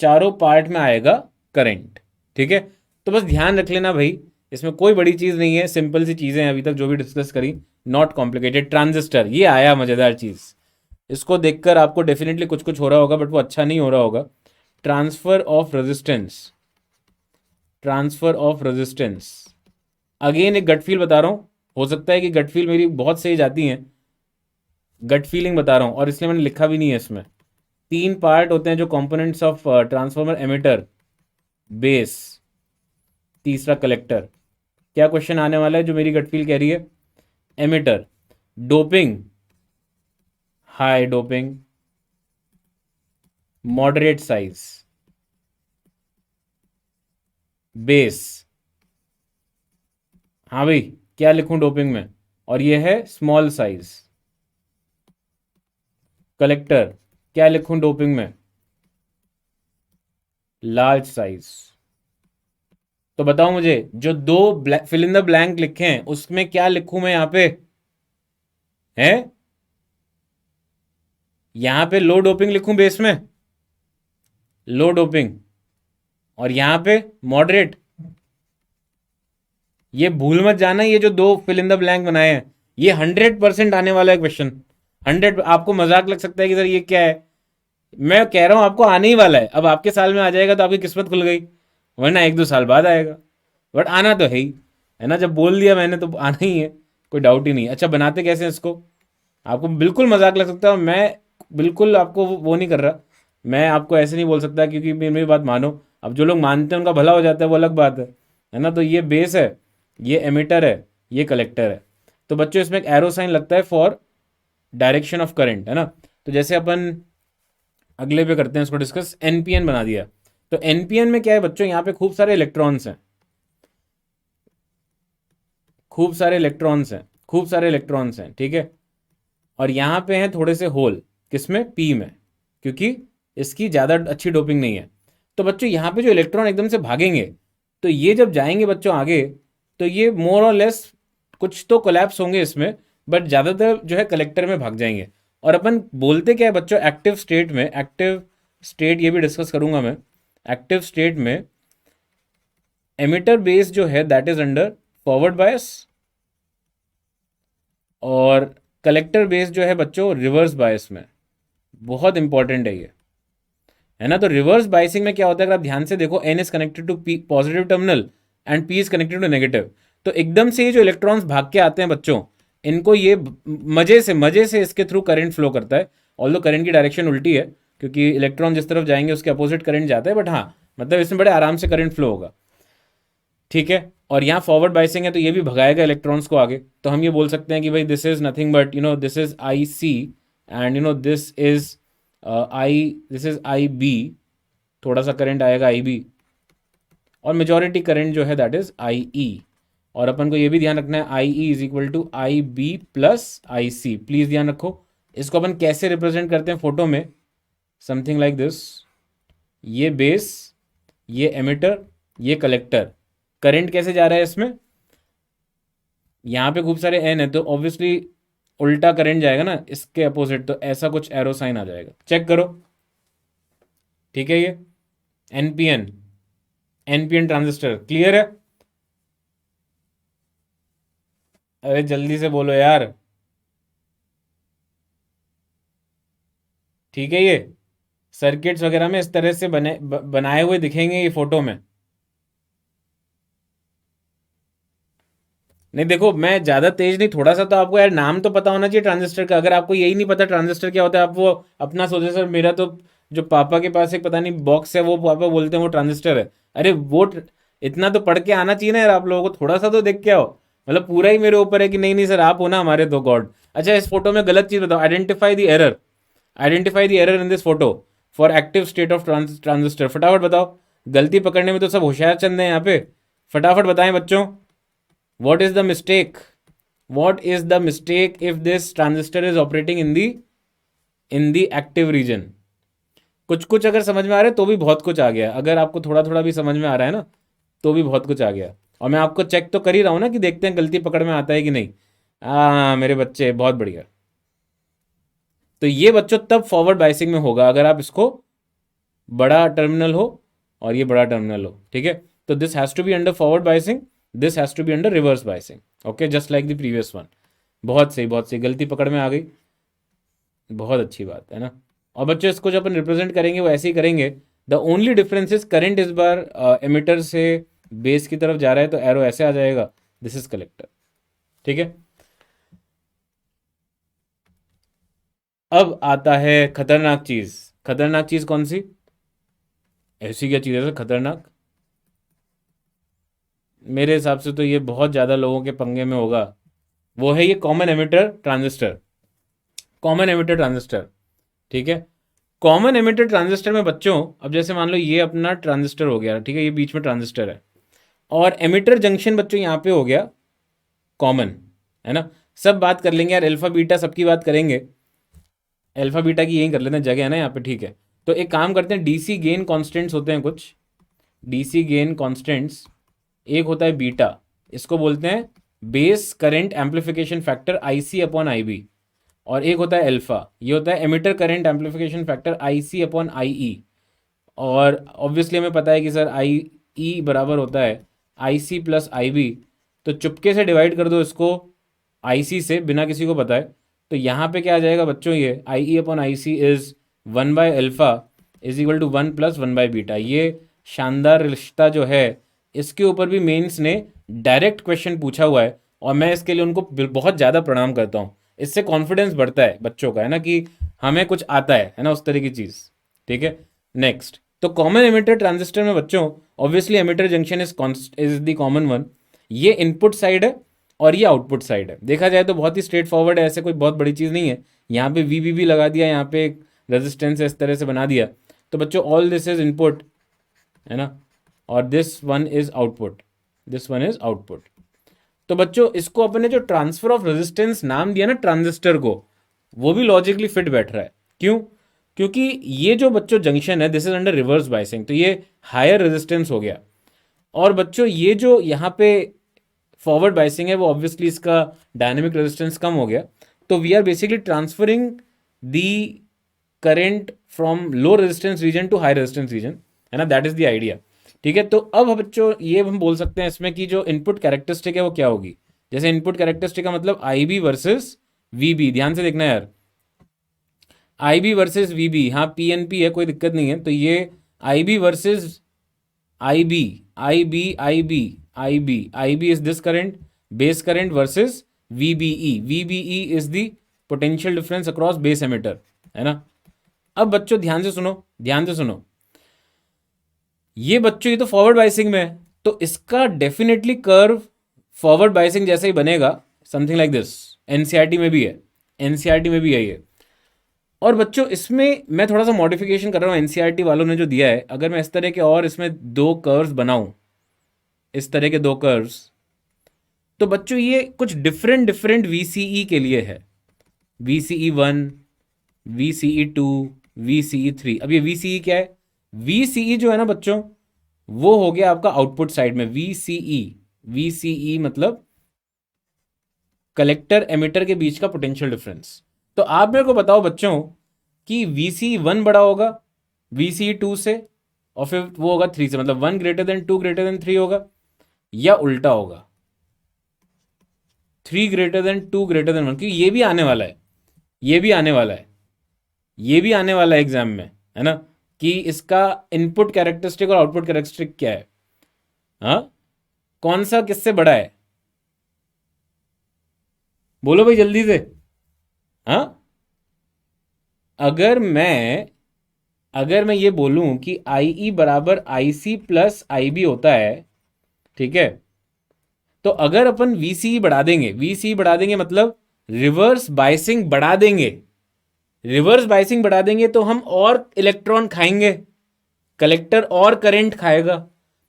चारों पार्ट में आएगा करंट। ठीक है, तो बस ध्यान रख लेना भाई, इसमें कोई बड़ी चीज़ नहीं है, सिंपल सी चीज़ें हैं अभी तक जो भी डिस्कस करी, नॉट कॉम्प्लिकेटेड। ट्रांजिस्टर, ये आया मज़ेदार चीज़, इसको देखकर आपको डेफिनेटली कुछ कुछ हो रहा होगा, बट वो अच्छा नहीं हो रहा होगा। Transfer of resistance, transfer of resistance, again एक गट फील बता रहा हूँ, हो सकता है कि गट फील मेरी बहुत सही जाती है, गट फीलिंग बता रहा हूँ, और इसलिए मैंने लिखा भी नहीं है इसमें। तीन पार्ट होते हैं जो components of transformer, emitter, base, तीसरा कलेक्टर। क्या क्वेश्चन आने वाला है जो मेरी गट फील कह रही है? Emitter, doping, high doping, moderate size, base. हाँ भाई, क्या लिखूं डोपिंग में? और ये है स्मॉल साइज। कलेक्टर, क्या लिखूं डोपिंग में? Large size. तो बताओ मुझे, जो दो फिल इन द ब्लैंक लिखे हैं उसमें क्या लिखूं मैं यहां पे? है, यहां पे लो डोपिंग लिखूं बेस में? लो डोपिंग। और यहां पे मॉडरेट। ये भूल मत जाना, ये जो दो फिल इन द ब्लैंक बनाए हैं, ये 100% आने वाला है क्वेश्चन। 100। आपको मजाक लग सकता है कि सर ये क्या है, मैं कह रहा हूं आपको आने ही वाला है। अब आपके साल में आ जाएगा तो आपकी किस्मत खुल गई, वरना 1-2 साल बाद आएगा। बट आना तो है ही, है ना? जब बोल दिया मैंने तो आना ही है, कोई डाउट ही नहीं। अच्छा, बनाते कैसे हैं इसको? आपको बिल्कुल मजाक लग सकता है, मैं बिल्कुल आपको वो नहीं कर रहा। मैं आपको ऐसे नहीं बोल सकता, क्योंकि मेरी बात मानो। अब जो लोग मानते हैं उनका भला हो जाता है, वो अलग बात है ना? तो ये बेस है, ये एमिटर है, ये कलेक्टर है। तो बच्चों इसमें एक एरो साइन लगता है फॉर डायरेक्शन ऑफ करंट, है ना? तो जैसे अपन अगले पे करते हैं इसको डिस्कस। एनपीएन बना दिया। तो एनपीएन में क्या है बच्चों, यहाँ पे खूब सारे इलेक्ट्रॉन्स हैं, खूब सारे इलेक्ट्रॉन्स हैं, खूब सारे इलेक्ट्रॉन्स हैं, ठीक है? और यहाँ पे हैं थोड़े से होल, किसमें? पी में, क्योंकि इसकी ज़्यादा अच्छी डोपिंग नहीं है। तो बच्चों यहाँ पे जो इलेक्ट्रॉन एकदम से भागेंगे, तो ये जब जाएंगे बच्चों आगे, तो ये मोर और लेस कुछ तो कोलैप्स होंगे इसमें, बट ज़्यादातर जो है कलेक्टर में भाग जाएंगे। और अपन बोलते क्या है बच्चों एक्टिव स्टेट में? एक्टिव स्टेट ये भी डिस्कस करूंगा मैं। एक्टिव स्टेट में एमिटर बेस जो है that is under forward bias, और कलेक्टर बेस जो है बच्चों रिवर्स बायस में। बहुत इंपॉर्टेंट है ये, है ना? तो रिवर्स बाइसिंग में क्या होता है, अगर आप ध्यान से देखो, N is connected to P positive terminal and P is connected to negative. तो एकदम से ये जो इलेक्ट्रॉन्स भाग के आते हैं बच्चों, इनको ये मजे से इसके थ्रू करंट फ्लो करता है। ऑल्दो करंट की डायरेक्शन उल्टी है, क्योंकि इलेक्ट्रॉन जिस तरफ जाएंगे उसके अपोजिट करंट जाता है, बट हाँ, मतलब इसमें बड़े आराम से करंट फ्लो होगा, ठीक है? और यहाँ फॉरवर्ड बाइसिंग है, तो ये भी भगाएगा इलेक्ट्रॉन्स को आगे। तो हम ये बोल सकते हैं कि भाई this is nothing but this is I C, and this is I B. थोड़ा सा करंट आएगा आई बी, और मेजॉरिटी करंट जो है दैट इज आई ई। और अपन को ये भी ध्यान रखना है, I E is equal to I B plus I C. Please ध्यान रखो। इसको अपन कैसे रिप्रेजेंट करते हैं फोटो में? Something like this. ये बेस, ये एमिटर, ये कलेक्टर। करंट कैसे जा रहा है इसमें? यहाँ पे खूब सारे एन है, तो ऑब्वियसली उल्टा करंट जाएगा ना इसके अपोजिट, तो ऐसा कुछ एरो साइन आ जाएगा। चेक करो, ठीक है? ये एनपीएन, एनपीएन ट्रांजिस्टर क्लियर है? अरे जल्दी से बोलो यार। ठीक है, ये सर्किट्स वगैरह में इस तरह से बनाए हुए दिखेंगे ये फोटो में। नहीं देखो, मैं ज्यादा तेज नहीं, थोड़ा सा तो आपको यार नाम तो पता होना चाहिए ट्रांजिस्टर का। अगर आपको यही नहीं पता ट्रांजिस्टर क्या होता है, आप वो अपना सोचे सर मेरा तो जो पापा के पास एक पता नहीं बॉक्स है, वो पापा बोलते हैं वो ट्रांजिस्टर है। अरे इतना तो पढ़ के आना चाहिए ना यार आप लोगों को, थोड़ा सा तो देख के आओ। मतलब पूरा ही मेरे ऊपर है कि नहीं नहीं सर आप हो ना हमारे दो गॉड। अच्छा, इस फोटो में गलत चीज बताओ। Identify the error, identify the error in this photo for active state of transistor. फटाफट बताओ। गलती पकड़ने में तो सब होशियार चंद हैं यहाँ पे। फटाफट बताएं बच्चों, what is the mistake? What is the mistake if this transistor is operating in the active region? कुछ कुछ अगर समझ में आ रहा है तो भी बहुत कुछ आ गया। अगर आपको थोड़ा थोड़ा भी समझ में आ रहा है ना, तो भी बहुत कुछ आ गया। और मैं आपको चेक तो कर ही रहा हूं ना, कि देखते हैं गलती पकड़ में आता है कि नहीं। मेरे बच्चे बहुत बढ़िया। तो ये बच्चों तब फॉरवर्ड बाइसिंग में होगा अगर आप इसको बड़ा टर्मिनल हो और ये बड़ा टर्मिनल हो, ठीक है? तो this has to be under forward biasing, this has to be under reverse biasing. Okay, just like the previous one. बहुत सही, बहुत सही, गलती पकड़ में आ गई। बहुत अच्छी बात है ना? और बच्चों इसको जो अपन रिप्रेजेंट करेंगे वो ऐसे ही करेंगे। The only difference is current इस बार एमिटर से बेस की तरफ जा रहा है, तो एरो ऐसे आ जाएगा, दिस इज कलेक्टर, ठीक है? अब आता है खतरनाक चीज। खतरनाक चीज कौन सी? ऐसी क्या चीज है सर खतरनाक? मेरे हिसाब से तो ये बहुत ज़्यादा लोगों के पंगे में होगा। वो है ये common emitter transistor. Common emitter transistor, ठीक है। कॉमन एमिटर ट्रांजिस्टर में बच्चों, अब जैसे मान लो ये अपना ट्रांजिस्टर हो गया, ठीक है, ये बीच में ट्रांजिस्टर है, और एमिटर जंक्शन बच्चों यहाँ पे हो गया कॉमन, है ना। सब बात कर लेंगे यार, अल्फा बीटा सबकी बात करेंगे, अल्फा बीटा की यही कर लेते हैं, जगह है ना यहाँ पे, ठीक है। तो एक काम करते हैं, डीसी गेन कॉन्स्टेंट्स होते हैं कुछ, डीसी गेन कॉन्स्टेंट्स, एक होता है बीटा, इसको बोलते हैं base current amplification factor IC upon IB, और एक होता है अल्फा, ये होता है emitter current amplification factor IC upon IE. और ऑब्वियसली हमें पता है कि सर आई ई बराबर होता है आई सी प्लस आई बी, तो चुपके से डिवाइड कर दो इसको आई सी से, बिना किसी को बताए। तो यहाँ पे क्या आ जाएगा बच्चों, ये I E upon I C is 1/अल्फा इज इक्वल टू 1 + 1/बीटा। ये शानदार रिश्ता जो है, इसके ऊपर भी मेंस ने डायरेक्ट क्वेश्चन पूछा हुआ है, और मैं इसके लिए उनको बहुत ज़्यादा प्रणाम करता हूँ। इससे कॉन्फिडेंस बढ़ता है बच्चों का, है ना, कि हमें कुछ आता है ना, उस तरह की चीज़, ठीक है। नेक्स्ट, तो कॉमन एमिटर ट्रांजिस्टर में बच्चों obviously emitter junction is the common one. ये इनपुट साइड है और ये आउटपुट साइड है। देखा जाए तो बहुत ही स्ट्रेट फॉरवर्ड है, ऐसे कोई बहुत बड़ी चीज़ नहीं है। यहाँ पे वी भी लगा दिया, यहाँ पे एक रेजिस्टेंस इस तरह से बना दिया। तो बच्चों ऑल दिस इज इनपुट, है ना, और this one is output, this one is output. तो बच्चों इसको अपन ने जो ट्रांसफर ऑफ रेजिस्टेंस नाम दिया ना ट्रांजिस्टर को, वो भी लॉजिकली फिट बैठ रहा है। क्यों? क्योंकि ये जो बच्चों जंक्शन है, this is under reverse biasing, तो ये हायर रेजिस्टेंस हो गया। और बच्चों ये जो यहाँ पे फॉरवर्ड बायसिंग है, वो ऑब्वियसली इसका डायनेमिक रेजिस्टेंस कम हो गया। तो we are basically transferring the current from low resistance region to high resistance region, है ना, दैट इज द आइडिया, ठीक है। तो अब बच्चों ये हम बोल सकते हैं इसमें कि जो इनपुट कैरेक्टरिस्टिक है वो क्या होगी। जैसे इनपुट कैरेक्टरिस्टिक का मतलब I B versus V B, ध्यान से देखना यार, I B versus V B, हाँ पी एन पी है, कोई दिक्कत नहीं है। तो ये I B versus I B, I B I B I B, I B is this current, base current versus V B E, V B E is the potential difference across base emitter, है ना। अब बच्चों ध्यान से सुनो, ध्यान से सुनो, ये बच्चों ये तो फॉरवर्ड बायसिंग में है, तो इसका डेफिनेटली कर्व फॉरवर्ड बायसिंग जैसा ही बनेगा, समथिंग लाइक दिस। एनसीईआरटी में भी है, एनसीईआरटी में भी है ये। और बच्चों इसमें मैं थोड़ा सा मॉडिफिकेशन कर रहा हूँ, एनसीईआरटी वालों ने जो दिया है, अगर मैं इस तरह के और इसमें दो कर्व्स बनाऊं, इस तरह के दो कर्व्स, तो बच्चों ये कुछ डिफरेंट डिफरेंट वीसीई के लिए है, VCE1, VCE2, VCE3। अब ये VCE क्या है? VCE जो है ना बच्चों, वो हो गया आपका आउटपुट साइड में VCE, VCE मतलब कलेक्टर एमिटर के बीच का पोटेंशियल डिफरेंस। तो आप मेरे को बताओ बच्चों कि VCE1 बड़ा होगा VCE2 से, और फिर वो होगा 3 से, मतलब 1 ग्रेटर देन 2 ग्रेटर देन 3 होगा, या उल्टा होगा 3 ग्रेटर देन 2 ग्रेटर देन 1, क्योंकि ये भी आने वाला है, ये भी आने वाला है, ये भी आने वाला है एग्जाम में, है ना, कि इसका इनपुट कैरेक्टरिस्टिक और आउटपुट कैरेक्टरिस्टिक क्या है, हाँ, कौन सा किससे बड़ा है, बोलो भाई जल्दी से, हाँ। अगर मैं ये बोलूं कि आई ई बराबर आई सी प्लस आई बी होता है, ठीक है, तो अगर अपन VCE बढ़ा देंगे, VCE बढ़ा देंगे मतलब रिवर्स बायसिंग बढ़ा देंगे, रिवर्स बायसिंग बढ़ा देंगे तो हम और इलेक्ट्रॉन खाएंगे, कलेक्टर और करंट खाएगा,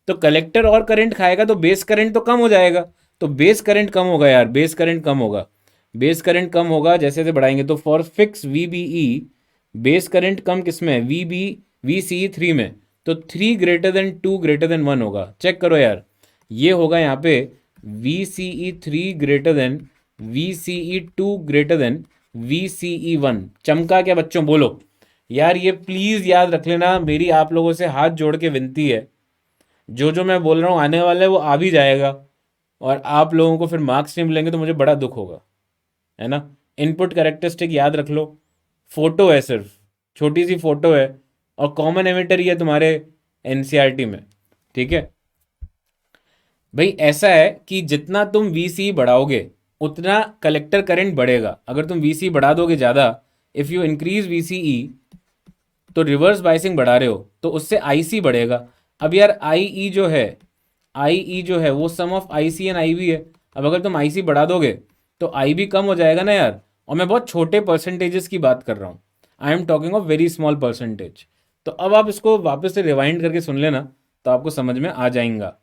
तो कलेक्टर और करंट खाएगा तो बेस करंट तो कम हो जाएगा, तो बेस करंट कम होगा यार, बेस करंट कम होगा, बेस करंट कम होगा जैसे जैसे बढ़ाएंगे। तो for fix VBE base current कम किसमें है, VCE3 में, तो 3 ग्रेटर देन 2 ग्रेटर देन 1 होगा। चेक करो यार, ये होगा यहाँ पे VCE3 greater than VCE2 greater than VCE1। चमका क्या बच्चों, बोलो यार, ये प्लीज़ याद रख लेना, मेरी आप लोगों से हाथ जोड़ के विनती है, जो जो मैं बोल रहा हूँ आने वाला है वो आ भी जाएगा, और आप लोगों को फिर मार्क्स नहीं मिलेंगे तो मुझे बड़ा दुख होगा, है ना। इनपुट कैरेक्टरिस्टिक याद रख लो, फोटो है सिर्फ, छोटी सी फोटो है, और कॉमन एमिटर ही है तुम्हारे एनसीईआरटी में, ठीक है भाई। ऐसा है कि जितना तुम VCE बढ़ाओगे उतना कलेक्टर करंट बढ़ेगा। अगर तुम VCE बढ़ा दोगे ज़्यादा, इफ़ यू इंक्रीज VCE, तो रिवर्स बायसिंग बढ़ा रहे हो तो उससे IC बढ़ेगा। अब यार IE जो है, IE जो है वो सम ऑफ IC एंड IB है। अब अगर तुम IC बढ़ा दोगे तो IB कम हो जाएगा ना यार, और मैं बहुत छोटे परसेंटेजेस की बात कर रहा हूँ। I am talking of very small percentage. तो अब आप इसको वापस से रिवाइंड करके सुन लेना, तो आपको समझ में आ जाएगा।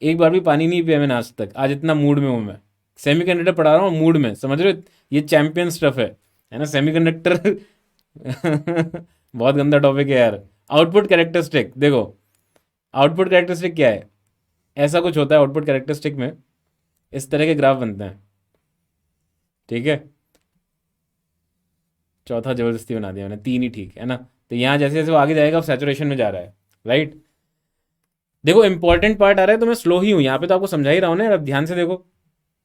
एक बार भी पानी नहीं पिया मैंने आज तक, आज इतना मूड में हूँ मैं। सेमीकंडक्टर पढ़ा रहा हूँ मूड में, समझ रहे हो? ये चैंपियन स्टफ है ना सेमीकंडक्टर। बहुत गंदा टॉपिक है यार। आउटपुट कैरेक्टरिस्टिक देखो, आउटपुट कैरेक्टरिस्टिक क्या है? ऐसा कुछ होता है आउटपुट कैरेक्टरिस्टिक में, इस तरह के ग्राफ बनते हैं, ठीक है। चौथा जबरदस्ती बना दिया मैंने, तीन ही ठीक है ना। तो यहाँ जैसे जैसे वो आगे जाएगा, अब सैचुरेशन में जा रहा है, राइट। देखो इंपॉर्टेंट पार्ट आ रहा है, तो मैं स्लो ही हूँ यहाँ पे, तो आपको समझा ही रहा हूँ ना, अब ध्यान से देखो।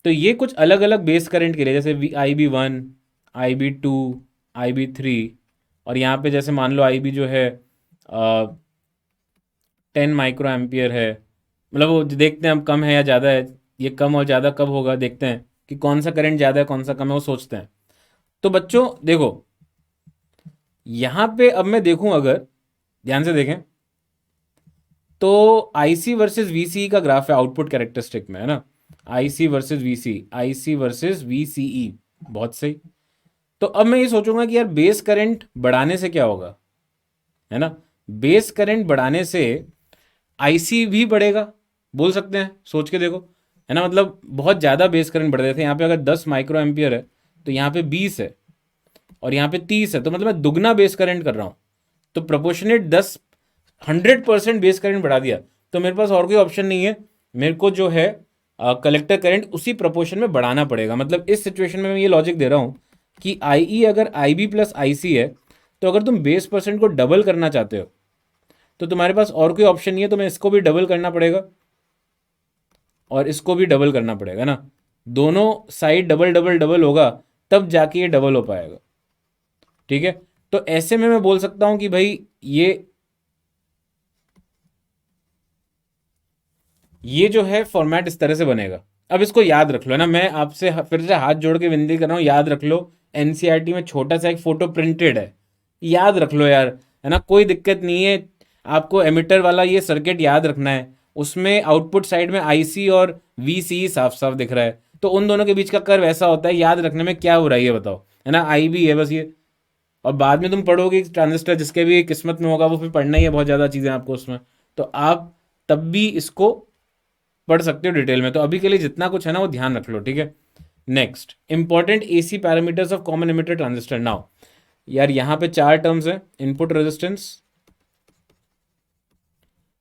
तो ये कुछ अलग अलग बेस करंट के लिए, जैसे IB1, IB2, IB3, और यहाँ पे जैसे मान लो IB जो है 10 माइक्रो एम्पियर है। मतलब वो देखते हैं हम कम है या ज़्यादा है, ये कम और ज़्यादा कब होगा, देखते हैं कि कौन सा करंट ज़्यादा है कौन सा कम है, वो सोचते हैं। तो बच्चों देखो, यहाँ पे अब मैं देखूं, अगर ध्यान से देखें तो IC वर्सेस VCE का ग्राफ है आउटपुट कैरेक्टरिस्टिक में, है ना। IC versus VCE, IC versus VCE, बहुत सही। तो अब मैं ये सोचूंगा कि यार बेस करंट बढ़ाने से क्या होगा, है ना। बेस करंट बढ़ाने से IC भी बढ़ेगा, बोल सकते हैं, सोच के देखो, है ना। मतलब बहुत ज़्यादा बेस करंट बढ़ रहे थे, यहाँ पे अगर 10 माइक्रो एम्पियर है तो यहाँ पे 20 है, और यहाँ पे 30 है, तो मतलब मैं दुगना बेस करंट कर रहा हूँ। तो प्रोपोर्शनेट 100% बेस करंट बढ़ा दिया, तो मेरे पास और कोई ऑप्शन नहीं है, मेरे को जो है कलेक्टर करंट उसी प्रोपोर्शन में बढ़ाना पड़ेगा। मतलब इस सिचुएशन में मैं ये लॉजिक दे रहा हूँ कि IE अगर IB प्लस IC है, तो अगर तुम बेस परसेंट को डबल करना चाहते हो तो तुम्हारे पास और कोई ऑप्शन नहीं है, तुम्हें इसको भी डबल करना पड़ेगा और इसको भी डबल करना पड़ेगा ना। दोनों साइड डबल डबल डबल होगा, तब जाके ये डबल हो पाएगा, ठीक है। तो ऐसे में मैं बोल सकता हूं कि भाई ये जो है फॉर्मेट इस तरह से बनेगा। अब इसको याद रख लो ना, मैं आपसे फिर से हाथ जोड़ के विनती कर रहा हूँ, याद रख लो। NCERT में छोटा सा एक फोटो प्रिंटेड है, याद रख लो यार, है ना, कोई दिक्कत नहीं है। आपको एमिटर वाला ये सर्किट याद रखना है, उसमें आउटपुट साइड में IC और VCE साफ साफ दिख रहा है, तो उन दोनों के बीच का कर्व ऐसा होता है, याद रखने में क्या हो रहा है ये बताओ, है ना। IB है बस ये, और बाद में तुम पढ़ोगे ट्रांजिस्टर, जिसके भी किस्मत में होगा वो फिर पढ़ना ही है, बहुत ज़्यादा चीज़ें आपको उसमें, तो आप तब भी इसको पढ़ सकते हो डिटेल में। तो अभी के लिए जितना कुछ है ना वो ध्यान रख लो, ठीक है। Next, important AC parameters of common emitter transistor. Now यार यहाँ पे चार टर्म्स है, input resistance,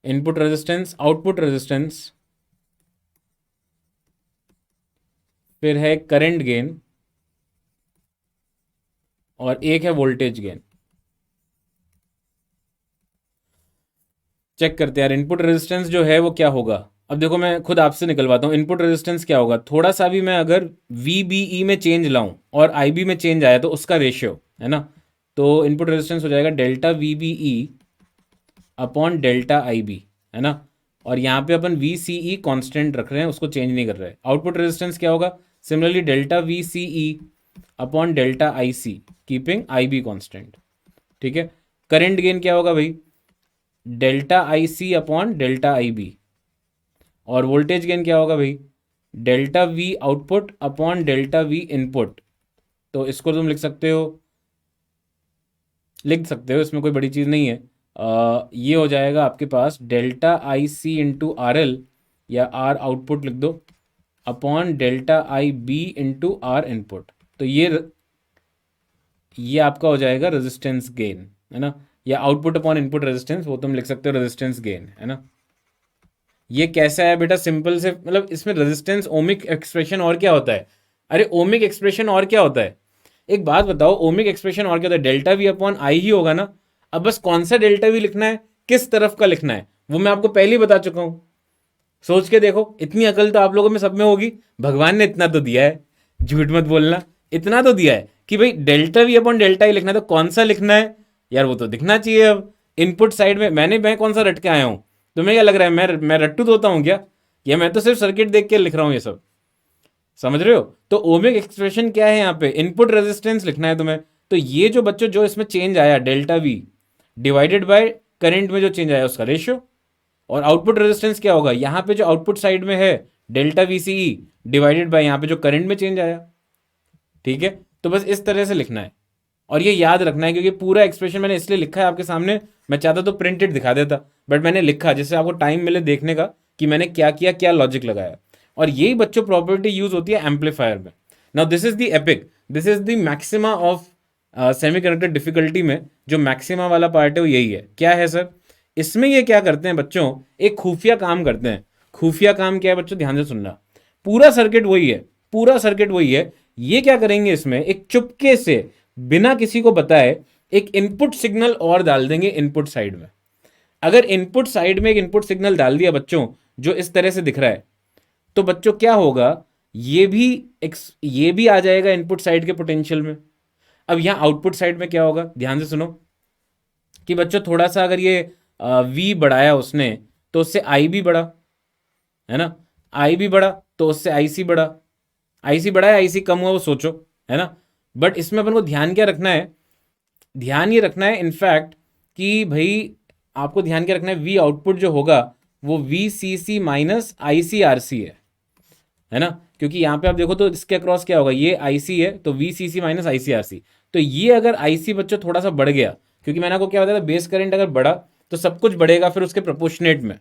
input resistance, output resistance, फिर है करंट गेन, और एक है वोल्टेज गेन। चेक करते हैं यार, इनपुट रेजिस्टेंस जो है वो क्या होगा। अब देखो मैं खुद आपसे निकलवाता हूँ, इनपुट रेजिस्टेंस क्या होगा। थोड़ा सा भी मैं अगर VBE में चेंज लाऊं और IB में चेंज आया तो उसका रेशियो, है ना। तो इनपुट रेजिस्टेंस हो जाएगा delta VBE upon delta IB, है ना। और यहाँ पे अपन VCE कांस्टेंट रख रहे हैं, उसको चेंज नहीं कर रहे हैं। आउटपुट रेजिस्टेंस क्या होगा, similarly delta VCE upon delta IC, keeping IB constant, ठीक है। करंट गेन क्या होगा भाई, delta IC upon delta IB। और वोल्टेज गेन क्या होगा भाई, delta V output upon delta V input. तो इसको तुम लिख सकते हो, इसमें कोई बड़ी चीज़ नहीं है। ये हो जाएगा आपके पास डेल्टा IC इंटू RL, या R आउटपुट लिख दो, upon delta IB into R input. तो ये आपका हो जाएगा रेजिस्टेंस गेन, है ना। या आउटपुट अपॉन इनपुट रेजिस्टेंस, वो तुम लिख सकते हो रेजिस्टेंस गेन, है ना। ये कैसा है बेटा, सिंपल से, मतलब इसमें रेजिस्टेंस ओमिक एक्सप्रेशन और क्या होता है। अरे ओमिक एक्सप्रेशन और क्या होता है, एक बात बताओ, ओमिक एक्सप्रेशन और क्या होता है, डेल्टा V अपॉन आई ही होगा ना। अब बस कौन सा डेल्टा V लिखना है, किस तरफ का लिखना है, वो मैं आपको पहले ही बता चुका हूं। सोच के देखो, इतनी अकल तो आप लोगों में सब में होगी, भगवान ने इतना तो दिया है, झूठ मत बोलना, इतना तो दिया है कि भाई delta V upon delta I लिखना है, तो कौन सा लिखना है यार, वो तो दिखना चाहिए। अब इनपुट साइड में मैं कौन सा रट के आया हूं, तुम्हें क्या लग रहा है मैं रट्टू तोता हूं क्या, या मैं तो सिर्फ सर्किट देख के लिख रहा हूं ये सब, समझ रहे हो। तो ओमिक एक्सप्रेशन क्या है, यहाँ पे इनपुट रेजिस्टेंस लिखना है तुम्हें। तो ये जो बच्चों जो इसमें चेंज आया delta V divided by current में जो चेंज आया उसका रेशियो, और आउटपुट रेजिस्टेंस क्या होगा, यहाँ पे जो आउटपुट साइड में है डेल्टा VCE डिवाइडेड बाय यहाँ पे जो करंट में चेंज आया, ठीक है। तो बस इस तरह से लिखना है और ये याद रखना है, क्योंकि पूरा एक्सप्रेशन मैंने इसलिए लिखा है आपके सामने, मैं चाहता तो प्रिंटेड दिखा देता, बट मैंने लिखा जिससे आपको टाइम मिले देखने का कि मैंने क्या किया, क्या लॉजिक लगाया। और यही बच्चों प्रॉपर्टी यूज होती है एम्पलीफायर में। Now this is the epic, this is the maxima of semiconductor difficulty में जो मैक्सिमा वाला पार्ट है वो यही है। क्या है सर? इसमें ये क्या करते हैं बच्चों, एक खुफिया काम करते हैं। खुफिया काम क्या है बच्चों, ध्यान से सुनना। पूरा सर्किट वही है, पूरा सर्किट वही है। ये क्या करेंगे, इसमें एक चुपके से बिना किसी को बताए एक इनपुट सिग्नल और डाल देंगे इनपुट साइड में। अगर इनपुट साइड में एक इनपुट सिग्नल डाल दिया बच्चों जो इस तरह से दिख रहा है, तो बच्चों क्या होगा, ये भी ये भी आ जाएगा इनपुट साइड के पोटेंशियल में। अब यहां आउटपुट साइड में क्या होगा, ध्यान से सुनो कि बच्चों थोड़ा सा अगर ये वी बढ़ाया उसने तो उससे आई भी बढ़ा, है ना, आई भी बढ़ा तो उससे आई सी बढ़ा, आई सी बढ़ा है आई सी कम हुआ वो सोचो, है ना। बट इसमें अपन को ध्यान क्या रखना है, ध्यान ये रखना है इनफैक्ट कि भाई आपको ध्यान क्या रखना है, वी आउटपुट जो होगा वो V C C minus I C R C है ना। क्योंकि यहाँ पे आप देखो तो इसके अक्रॉस क्या होगा, ये आई सी है तो V C C minus I C R C. तो ये अगर आई सी बच्चों थोड़ा सा बढ़ गया, क्योंकि मैंने आपको क्या बताया था, बेस करंट अगर बढ़ा तो सब कुछ बढ़ेगा फिर उसके प्रोपोर्शनेट में।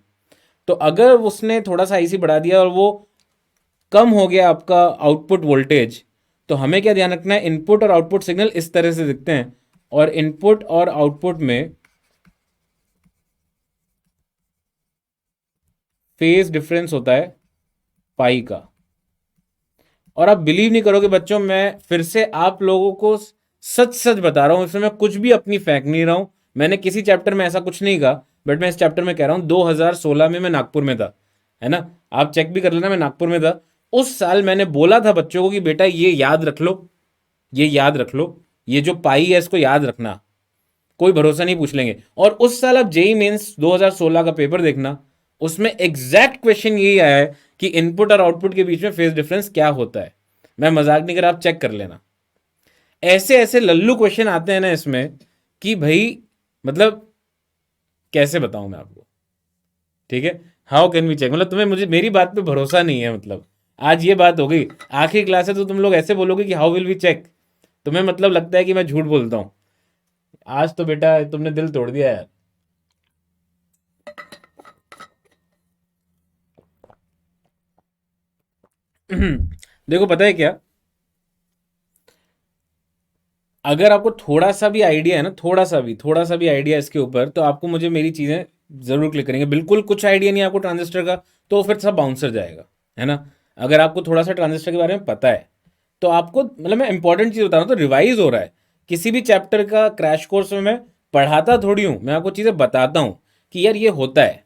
तो अगर उसने थोड़ा सा आई सी बढ़ा दिया और वो कम हो गया आपका आउटपुट वोल्टेज, तो हमें क्या ध्यान रखना है, इनपुट और आउटपुट सिग्नल इस तरह से दिखते हैं और इनपुट और आउटपुट में फेज डिफरेंस होता है पाई का। और आप बिलीव नहीं करोगे बच्चों, मैं फिर से आप लोगों को सच सच बता रहा हूं, इसमें मैं कुछ भी अपनी फेंक नहीं रहा हूं। मैंने किसी चैप्टर में ऐसा कुछ नहीं कहा, बट मैं इस चैप्टर में कह रहा हूं 2016 में मैं नागपुर में था, है ना, आप चेक भी कर लेना, मैं नागपुर में था। उस साल मैंने बोला था बच्चों को कि बेटा ये याद रख लो, ये याद रख लो, ये जो पाई है इसको याद रखना, कोई भरोसा नहीं, पूछ लेंगे। और उस साल आप जेई मेंस 2016 का पेपर देखना, उसमें एग्जैक्ट क्वेश्चन यही आया है कि इनपुट और आउटपुट के बीच में फेज डिफरेंस क्या होता है। मैं मजाक नहीं कर रहा, आप चेक कर लेना। ऐसे ऐसे लल्लू क्वेश्चन आते हैं ना इसमें कि भाई मतलब कैसे बताऊं मैं आपको, ठीक है। हाउ कैन वी चेक, मतलब तुम्हें मुझे मेरी बात पे भरोसा नहीं है, मतलब आज ये बात हो गई, आखिरी क्लास है तो तुम लोग ऐसे बोलोगे कि हाउ विल वी चेक, तुम्हें मतलब लगता है कि मैं झूठ बोलता हूं। आज तो बेटा तुमने दिल तोड़ दिया यार। देखो पता है क्या, अगर आपको थोड़ा सा भी आइडिया है ना, थोड़ा सा भी आइडिया इसके ऊपर, तो आपको मुझे मेरी चीज़ें ज़रूर क्लिक करेंगे। बिल्कुल कुछ आइडिया नहीं है आपको ट्रांजिस्टर का, तो फिर सब बाउंसर जाएगा, है ना। अगर आपको थोड़ा सा ट्रांजिस्टर के बारे में पता है तो आपको, मतलब मैं इंपॉर्टेंट चीज़ बता रहा हूँ, तो रिवाइज हो रहा है। किसी भी चैप्टर का क्रैश कोर्स में मैं पढ़ाता थोड़ी हूँ, मैं आपको चीज़ें बताता हूँ कि यार ये होता है,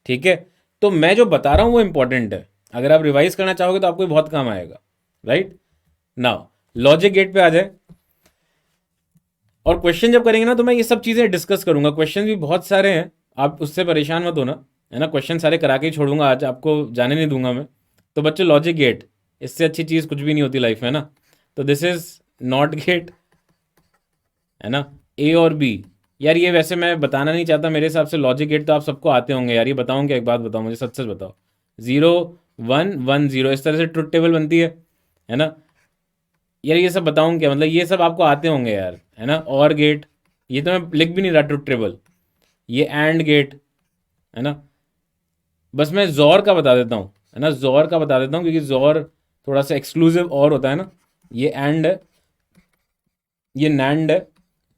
ठीक है। तो मैं जो बता रहा हूँ वो इंपॉर्टेंट है, अगर आप रिवाइज करना चाहोगे तो आपको बहुत काम आएगा, राइट। नाउ लॉजिक गेट पे आ जाए, और क्वेश्चन जब करेंगे ना तो मैं ये सब चीज़ें डिस्कस करूंगा। क्वेश्चन भी बहुत सारे हैं, आप उससे परेशान मत होना, है ना। क्वेश्चन सारे करा के ही छोड़ूंगा, आज आपको जाने नहीं दूंगा मैं। तो बच्चों लॉजिक गेट, इससे अच्छी चीज़ कुछ भी नहीं होती लाइफ में ना। तो दिस इज नॉट गेट, है ना, ए और बी। यार ये वैसे मैं बताना नहीं चाहता, मेरे हिसाब से लॉजिक गेट तो आप सबको आते होंगे यार। ये बताऊँ क्या, एक बात बताओ मुझे, सच सच बताओ। 0 1 1 0 इस तरह से ट्रुथ टेबल बनती है ना। यार ये सब बताऊं क्या, मतलब ये सब आपको आते होंगे यार, है ना। और गेट, ये तो मैं लिख भी नहीं रहा ट्रुथ टेबल। ये एंड गेट, है ना। बस मैं जोर का बता देता हूँ, है ना, जोर का बता देता हूँ, क्योंकि जोर थोड़ा सा एक्सक्लूसिव और होता है ना। ये एंड है, ये नैंड है,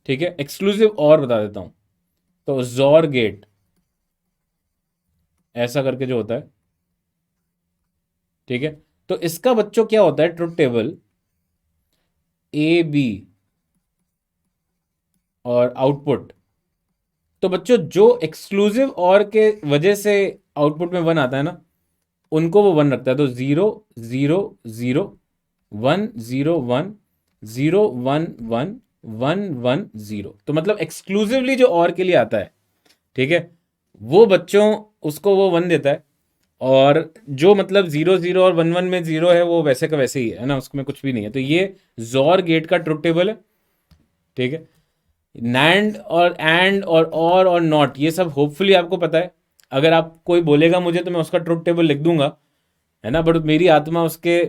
ठीक है। एक्सक्लूसिव और बता देता हूँ, तो जोर गेट ऐसा करके जो होता है, ठीक है। तो इसका बच्चों क्या होता है, ट्रुथ टेबल ए बी और आउटपुट। तो बच्चों जो एक्सक्लूसिव और के वजह से आउटपुट में 1 आता है ना, उनको वो 1 रखता है। तो 0 0 0 1 0 1 1 1 1 0, तो मतलब एक्सक्लूसिवली जो और के लिए आता है, ठीक है, वो बच्चों उसको वो 1 देता है। और जो मतलब 0 0 और 1 1 में 0 है वो वैसे का वैसे ही है ना, उसमें कुछ भी नहीं है। तो ये जोर गेट का ट्रुथ टेबल है, ठीक है। नैंड और एंड और नॉट, ये सब होपफुली आपको पता है। अगर आप कोई बोलेगा मुझे तो मैं उसका ट्रुथ टेबल लिख दूंगा, है ना। बट मेरी आत्मा उसके,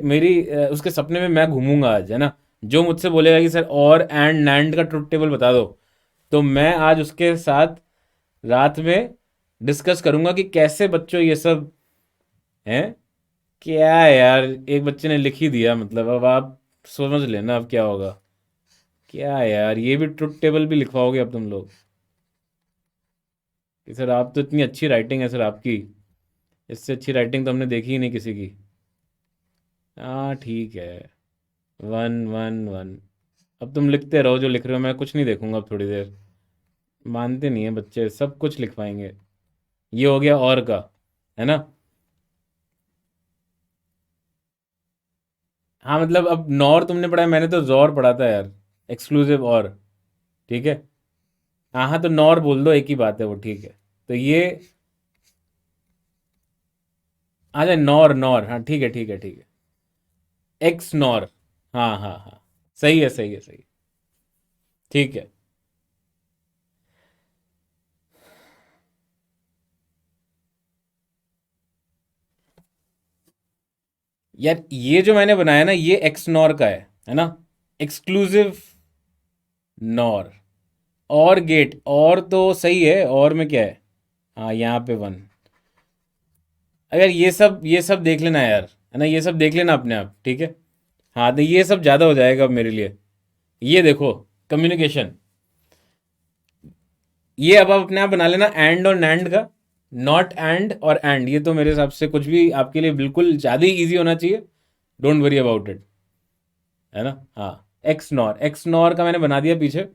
उसके सपने में मैं घूमूंगा आज, है ना। जो मुझसे बोलेगा कि सर और एंड नैंड का ट्रुथ टेबल बता दो, तो मैं आज उसके साथ रात में डिस्कस करूंगा कि कैसे बच्चों ये सब है। क्या है यार, एक बच्चे ने लिख ही दिया, मतलब अब आप समझ लेना अब क्या होगा। क्या है यार, ये भी ट्रुथ टेबल भी लिखवाओगे अब तुम लोग? कि सर आप तो, इतनी अच्छी राइटिंग है सर आपकी, इससे अच्छी राइटिंग तो हमने देखी ही नहीं किसी की। हाँ ठीक है, वन वन वन। अब तुम लिखते रहो जो लिख रहे हो, मैं कुछ नहीं देखूंगा अब थोड़ी देर। मानते नहीं है बच्चे, सब कुछ लिखवाएंगे। ये हो गया और का, है ना? हाँ मतलब अब नॉर तुमने पढ़ा है, मैंने तो जोर पढ़ा था यार, एक्सक्लूसिव और। ठीक है। हाँ हाँ, तो नॉर बोल दो, एक ही बात है वो, ठीक है। तो ये आ जाए, नॉर नॉर, हाँ ठीक है ठीक है ठीक है। एक्स नॉर, हाँ हाँ हाँ, सही है सही है सही है। ठीक है। यार ये जो मैंने बनाया ना, ये एक्स नॉर का है ना? Exclusive nor. और गेट, और तो सही है, और में क्या है? हाँ यहाँ पे वन। अगर ये सब देख लेना यार, है ना? ये सब देख लेना अपने आप, ठीक है। हाँ तो ये सब ज़्यादा हो जाएगा अब मेरे लिए। ये देखो, कम्युनिकेशन, ये अब आप अपने आप बना लेना एंड और नैंड का। नॉट एंड और एंड, ये तो मेरे हिसाब से कुछ भी आपके लिए बिल्कुल ज़्यादा ही ईजी होना चाहिए। डोंट वरी अबाउट इट, है ना? हाँ, एक्स नॉर, एक्स नॉर का मैंने बना दिया पीछे।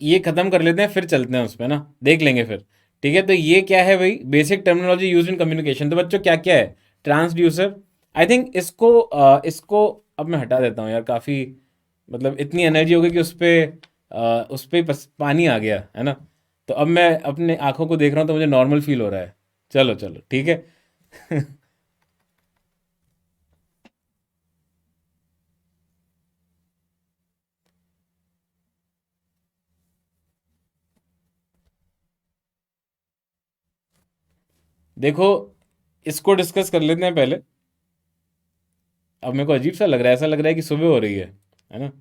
ये खत्म कर लेते हैं, फिर चलते हैं उस पर ना, देख लेंगे फिर। ठीक है, तो ये क्या है भाई? Basic terminology use in communication. तो बच्चों क्या क्या है? ट्रांसड्यूसर। आई थिंक इसको अब मैं हटा देता हूँ यार, काफ़ी मतलब इतनी एनर्जी हो गई कि उस पे पानी आ गया, है ना? तो अब मैं अपने आंखों को देख रहा हूँ तो मुझे नॉर्मल फील हो रहा है। चलो चलो ठीक है। देखो, इसको डिस्कस कर लेते हैं पहले। अब मेरे को अजीब सा लग रहा है, ऐसा लग रहा है कि सुबह हो रही है ना?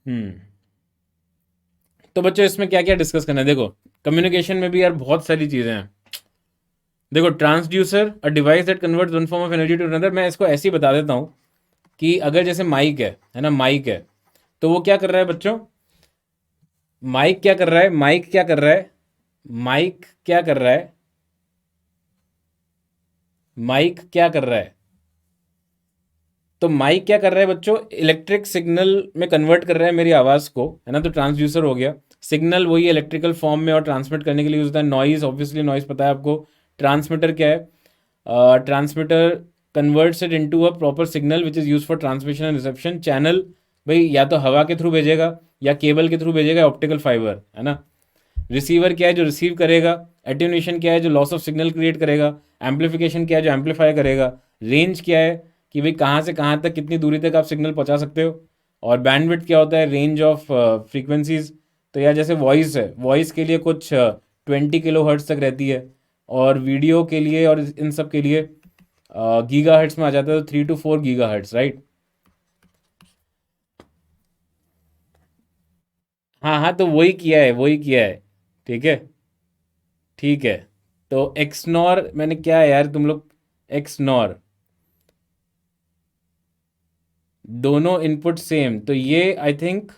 हम्म। तो बच्चों इसमें क्या क्या डिस्कस करना है? देखो, कम्युनिकेशन में भी यार बहुत सारी चीज़ें हैं। देखो, transducer, a device that converts one form of energy to another. मैं इसको ऐसे ही बता देता हूँ कि अगर जैसे माइक है ना? माइक है, तो वो क्या कर रहा है बच्चों? माइक क्या कर रहा है? माइक क्या कर रहा है? माइक क्या कर रहा है? माइक क्या कर रहा है? तो माइक क्या कर रहा है बच्चों? इलेक्ट्रिक सिग्नल में कन्वर्ट कर रहा है मेरी आवाज़ को, है ना? तो ट्रांसड्यूसर हो गया। सिग्नल वही इलेक्ट्रिकल फॉर्म में और ट्रांसमिट करने के लिए यूज होता है। नॉइज, ऑब्वियसली नॉइज पता है आपको। ट्रांसमीटर क्या है? Transmitter converts it into a proper signal which is use for transmission and reception. Channel, भाई या तो हवा के थ्रू भेजेगा या केबल के थ्रू भेजेगा, ऑप्टिकल फाइबर, है ना? रिसीवर क्या है? जो रिसीव करेगा। एटेन्यूएशन क्या है? जो लॉस ऑफ सिग्नल क्रिएट करेगा। एम्पलीफिकेशन क्या है? जो एम्पलीफाई करेगा। रेंज क्या है? कि भाई कहाँ से कहाँ तक, कितनी दूरी तक आप सिग्नल पहुँचा सकते हो। और बैंडविड्थ क्या होता है? Range of frequencies. तो यार जैसे वॉइस है, वॉइस के लिए कुछ 20 किलो हर्ट्ज तक रहती है। और वीडियो के लिए और इन सब के लिए गीगा हर्ट्स में आ जाता है, तो 3 to 4 गीगा हर्ट्स, राइट? हाँ हाँ, तो वही किया है, वही किया है। ठीक है, ठीक है। तो एक्सनॉर मैंने क्या है यार तुम लोग? एक्सनॉर, दोनों इनपुट सेम, तो ये आई थिंक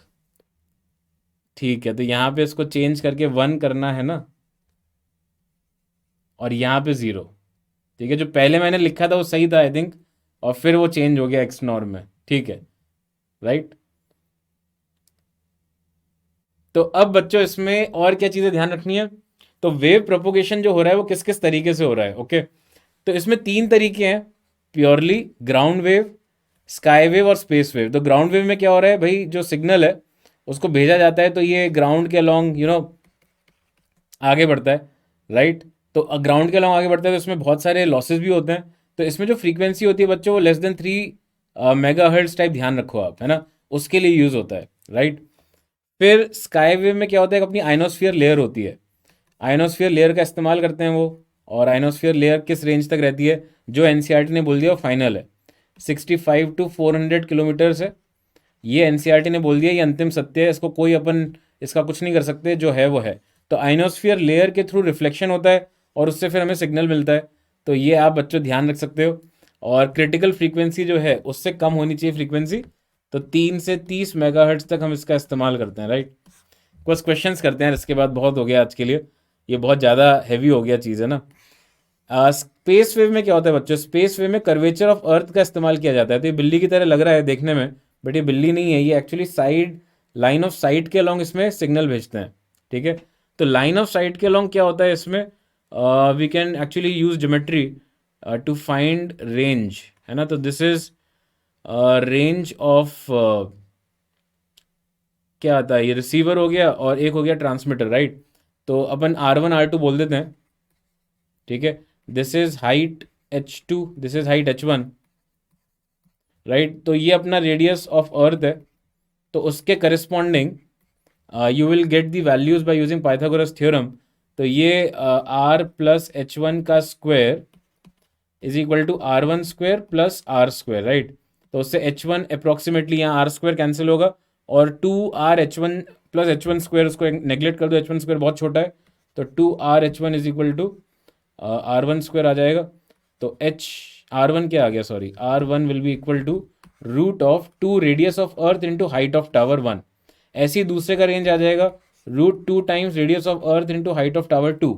ठीक है। तो यहाँ पे इसको चेंज करके वन करना है ना, और यहाँ पे ज़ीरो। ठीक है, जो पहले मैंने लिखा था वो सही था आई थिंक, और फिर वो चेंज हो गया एक्सनॉर में। ठीक है, राइट। तो अब बच्चों इसमें और क्या चीज़ें ध्यान रखनी है? तो वेव प्रोपोगेशन जो हो रहा है वो किस किस तरीके से हो रहा है, ओके? तो इसमें तीन तरीके हैं, purely ground wave, sky wave और स्पेस वेव। तो ग्राउंड वेव में क्या हो रहा है भाई? जो सिग्नल है उसको भेजा जाता है, तो ये ग्राउंड के अलॉन्ग आगे बढ़ता है, राइट? तो ग्राउंड के अलॉन्ग आगे बढ़ता है, तो इसमें बहुत सारे लॉसेस भी होते हैं। तो इसमें जो फ्रीक्वेंसी होती है बच्चों, वो less than 3 mega hertz type, ध्यान रखो आप, है ना? उसके लिए यूज़ होता है, राइट? फिर स्काई वेव में क्या होता है कि अपनी आइनोस्फीयर लेयर होती है, आइनोस्फीयर लेयर का इस्तेमाल करते हैं वो। और आइनोस्फीयर लेयर किस रेंज तक रहती है, जो एनसीईआरटी ने बोल दिया वो फाइनल है, 65 to 400 किलोमीटर्स है। ये एनसीईआरटी ने बोल दिया, ये अंतिम सत्य है, इसको कोई अपन इसका कुछ नहीं कर सकते, जो है वो है। तो आइनोस्फीयर लेयर के थ्रू रिफ्लेक्शन होता है और उससे फिर हमें सिग्नल मिलता है। तो ये आप बच्चों ध्यान रख सकते हो। और क्रिटिकल फ्रीक्वेंसी जो है उससे कम होनी चाहिए फ्रीक्वेंसी। तो 3 से 30 मेगाहर्ट्ज तक हम इसका इस्तेमाल करते हैं, राइट। कुछ क्वेश्चंस करते हैं, इसके बाद बहुत हो गया आज के लिए, ये बहुत ज़्यादा हैवी हो गया चीज़ है ना। स्पेस वेव में क्या होता है बच्चों, स्पेस वेव में कर्वेचर ऑफ अर्थ का इस्तेमाल किया जाता है। तो ये बिल्ली की तरह लग रहा है देखने में, बट ये बिल्ली नहीं है, ये actually side, line of sight के अलॉन्ग इसमें सिग्नल भेजते हैं, ठीक है। तो लाइन ऑफ साइट के अलॉन्ग क्या होता है इसमें, we can actually use geometry to find range, है ना। तो दिस इज रेंज ऑफ, क्या आता है, ये रिसीवर हो गया और एक हो गया ट्रांसमीटर, राइट। तो अपन R1 R2 बोल देते हैं, ठीक है। This is height H2, this is height H1, right. तो ये अपना रेडियस ऑफ अर्थ है। तो उसके corresponding you will get the values by using Pythagoras theorem. तो ये R+H1 का square is equal to R1 square plus R square, right. तो उससे H1 अप्रोक्सीमेटली, यहाँ आर स्क्वायर कैंसिल होगा, और 2R H1 plus H1 square, उसको नेग्लेक्ट कर दो, H1 स्क्वायर बहुत छोटा है। तो 2R H1 is equal to R1 square आ जाएगा। तो R1 क्या आ गया, sorry, R1 will be equal to root of 2 radius of earth into height of tower 1। ऐसे ही दूसरे का रेंज आ जाएगा √2 times radius of earth into height of tower 2।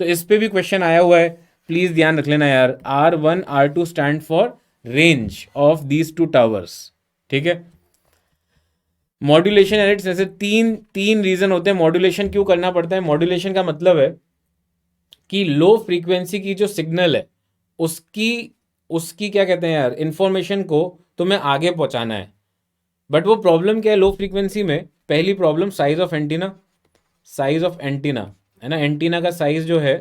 तो इस पे भी क्वेश्चन आया हुआ है, प्लीज ध्यान रख लेना यार। R1 R2 stand for range of these two towers, ठीक है। मॉड्यूलेशन एडिट्स, जैसे तीन तीन रीजन होते हैं मॉड्यूलेशन क्यों करना पड़ता है। मॉड्यूलेशन का मतलब है कि लो फ्रीक्वेंसी की जो सिग्नल है उसकी उसकी क्या कहते हैं यार, इंफॉर्मेशन को तुम्हें आगे पहुंचाना है। बट वो प्रॉब्लम क्या है लो फ्रीक्वेंसी में, पहली problem size of antenna, size of antenna, है ना। एंटीना का साइज जो है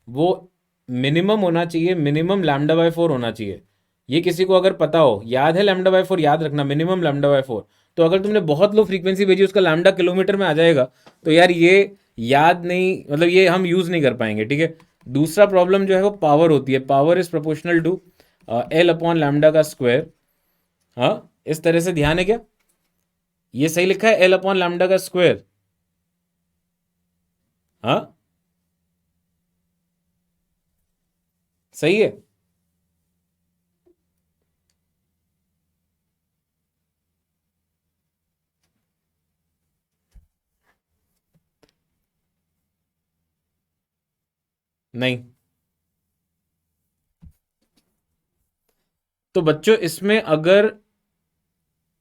वो मिनिमम होना चाहिए, मिनिमम λ/4 होना चाहिए। ये किसी को अगर पता हो, याद है λ/4, याद रखना मिनिमम λ/4। तो अगर तुमने बहुत लो फ्रीक्वेंसी भेजी, उसका लैम्डा किलोमीटर में आ जाएगा, तो यार ये याद नहीं, मतलब ये हम यूज नहीं कर पाएंगे, ठीक है। दूसरा प्रॉब्लम जो है वो पावर होती है, power is proportional to L/λ का स्क्वायर। हाँ, इस तरह से ध्यान है क्या, ये सही लिखा है L/λ का स्क्वायर। हाँ, सही है। नहीं, तो बच्चों इसमें अगर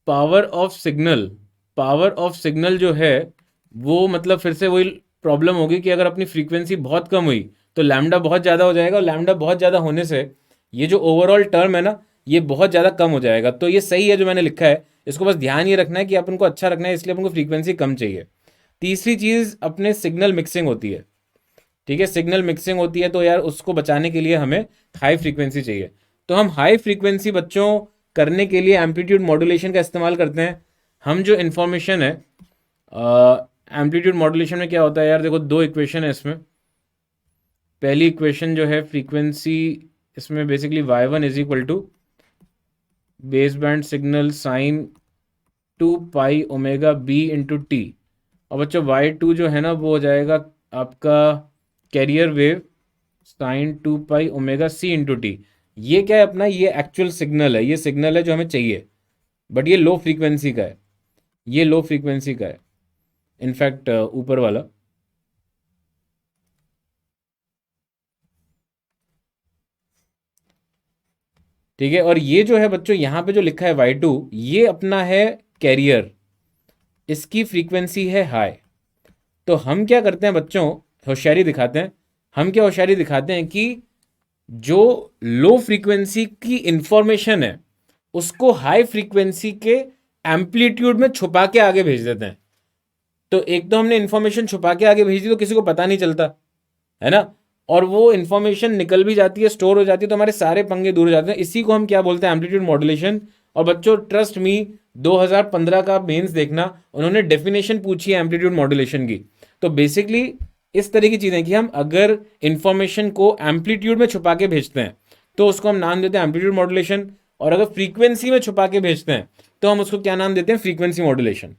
power of signal, power of signal जो है वो, मतलब फिर से वही प्रॉब्लम होगी कि अगर अपनी फ्रीक्वेंसी बहुत कम हुई तो लैम्डा बहुत ज़्यादा हो जाएगा, और लैम्डा बहुत ज़्यादा होने से ये जो ओवरऑल टर्म है ना, ये बहुत ज़्यादा कम हो जाएगा। तो ये सही है जो मैंने लिखा है, इसको बस ध्यान ये रखना है कि अपन को अच्छा रखना है, इसलिए अपन को फ्रीक्वेंसी कम चाहिए। तीसरी चीज़ अपने सिग्नल मिक्सिंग होती है, ठीक है। सिग्नल मिक्सिंग होती है तो यार उसको बचाने के लिए हमें हाई फ्रीक्वेंसी चाहिए। तो हम हाई फ्रीक्वेंसी बच्चों करने के लिए एम्पलीट्यूड मॉड्यूलेशन का इस्तेमाल करते हैं। हम जो इन्फॉर्मेशन है एम्पलीट्यूड मॉड्यूलेशन में क्या होता है यार, देखो दो इक्वेशन है इसमें। पहली इक्वेशन जो है फ्रीक्वेंसी, इसमें basically y1 is equal to base band signal sine 2π⍵b into T. और बच्चों y2 जो है ना वो हो जाएगा आपका carrier wave sine 2π⍵c into T. ये क्या है अपना, ये एक्चुअल सिग्नल है, ये सिग्नल है जो हमें चाहिए, बट ये लो फ्रीक्वेंसी का है, ये लो फ्रीक्वेंसी का है, इनफैक्ट ऊपर वाला। ठीक है, और ये जो है बच्चों यहाँ पे जो लिखा है y2, ये अपना है कैरियर, इसकी फ्रीक्वेंसी है हाई। तो हम क्या करते हैं बच्चों, होशियारी दिखाते हैं। हम क्या होशियारी दिखाते हैं कि जो लो फ्रीक्वेंसी की इंफॉर्मेशन है उसको हाई फ्रीक्वेंसी के एम्पलीट्यूड में छुपा के आगे भेज देते हैं। तो एक तो हमने इंफॉर्मेशन छुपा के आगे भेज दी तो किसी को पता नहीं चलता, है ना। और वो इंफॉर्मेशन निकल भी जाती है, स्टोर हो जाती है, तो हमारे सारे पंगे दूर हो जाते हैं। इसी को हम क्या बोलते हैं, एम्पलीट्यूड मॉड्यूलेशन। और बच्चों ट्रस्ट मी, 2015 का मेंस देखना, उन्होंने डेफिनेशन पूछी है एम्पलीट्यूड मॉड्यूलेशन की। तो बेसिकली इस तरह की चीज़ें कि हम अगर इंफॉर्मेशन को एम्पलीट्यूड में छुपा के भेजते हैं तो उसको हम नाम देते हैं एम्पलीट्यूड मॉड्यूलेशन, और अगर फ्रीक्वेंसी में छुपा के भेजते हैं तो हम उसको क्या नाम देते हैं, फ्रीक्वेंसी मॉड्यूलेशन।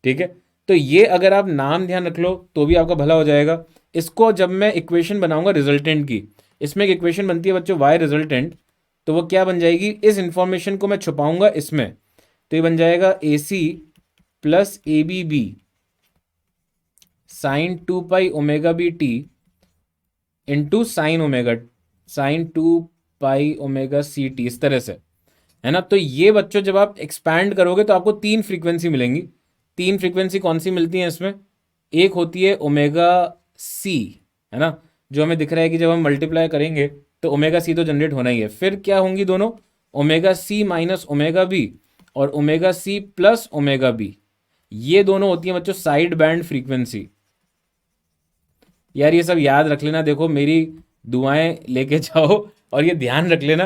ठीक है, तो ये अगर आप नाम ध्यान रख लो तो भी आपका भला हो जाएगा। इसको जब मैं इक्वेशन बनाऊंगा रिजल्टेंट की, इसमें एक इक्वेशन बनती है बच्चों वाई रिजल्टेंट, तो वो क्या बन जाएगी, इस इंफॉर्मेशन को मैं छुपाऊंगा इसमें, तो ये बन जाएगा A C plus A B B sine 2 pi omega B T into sine 2 pi omega C T, इस तरह से, है ना। तो ये बच्चों जब आप एक्सपैंड करोगे तो आपको तीन फ्रीक्वेंसी मिलेंगी। तीन फ्रीक्वेंसी कौन सी मिलती हैं इसमें, एक होती है ओमेगा सी, है ना, जो हमें दिख रहा है कि जब हम मल्टीप्लाई करेंगे तो ओमेगा सी तो जनरेट होना ही है। फिर क्या होंगी दोनों, omega C minus omega B और omega C plus omega B, ये दोनों होती हैं बच्चों साइड बैंड फ्रीक्वेंसी। यार ये सब याद रख लेना, देखो मेरी दुआएं लेके जाओ और ये ध्यान रख लेना,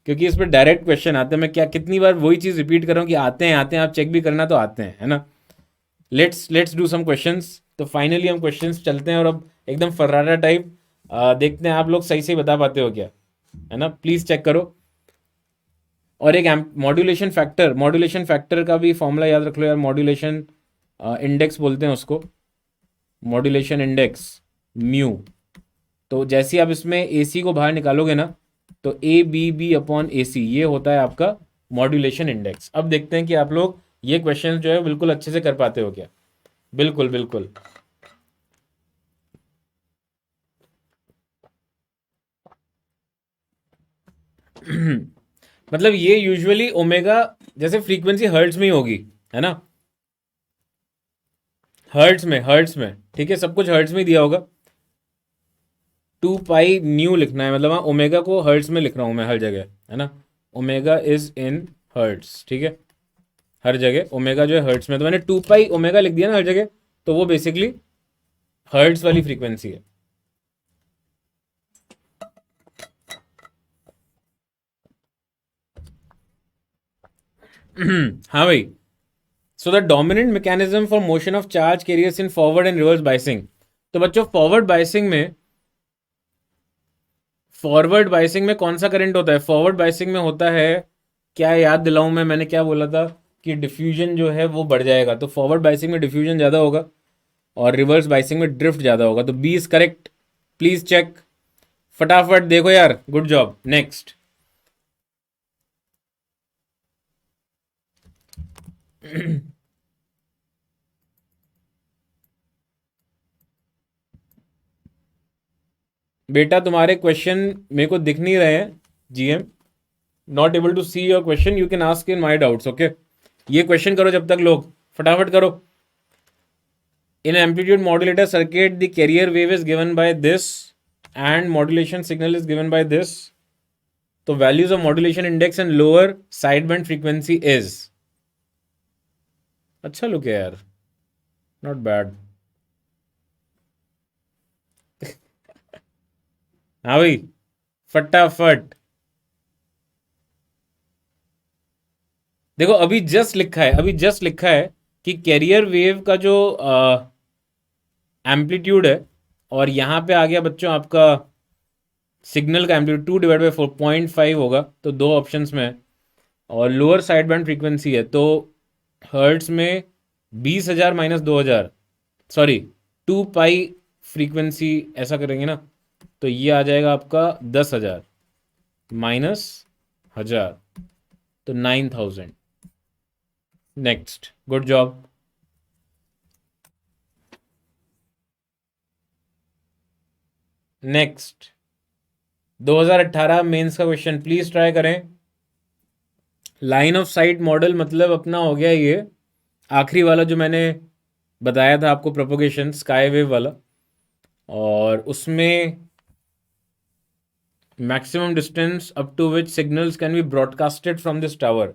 क्योंकि इस पर डायरेक्ट क्वेश्चन आते हैं। मैं क्या कितनी बार वही चीज़ रिपीट कर रहा हूँ कि आते हैं, आप चेक भी करना तो आते हैं, है ना। Let's do some questions. तो फाइनली हम क्वेश्चंस चलते हैं, और अब एकदम फर्रारा टाइप देखते हैं आप लोग सही सही बता पाते हो क्या, है ना, प्लीज़ चेक करो। और एक मॉड्यूलेशन फैक्टर का भी फॉर्मूला याद रख लो यार, मॉड्यूलेशन इंडेक्स बोलते हैं उसको, मॉड्यूलेशन इंडेक्स म्यू। तो जैसे ही आप इसमें ए सी को बाहर निकालोगे ना, तो ए बी बी अपॉन ए सी, ये होता है आपका मॉड्यूलेशन इंडेक्स। अब देखते हैं कि आप लोग ये क्वेश्चन जो है बिल्कुल अच्छे से कर पाते हो क्या। बिल्कुल बिल्कुल। मतलब ये यूजुअली ओमेगा, जैसे फ्रीक्वेंसी हर्ट्ज में ही होगी, है ना, हर्ट्ज में, ठीक है, सब कुछ हर्ट्ज में ही दिया होगा। 2 पाई न्यू लिखना है, मतलब हाँ ओमेगा को हर्ट्ज में लिख रहा हूँ मैं हर जगह, है ना, ओमेगा इज इन हर्ट्ज, ठीक है, हर जगह ओमेगा जो है हर्ट्ज में, तो मैंने 2 पाई ओमेगा लिख दिया ना हर जगह, तो वो बेसिकली हर्ट्ज वाली फ्रीक्वेंसी है। हाँ भाई, so the dominant mechanism for motion of charge carriers in forward and reverse biasing. तो बच्चों फॉरवर्ड बाइसिंग में कौन सा करंट होता है, फॉरवर्ड बाइसिंग में होता है, क्या याद दिलाऊं मैंने क्या बोला था, कि डिफ्यूजन जो है वो बढ़ जाएगा, तो फॉरवर्ड बाइसिंग में डिफ्यूजन ज़्यादा होगा और रिवर्स बाइसिंग में ड्रिफ्ट ज़्यादा होगा। तो B is correct, please check, फटाफट देखो यार, गुड जॉब। नेक्स्ट। बेटा तुम्हारे क्वेश्चन मेरे को दिख नहीं रहे हैं, GM, not able to see your question, you can ask in my doubts, okay. ये क्वेश्चन करो जब तक लोग, फटाफट करो। In amplitude modulator circuit the carrier wave is given by this and modulation signal is given by this, तो values of modulation index and lower side band frequency is, अच्छा लुक है यार, नॉट बैड। हाँ भाई, फटाफट देखो, अभी जस्ट लिखा है कि कैरियर वेव का जो एम्पलीट्यूड है, और यहाँ पे आ गया बच्चों आपका सिग्नल का एम्पलीट्यूड 2/4.5 होगा, तो दो ऑप्शंस में है, और लोअर साइड बैंड फ्रीक्वेंसी है, तो हर्ट्स में 20,000 माइनस 2,000, सॉरी 2 पाई फ्रीक्वेंसी, ऐसा करेंगे ना, तो ये आ जाएगा आपका 10,000 माइनस 1,000, तो 9,000। Next, good job. Next 2018 mains का क्वेश्चन, प्लीज ट्राई करें। लाइन ऑफ साइट मॉडल मतलब अपना हो गया ये आखिरी वाला जो मैंने बताया था आपको, प्रोपोगेशन स्काई वेव वाला, और उसमें maximum distance up to which signals can be broadcasted from this tower.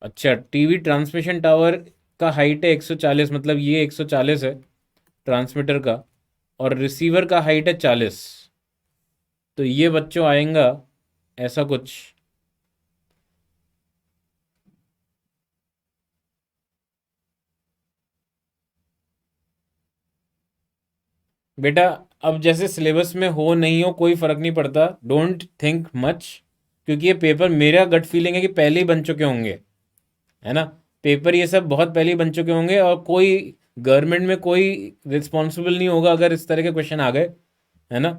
अच्छा, टीवी ट्रांसमिशन टावर का हाइट है 140, मतलब ये 140 है ट्रांसमीटर का, और रिसीवर का हाइट है 40, तो ये बच्चों आएगा ऐसा कुछ, बेटा, अब जैसे सिलेबस में हो नहीं हो कोई फर्क नहीं पड़ता, डोंट थिंक मच, क्योंकि ये पेपर मेरा गट फीलिंग है कि पहले ही बन चुके होंगे, है ना। पेपर ये सब बहुत पहले ही बन चुके होंगे, और कोई गवर्नमेंट में कोई रिस्पॉन्सिबल नहीं होगा अगर इस तरह के क्वेश्चन आ गए, है ना।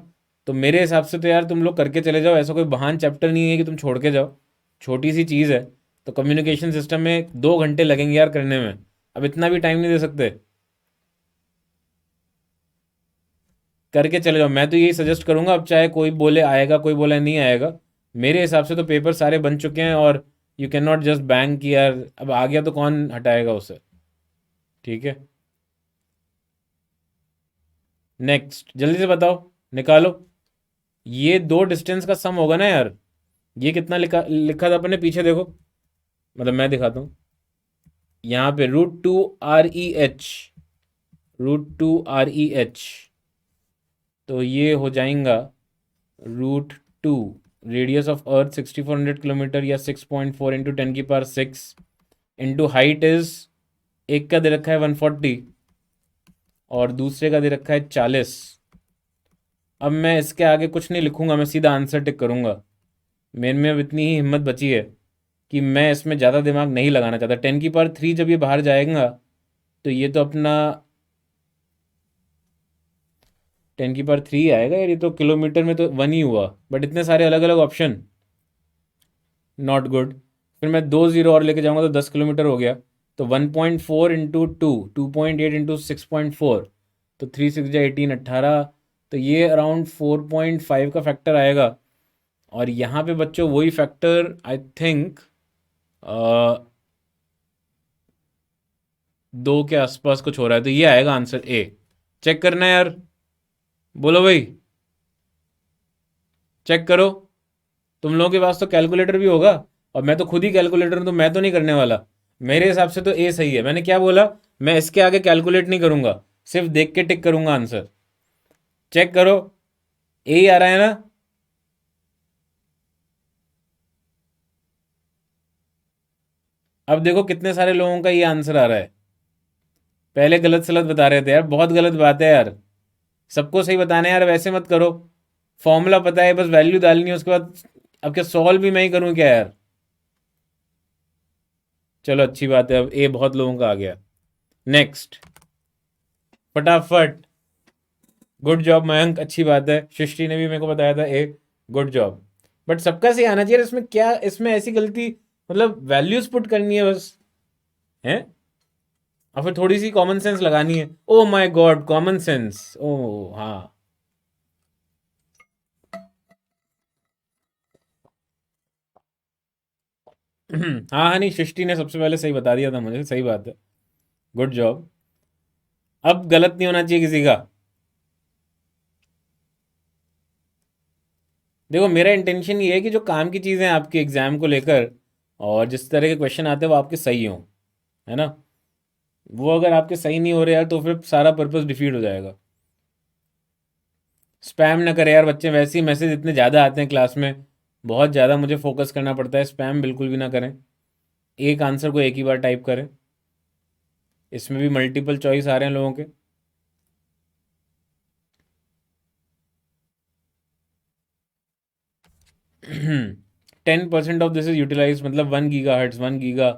तो मेरे हिसाब से तो यार तुम लोग करके चले जाओ, ऐसा कोई महान चैप्टर नहीं है कि तुम छोड़ के जाओ, छोटी सी चीज़ है। तो कम्युनिकेशन सिस्टम में 2 घंटे लगेंगे यार करने में, अब इतना भी टाइम नहीं दे सकते। करके चले जाओ, मैं तो यही सजेस्ट करूंगा, अब चाहे कोई बोले आएगा कोई बोले नहीं आएगा, मेरे हिसाब से तो पेपर सारे बन चुके हैं, और you can not just bank कि यार अब आ गया तो कौन हटाएगा उसे। ठीक है, नेक्स्ट जल्दी से बताओ, निकालो। ये दो डिस्टेंस का सम होगा ना यार। ये कितना लिखा लिखा था अपने पीछे देखो, मतलब मैं दिखाता हूँ। यहाँ पे √2 REH, √2 REH, तो ये हो जाएगा √2, रेडियस ऑफ अर्थ 6400 किलोमीटर, या 6.4 इंटू 10⁶, इंटू हाइट इज, एक का दे रखा है 140 और दूसरे का दे रखा है 40। अब मैं इसके आगे कुछ नहीं लिखूंगा, मैं सीधा आंसर टिक करूंगा। मेरे में अब इतनी ही हिम्मत बची है कि मैं इसमें ज़्यादा दिमाग नहीं लगाना चाहता। 10⁻³ जब ये बाहर जाएगा तो ये तो अपना 10⁻³ आएगा यार, ये तो किलोमीटर में तो 1 ही हुआ, बट इतने सारे अलग अलग ऑप्शन, नॉट गुड। फिर मैं 2 जीरो और लेके जाऊंगा तो 10 किलोमीटर हो गया। तो 1.4 इंटू 2, 2.8 इंटू 6.4, तो 3 6 18, 18। तो ये अराउंड 4.5 का फैक्टर आएगा। और यहाँ पे बच्चों वही फैक्टर आई थिंक 2 के आसपास कुछ हो रहा है, तो ये आएगा आंसर ए। चेक करना है यार, बोलो भाई, चेक करो। तुम लोगों के पास तो कैलकुलेटर भी होगा, और मैं तो खुद ही कैलकुलेटर हूं, तो मैं तो नहीं करने वाला। मेरे हिसाब से तो ए सही है, मैंने क्या बोला, मैं इसके आगे कैलकुलेट नहीं करूंगा, सिर्फ देख के टिक करूंगा आंसर। चेक करो, ए ही आ रहा है ना। अब देखो कितने सारे लोगों का ये आंसर आ रहा है। पहले गलत सलत बता रहे थे यार, बहुत गलत बात है यार, सबको सही बताना है यार, वैसे मत करो। फॉर्मूला पता है, बस वैल्यू डालनी है, उसके बाद अब क्या सॉल्व भी मैं ही करूँ क्या यार। चलो अच्छी बात है, अब ए बहुत लोगों का आ गया। नेक्स्ट, फटाफट। गुड जॉब मयंक, अच्छी बात है, सृष्टि ने भी मेरे को बताया था ए। Good job. बट सबका सही आना चाहिए, इसमें क्या, इसमें ऐसी गलती, मतलब वैल्यूज पुट करनी है बस, है। और फिर थोड़ी सी कॉमन सेंस लगानी है। Oh my god, common sense, oh हाँ। हाँ हाँ, नहीं सृष्टि ने सबसे पहले सही बता दिया था मुझे, सही बात है। Good job. अब गलत नहीं होना चाहिए किसी का। देखो मेरा इंटेंशन ये है कि जो काम की चीज़ें हैं आपके एग्जाम को लेकर, और जिस तरह के क्वेश्चन आते हैं वो आपके सही हों, है ना। वो अगर आपके सही नहीं हो रहे यार तो फिर सारा पर्पस डिफीट हो जाएगा। स्पैम ना करें यार बच्चे, वैसे ही मैसेज इतने ज़्यादा आते हैं क्लास में, बहुत ज़्यादा मुझे फोकस करना पड़ता है। स्पैम बिल्कुल भी ना करें, एक आंसर को एक ही बार टाइप करें। इसमें भी मल्टीपल चॉइस आ रहे हैं लोगों के। 10% ऑफ दिस इज यूटिलाइज, मतलब 1 GHz, 1 गीगा।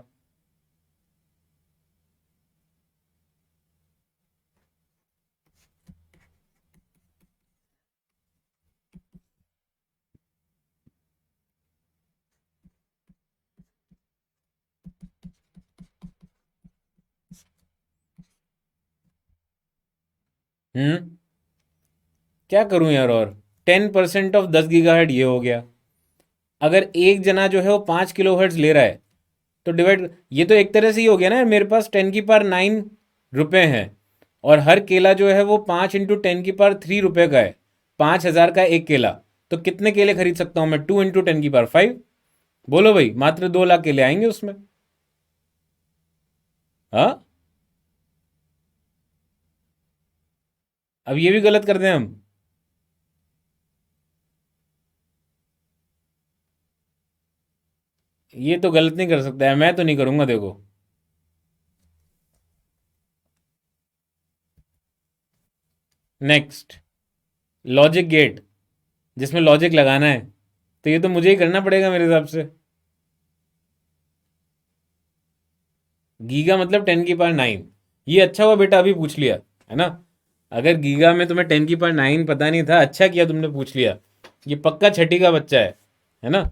हम्म, क्या करूं यार, और 10% ऑफ 10 GHz ये हो गया। अगर एक जना जो है वो 5 kHz ले रहा है, तो डिवाइड, ये तो एक तरह से ही हो गया ना, मेरे पास 10⁹ हैं, और हर केला जो है वो 5 × 10⁵ रुपए का है, 5,000 का एक केला। तो कितने केले खरीद सकता हूं मैं, 2 × 10⁵ बोलो भाई, मात्र 2 लाख केले आएंगे उसमें। हाँ, अब ये भी गलत कर दें हम। ये तो गलत नहीं कर सकता है, मैं तो नहीं करूंगा देखो। नेक्स्ट, लॉजिक गेट, जिसमें लॉजिक लगाना है, तो ये तो मुझे ही करना पड़ेगा मेरे हिसाब से। गीगा मतलब 10 की पावर 9। ये अच्छा हुआ बेटा अभी पूछ लिया, है ना। अगर गीगा में तुम्हें 10 की पावर 9 पता नहीं था, अच्छा किया तुमने पूछ लिया। ये पक्का छठी का बच्चा है ना।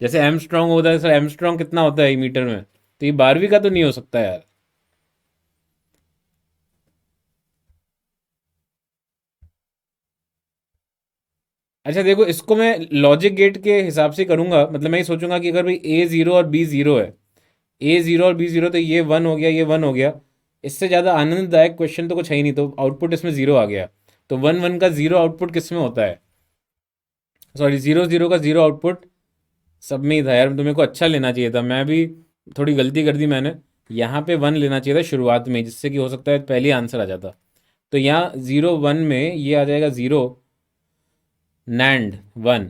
जैसे एम स्ट्रॉन्ग होता है सर, एम स्ट्रॉन्ग कितना होता है मीटर में, तो ये 12वीं का तो नहीं हो सकता यार। अच्छा देखो, इसको मैं लॉजिक गेट के हिसाब से करूंगा, मतलब मैं ये सोचूंगा कि अगर भाई A 0 और B 0 है, A 0 और B 0, तो ये 1 हो गया, ये 1 हो गया। इससे ज़्यादा आनंददायक क्वेश्चन तो कुछ है ही नहीं, तो आउटपुट इसमें 0 आ गया। तो 1 1 का 0 आउटपुट किस में होता है, सॉरी 0 0 का 0 आउटपुट सब में ही था यार। तुम्हें को अच्छा लेना चाहिए था, मैं भी थोड़ी गलती कर दी मैंने। यहाँ पे 1 लेना चाहिए था शुरुआत में, जिससे कि हो सकता है पहले आंसर आ जाता। तो यहाँ 0 1 में ये आ जाएगा 0, नैंड 1।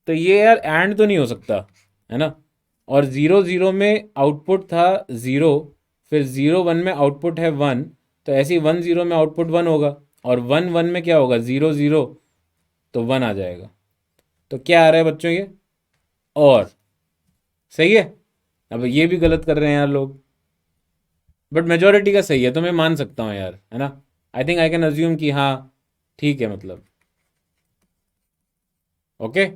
तो ये यार एंड तो नहीं हो सकता, है ना। और 0 0 में आउटपुट था 0, फिर 0 1 में आउटपुट है 1, तो ऐसे ही 1 0 में आउटपुट 1 होगा, और 1 1 में क्या होगा, 0 0, तो 1 आ जाएगा। तो क्या आ रहा है बच्चों ये, और सही है। अब ये भी गलत कर रहे हैं यार लोग, बट मेजोरिटी का सही है, तो मैं मान सकता हूँ यार, है ना। आई थिंक आई कैन अज्यूम कि हाँ ठीक है, मतलब ओके।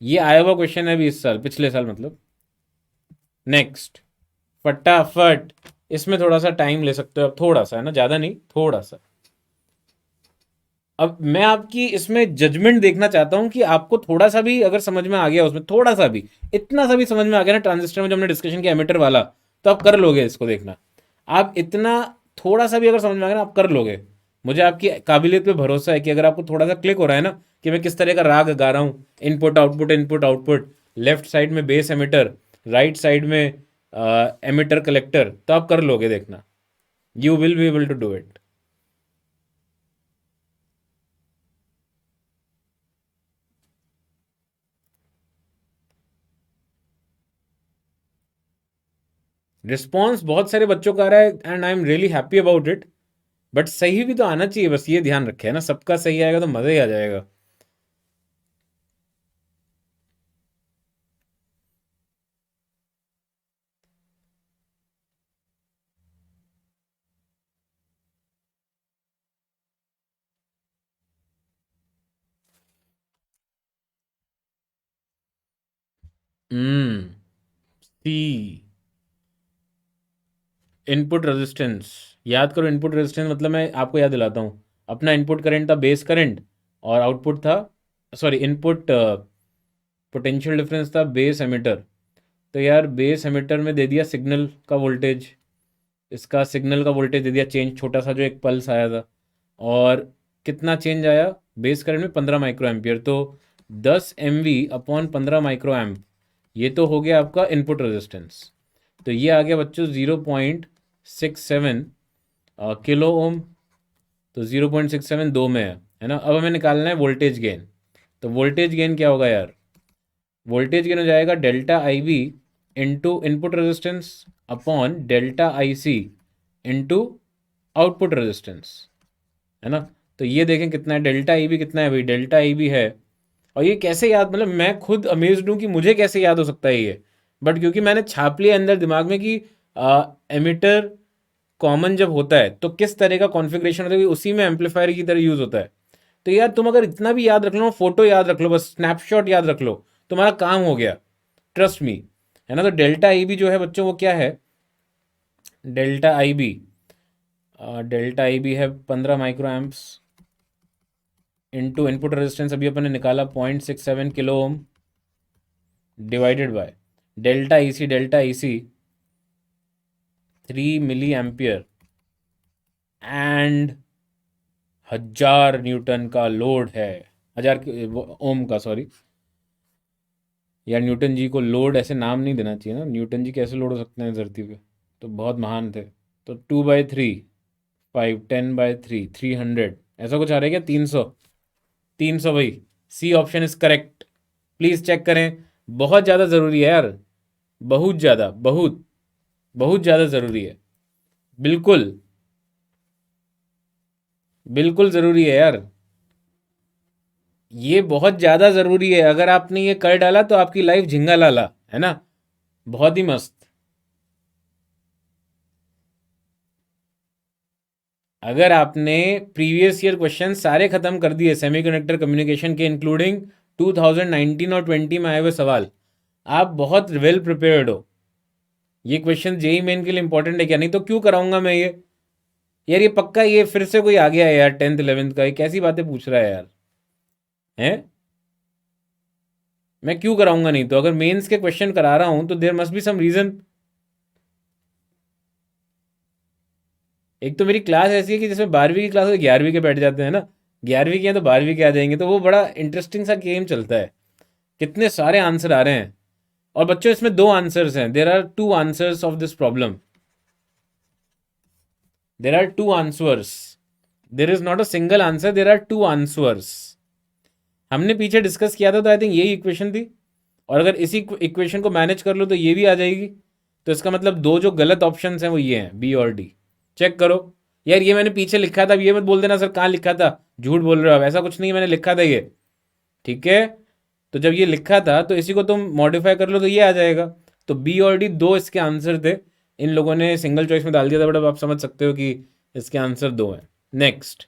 ये आया हुआ क्वेश्चन है अभी इस साल, पिछले साल मतलब। नेक्स्ट, फटाफट। इसमें थोड़ा सा टाइम ले सकते हो आप, थोड़ा सा, है ना, ज़्यादा नहीं, थोड़ा सा। अब मैं आपकी इसमें जजमेंट देखना चाहता हूँ कि आपको थोड़ा सा भी अगर समझ में आ गया, उसमें थोड़ा सा भी, इतना सा भी समझ में आ गया ना ट्रांजिस्टर में, जो हमने डिस्कशन किया एमीटर वाला, तो आप कर लोगे इसको, देखना। आप इतना थोड़ा सा भी अगर समझ में आ गया ना, आप कर लोगे। मुझे आपकी काबिलियत पे भरोसा है कि अगर आपको थोड़ा सा क्लिक हो रहा है ना कि मैं किस तरह का राग गा रहा हूँ, input output input output, left side में बेस एमिटर, राइट साइड में एमिटर कलेक्टर, तो आप कर लोगे, देखना। You will be able to do it. Response बहुत सारे बच्चों का आ रहा है, and I am really happy about it. But सही भी तो आना चाहिए, बस ये ध्यान रखे, है ना, सबका सही आएगा तो मजा ही आ जाएगा। सी, इनपुट रेजिस्टेंस। याद करो, इनपुट रेजिस्टेंस मतलब मैं आपको याद दिलाता हूँ, अपना इनपुट करंट था बेस करंट, और आउटपुट था, सॉरी इनपुट पोटेंशियल डिफरेंस था बेस एमिटर। तो यार बेस एमिटर में दे दिया सिग्नल का वोल्टेज, इसका सिग्नल का वोल्टेज दे दिया चेंज, छोटा सा जो एक पल्स आया था। और कितना चेंज आया, बेस करंट में 15 माइक्रो एम्पियर, तो 10 MV/15 माइक्रो एम्प, ये तो हो गया आपका इनपुट रेजिस्टेंस। तो ये आ गया बच्चों 0.67 किलो ओम। तो 0.67 दो में है ना। अब हमें निकालना है वोल्टेज गेन। तो वोल्टेज गेन क्या होगा यार, वोल्टेज गेन हो जाएगा delta I V into input resistance upon delta I C into output resistance, है ना। तो ये देखें कितना है, डेल्टा आई वी कितना है भाई, डेल्टा आई वी है। और ये कैसे याद, मतलब मैं खुद अमेज्ड हूँ कि मुझे कैसे याद हो सकता है ये। बट क्योंकि मैंने छाप लिया अंदर दिमाग में कि एमिटर कॉमन जब होता है तो किस तरह का कॉन्फ़िगरेशन होता है, कि उसी में एम्पलीफायर की तरह यूज़ होता है। तो यार तुम अगर इतना भी याद रख लो, फोटो याद रख लो, बस स्नैपशॉट याद रख लो, तुम्हारा काम हो गया, ट्रस्ट मी, है ना। तो डेल्टा आई बी जो है बच्चों वो क्या है, delta I B, delta I B है 15 micro amps into input resistance अभी अपन ने निकाला 0.67 kilo ohm, divided by delta E C 3 milli ampere, and 1000 newton का लोड है, 1000 ओम का, सॉरी। यार न्यूटन जी को लोड ऐसे नाम नहीं देना चाहिए ना, न्यूटन जी कैसे लोड हो सकते हैं धरती पे, तो बहुत महान थे। तो 2/3, 5, 10/3, 300, ऐसा कुछ आ रहा है क्या, 300, 300 भाई। C option is correct, please check करें। बहुत ज़्यादा ज़रूरी है यार, बहुत ज़्यादा, बहुत बहुत ज़्यादा ज़रूरी है, बिल्कुल बिल्कुल ज़रूरी है यार, ये बहुत ज़्यादा ज़रूरी है। अगर आपने ये कर डाला तो आपकी लाइफ झिंगा लाला है ना, बहुत ही मस्त। अगर आपने प्रीवियस ईयर क्वेश्चन सारे खत्म कर दिए सेमीकंडक्टर कम्युनिकेशन के, इंक्लूडिंग 2019 और 20 में आए हुए सवाल, आप बहुत वेल प्रिपेयर्ड हो। ये क्वेश्चन जेई मेन के लिए इंपॉर्टेंट है क्या? नहीं तो क्यों कराऊंगा मैं ये? यार ये पक्का ये फिर से कोई आ गया है यार 10th 11th का, ये कैसी बातें पूछ रहा है यार, हैं? मैं क्यों कराऊंगा? नहीं तो अगर मेंस के क्वेश्चन करा रहा हूं तो there must be some reason. एक तो मेरी क्लास ऐसी है कि जिसमें 12वीं की क्लास में 11वीं के बैठ जाते हैं ना, 11वीं के हैं तो 12वीं के आ जाएंगे, तो वो बड़ा इंटरेस्टिंग सा गेम चलता है। कितने सारे आंसर आ रहे हैं, और बच्चों इसमें दो आंसर्स हैं, there are two answers of this problem, there are two answers, there is not a single answer, there are two answers. हमने पीछे डिस्कस किया था तो आई थिंक यही इक्वेशन थी, और अगर इसी इक्वेशन को मैनेज कर लो तो ये भी आ जाएगी। तो इसका मतलब दो जो गलत ऑप्शन हैं वो ये हैं, बी और डी। चेक करो। यार ये मैंने पीछे लिखा था, ये मत बोल देना सर कहाँ लिखा था, झूठ बोल रहे हो आप, ऐसा कुछ नहीं, मैंने लिखा था ये, ठीक है? तो जब ये लिखा था तो इसी को तुम मॉडिफाई कर लो तो ये आ जाएगा। तो बी और डी दो इसके आंसर थे, इन लोगों ने सिंगल चॉइस में डाल दिया था, बट अब आप समझ सकते हो कि इसके आंसर दो हैं। नेक्स्ट।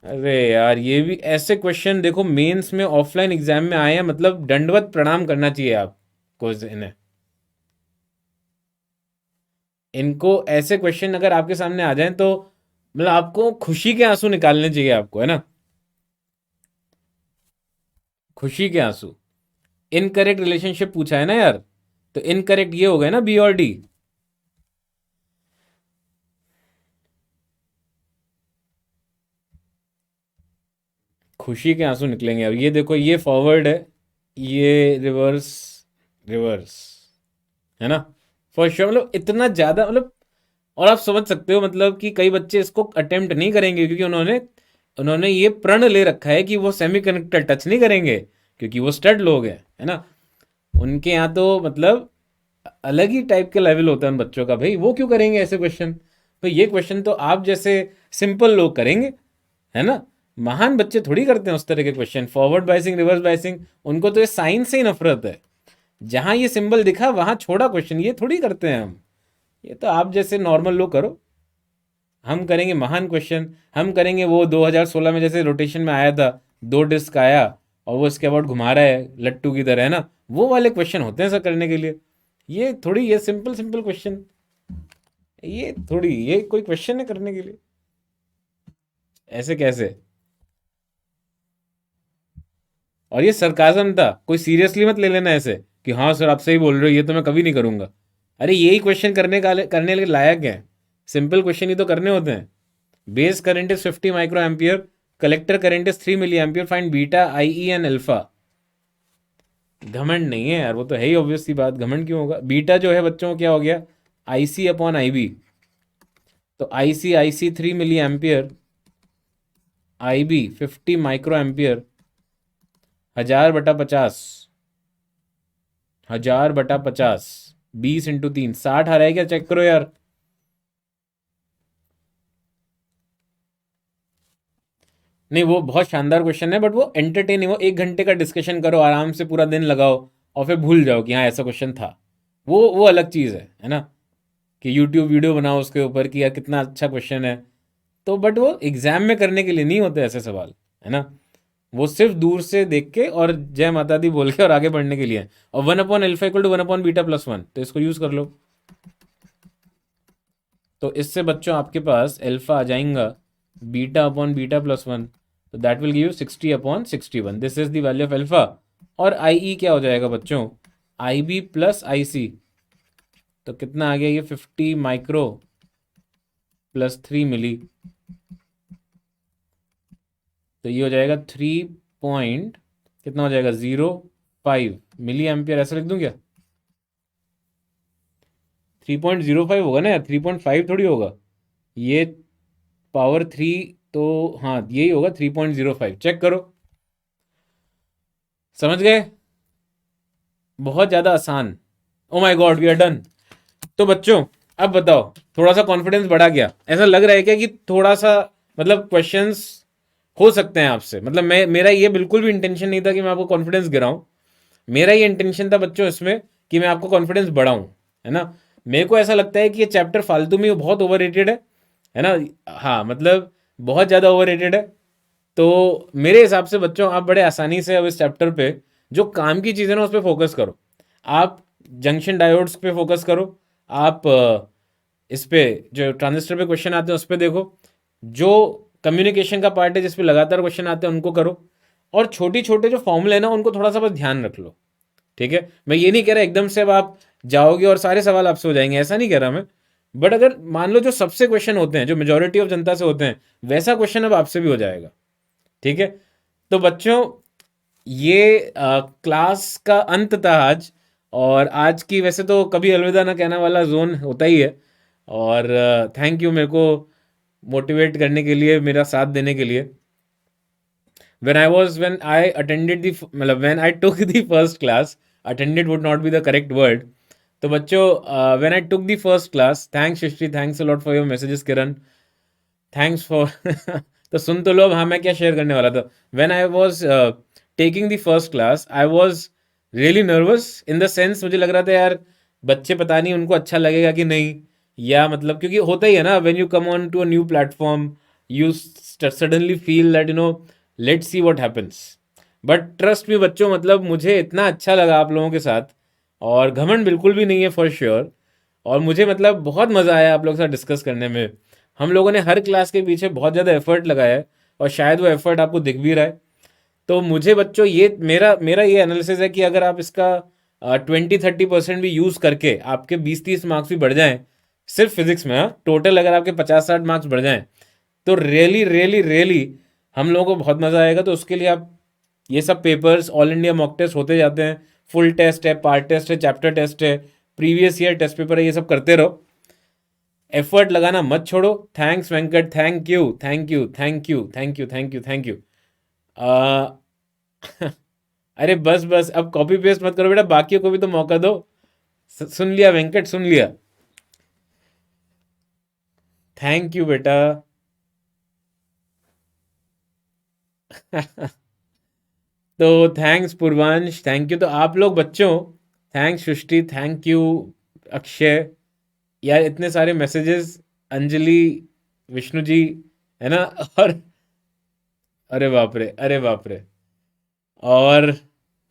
अरे यार ये भी ऐसे क्वेश्चन देखो मेंस में ऑफलाइन एग्जाम में आए हैं, मतलब दंडवत प्रणाम करना चाहिए आपको इन्हें। इनको ऐसे क्वेश्चन अगर आपके सामने आ जाएं तो मतलब आपको खुशी के आंसू निकालने चाहिए आपको, है ना, खुशी के आंसू। इनकरेक्ट रिलेशनशिप पूछा है ना यार, तो इनकरेक्ट ये हो गया ना, बी और डी। खुशी के आंसू निकलेंगे। अब ये देखो, ये फॉरवर्ड है, ये रिवर्स, रिवर्स, है ना, फॉर श्योर। मतलब इतना ज़्यादा मतलब, और आप समझ सकते हो मतलब कि कई बच्चे इसको अटेम्प्ट नहीं करेंगे क्योंकि उन्होंने उन्होंने ये प्रण ले रखा है कि वो सेमी कंडक्टर टच नहीं करेंगे, क्योंकि वो स्टड लोग हैं, है ना। उनके यहाँ तो मतलब अलग ही टाइप के लेवल होता है उन बच्चों का, भाई वो क्यों करेंगे ऐसे क्वेश्चन? तो ये क्वेश्चन तो आप जैसे सिंपल लोग करेंगे, है ना। महान बच्चे थोड़ी करते हैं उस तरह के question, forward biasing reverse biasing, उनको तो ये साइंस से ही नफरत है। जहां ये सिंबल दिखा वहां छोड़ा क्वेश्चन, ये थोड़ी करते हैं हम। ये तो आप जैसे नॉर्मल लोग करो। हम करेंगे महान क्वेश्चन, हम करेंगे वो 2016 में जैसे रोटेशन में आया था, दो डिस्क आया और वो इसके अबाउट घुमा रहा है लट्टू की तरह, है ना, वो वाले क्वेश्चन होते हैं सर करने के लिए। ये थोड़ी ये सिंपल सिंपल क्वेश्चन, ये थोड़ी ये कोई क्वेश्चन है करने के लिए, ऐसे कैसे? और ये सरकाजम था, कोई सीरियसली मत ले लेना ऐसे कि हाँ सर आप सही बोल रहे हो, ये तो मैं कभी नहीं करूंगा। अरे यही क्वेश्चन करने के लायक है, सिंपल क्वेश्चन ही तो करने होते हैं। Base current is 50 micro ampere, collector current is 3 milli ampere, find beta I E and alpha. घमंड नहीं है यार, वो तो है ही ऑब्वियस सी बात, घमंड क्यों होगा? बीटा जो है बच्चों क्या हो गया, आई सी अपॉन आई बी। तो I C 3 milli ampere, I B 50 micro ampere, 1000/50, 1000/50, 20 × 3, 60 आ रहा है क्या? चेक करो यार। नहीं वो बहुत शानदार क्वेश्चन है, बट वो एंटरटेनिंग हो, 1 घंटे का डिस्कशन करो आराम से, पूरा दिन लगाओ और फिर भूल जाओ कि हाँ ऐसा क्वेश्चन था, वो अलग चीज़ है ना, कि यूट्यूब वीडियो बनाओ उसके ऊपर कि यार कितना अच्छा क्वेश्चन है। तो बट वो एग्जाम में करने के लिए नहीं होते ऐसे सवाल, है ना। वो सिर्फ दूर से देख के और जय माता दी बोल के और आगे बढ़ने के लिए है। और 1/α = 1/β+1, तो इसको यूज कर लो। तो इससे बच्चों आपके पास अल्फा आ जाएगा β/β+1, तो that will give you 60/61, this is the value of alpha. और आई ई क्या हो जाएगा बच्चों, आई बी प्लस आई सी, तो कितना आ गया ये 50 माइक्रो प्लस 3 मिली, तो ये हो जाएगा 3 पॉइंट कितना हो जाएगा 05 मिली एम्पियर, ऐसा लिख दूं क्या? 3.05 होगा ना यार, 3.5 थोड़ी होगा ये, पावर 3, तो हाँ यही होगा 3.05, चेक करो। समझ गए? बहुत ज़्यादा आसान। Oh my god we are done. तो बच्चों अब बताओ, थोड़ा सा कॉन्फिडेंस बढ़ा गया? ऐसा लग रहा है क्या कि थोड़ा सा मतलब क्वेश्चंस हो सकते हैं आपसे, मतलब मेरा ये बिल्कुल भी इंटेंशन नहीं था कि मैं आपको कॉन्फिडेंस गिराऊं। मेरा ये इंटेंशन था बच्चों इसमें कि मैं आपको कॉन्फिडेंस बढ़ाऊं, है ना। मेरे को ऐसा लगता है कि ये चैप्टर फालतू में बहुत ओवर है ना। हाँ मतलब बहुत ज़्यादा ओवर है। तो मेरे हिसाब से बच्चों आप बड़े आसानी से अब इस चैप्टर पे जो काम की चीज़ें ना उस पर फोकस करो। आप जंक्शन डायोड्स पे फोकस करो। आप इस पे जो ट्रांजिस्टर पे क्वेश्चन आते हैं उस पे देखो। जो कम्युनिकेशन का पार्ट है जिस पे लगातार क्वेश्चन आते हैं उनको करो। और छोटी छोटे जो फॉर्मूले हैं ना उनको थोड़ा सा बस ध्यान रख लो। ठीक है, मैं ये नहीं कह रहा एकदम से अब आप जाओगे और सारे सवाल आपसे हो जाएंगे, ऐसा नहीं कह रहा मैं। बट अगर मान लो जो सबसे क्वेश्चन होते हैं जो मेजोरिटी ऑफ जनता से होते हैं वैसा क्वेश्चन अब आपसे भी हो जाएगा। ठीक है। तो बच्चों ये क्लास का अंत था आज। और आज की वैसे तो कभी अलविदा ना कहना वाला जोन होता ही है। और थैंक यू मेरे को मोटिवेट करने के लिए, मेरा साथ देने के लिए। when I attended the मतलब when I took the first class, attended would not be the correct word। तो बच्चों when I took the first class, thanks Srishti, thanks a lot for your messages Kiran, thanks for तो सुन तो लो अब। हाँ मैं क्या शेयर करने वाला था। When I was taking the first class I was really nervous in the sense, मुझे लग रहा था यार बच्चे पता नहीं उनको अच्छा लगेगा कि नहीं। या मतलब क्योंकि होता ही है ना, when you come on to a new platform you suddenly feel that let's see what happens. But trust me बच्चों, मतलब मुझे इतना अच्छा लगा आप लोगों के साथ, और घमंड बिल्कुल भी नहीं है फॉर श्योर। और मुझे मतलब बहुत मज़ा आया आप लोगों के साथ डिस्कस करने में। हम लोगों ने हर क्लास के पीछे बहुत ज़्यादा एफर्ट लगाया है और शायद वो एफर्ट आपको दिख भी रहा है। तो मुझे बच्चों ये मेरा मेरा ये एनालिसिस है कि अगर आप इसका 20-30% भी यूज़ करके आपके 20-30 मार्क्स भी बढ़ जाएं सिर्फ फिजिक्स में, हाँ टोटल अगर आपके 50-60 मार्क्स बढ़ जाएं तो रियली रियली रियली हम लोगों को बहुत मज़ा आएगा। तो उसके लिए आप ये सब papers all India mock test होते जाते हैं, फुल टेस्ट है, पार्ट टेस्ट है, चैप्टर टेस्ट है, प्रीवियस ईयर टेस्ट पेपर है, ये सब करते रहो। एफर्ट लगाना मत छोड़ो। Thanks Venkat, thank you thank you thank you thank you thank you thank you. अरे बस बस अब कॉपी पेस्ट मत करो बेटा, बाकियों को भी तो मौका दो। सुन लिया वेंकट, सुन लिया। थैंक यू बेटा। तो थैंक्स पूर्वांश, थैंक यू। तो आप लोग बच्चों, thanks Srishti, thank you Akshay, यार इतने सारे मैसेजेस, अंजलि, विष्णु जी, है ना। और अरे बाप रे, अरे बाप रे। और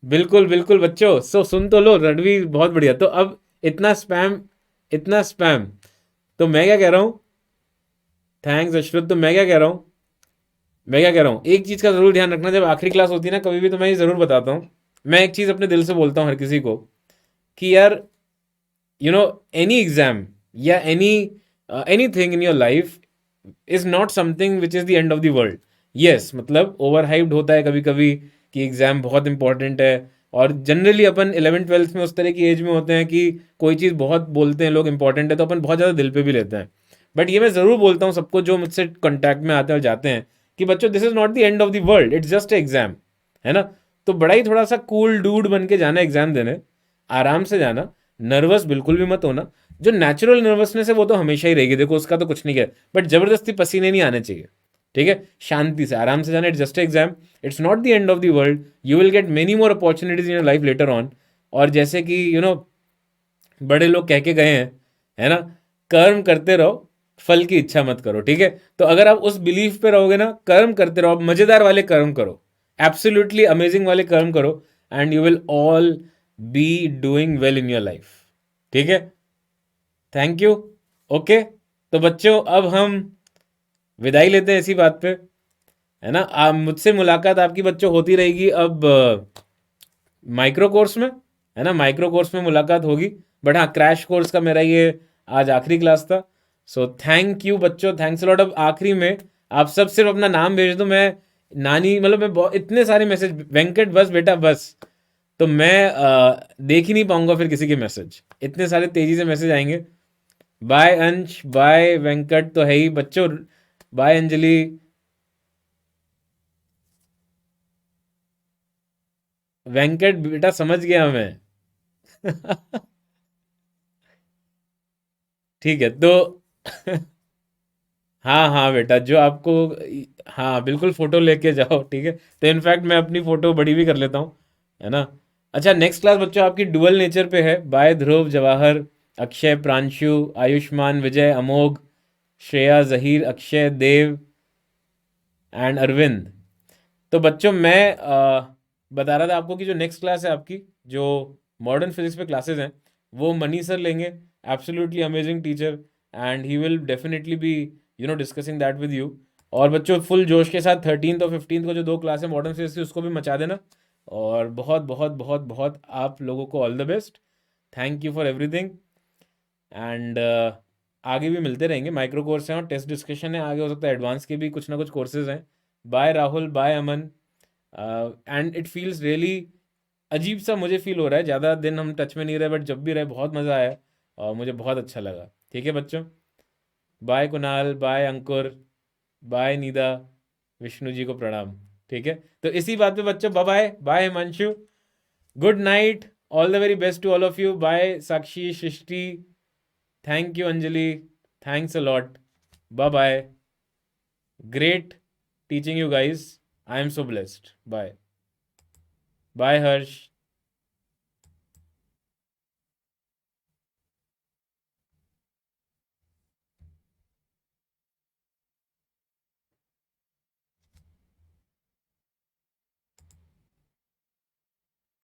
बिल्कुल बिल्कुल बच्चों, सुन तो लो रणवीर, बहुत बढ़िया। तो अब इतना स्पैम, इतना स्पैम, तो मैं क्या कह रहा हूँ। थैंक्स अश्वत। तो मैं क्या कह रहा हूँ, मैं क्या कह रहा हूँ, एक चीज़ का ज़रूर ध्यान रखना, जब आखिरी क्लास होती है ना कभी भी, तो मैं ये ज़रूर बताता हूँ। मैं एक चीज़ अपने दिल से बोलता हूँ हर किसी को कि यार नो एनी एग्जाम या any thing in your life is not something which is the end of the world. Yes मतलब ओवर हाइप्ड होता है कभी कभी कि एग्ज़ाम बहुत इंपॉर्टेंट है। और जनरली अपन 11th-12th में उस तरह की एज में होते हैं कि कोई चीज़ बहुत बोलते हैं लोग इंपॉर्टेंट है तो अपन बहुत ज़्यादा दिल पे भी लेते हैं। बट ये मैं ज़रूर बोलता हूँ सबको जो मुझसे कॉन्टैक्ट में आते हैं और जाते हैं कि बच्चों this is not the end of the world, it's just exam, है ना। तो बड़ा ही थोड़ा सा कूल डूड बन के जाना एग्जाम देने, आराम से जाना, नर्वस बिल्कुल भी मत होना। जो नेचुरल नर्वसनेस है वो तो हमेशा ही रहेगी, देखो उसका तो कुछ नहीं है, बट जबरदस्ती पसीने नहीं आने चाहिए। ठीक है, शांति से आराम से जाना, it's just exam, it's not the end of the world, you will gate many more opportunities in your life later on. और जैसे कि बड़े लोग कह के गए हैं, है ना, कर्म करते रहो, फल की इच्छा मत करो। ठीक है, तो अगर आप उस बिलीफ पे रहोगे ना, कर्म करते रहो, आप मजेदार वाले कर्म करो, एब्सोल्युटली अमेजिंग वाले कर्म करो, and you will all be doing well in your life. ठीक है, थैंक यू। ओके, तो बच्चों अब हम विदाई लेते हैं इसी बात पे, है ना। आप मुझसे मुलाकात आपकी बच्चों होती रहेगी अब माइक्रो कोर्स में, है ना, माइक्रो कोर्स में मुलाकात होगी। बट हाँ क्रैश कोर्स का मेरा ये आज आखिरी क्लास था। सो थैंक यू बच्चों, थैंक्स लॉट। अब आखिरी में आप सब सिर्फ अपना नाम भेज दो, मैं नानी मतलब मैं इतने सारे मैसेज, वेंकट बस बेटा बस, तो मैं देख ही नहीं पाऊंगा फिर किसी के मैसेज, इतने सारे तेजी से मैसेज आएंगे। बाय अंश, बाय वेंकट तो है ही बच्चों, बाय अंजलि। वेंकट बेटा समझ गया मैं। ठीक है तो हाँ हाँ बेटा, जो आपको, हाँ बिल्कुल फोटो लेके जाओ, ठीक है। तो इनफैक्ट मैं अपनी फोटो बड़ी भी कर लेता हूँ, है ना। अच्छा, नेक्स्ट क्लास बच्चों आपकी डुअल नेचर पे है, बाय ध्रुव जवाहर, अक्षय, प्रांशु, आयुष्मान, विजय, अमोघ, श्रेया, जहीर, अक्षय, देव एंड अरविंद। तो बच्चों मैं बता रहा था आपको कि जो नेक्स्ट क्लास है आपकी, जो मॉडर्न फिजिक्स पे क्लासेस हैं, वो मनी सर लेंगे। Absolutely amazing teacher, and he will definitely be discussing that with you. और बच्चों फुल जोश के साथ 13th और 15th को जो 2 क्लास है मॉडर्न फिजिक्स की, उसको भी मचा देना। और बहुत बहुत बहुत बहुत आप लोगों को all the best. Thank you for everything. And आगे भी मिलते रहेंगे, माइक्रो कोर्स हैं और टेस्ट डिस्कशन है, आगे हो सकता है एडवांस के भी कुछ ना कुछ कोर्सेज हैं। Bye Rahul, bye Aman. And it feels really अजीब सा मुझे फील हो रहा है, ज़्यादा दिन हम टच में नहीं रहे, बट जब भी रहे बहुत मज़ा आया और मुझे बहुत अच्छा लगा। ठीक है बच्चों, bye Kunal, bye Ankur, bye Nida, Vishnu ji को प्रणाम। ठीक है, तो इसी बात पे बच्चों, bye bye, bye Himanshu, good night, all the very best to all of you, bye Sakshi, Srishti, thank you Anjali, thanks a lot, bye bye, great teaching you guys, I am so blessed, bye bye Harsh.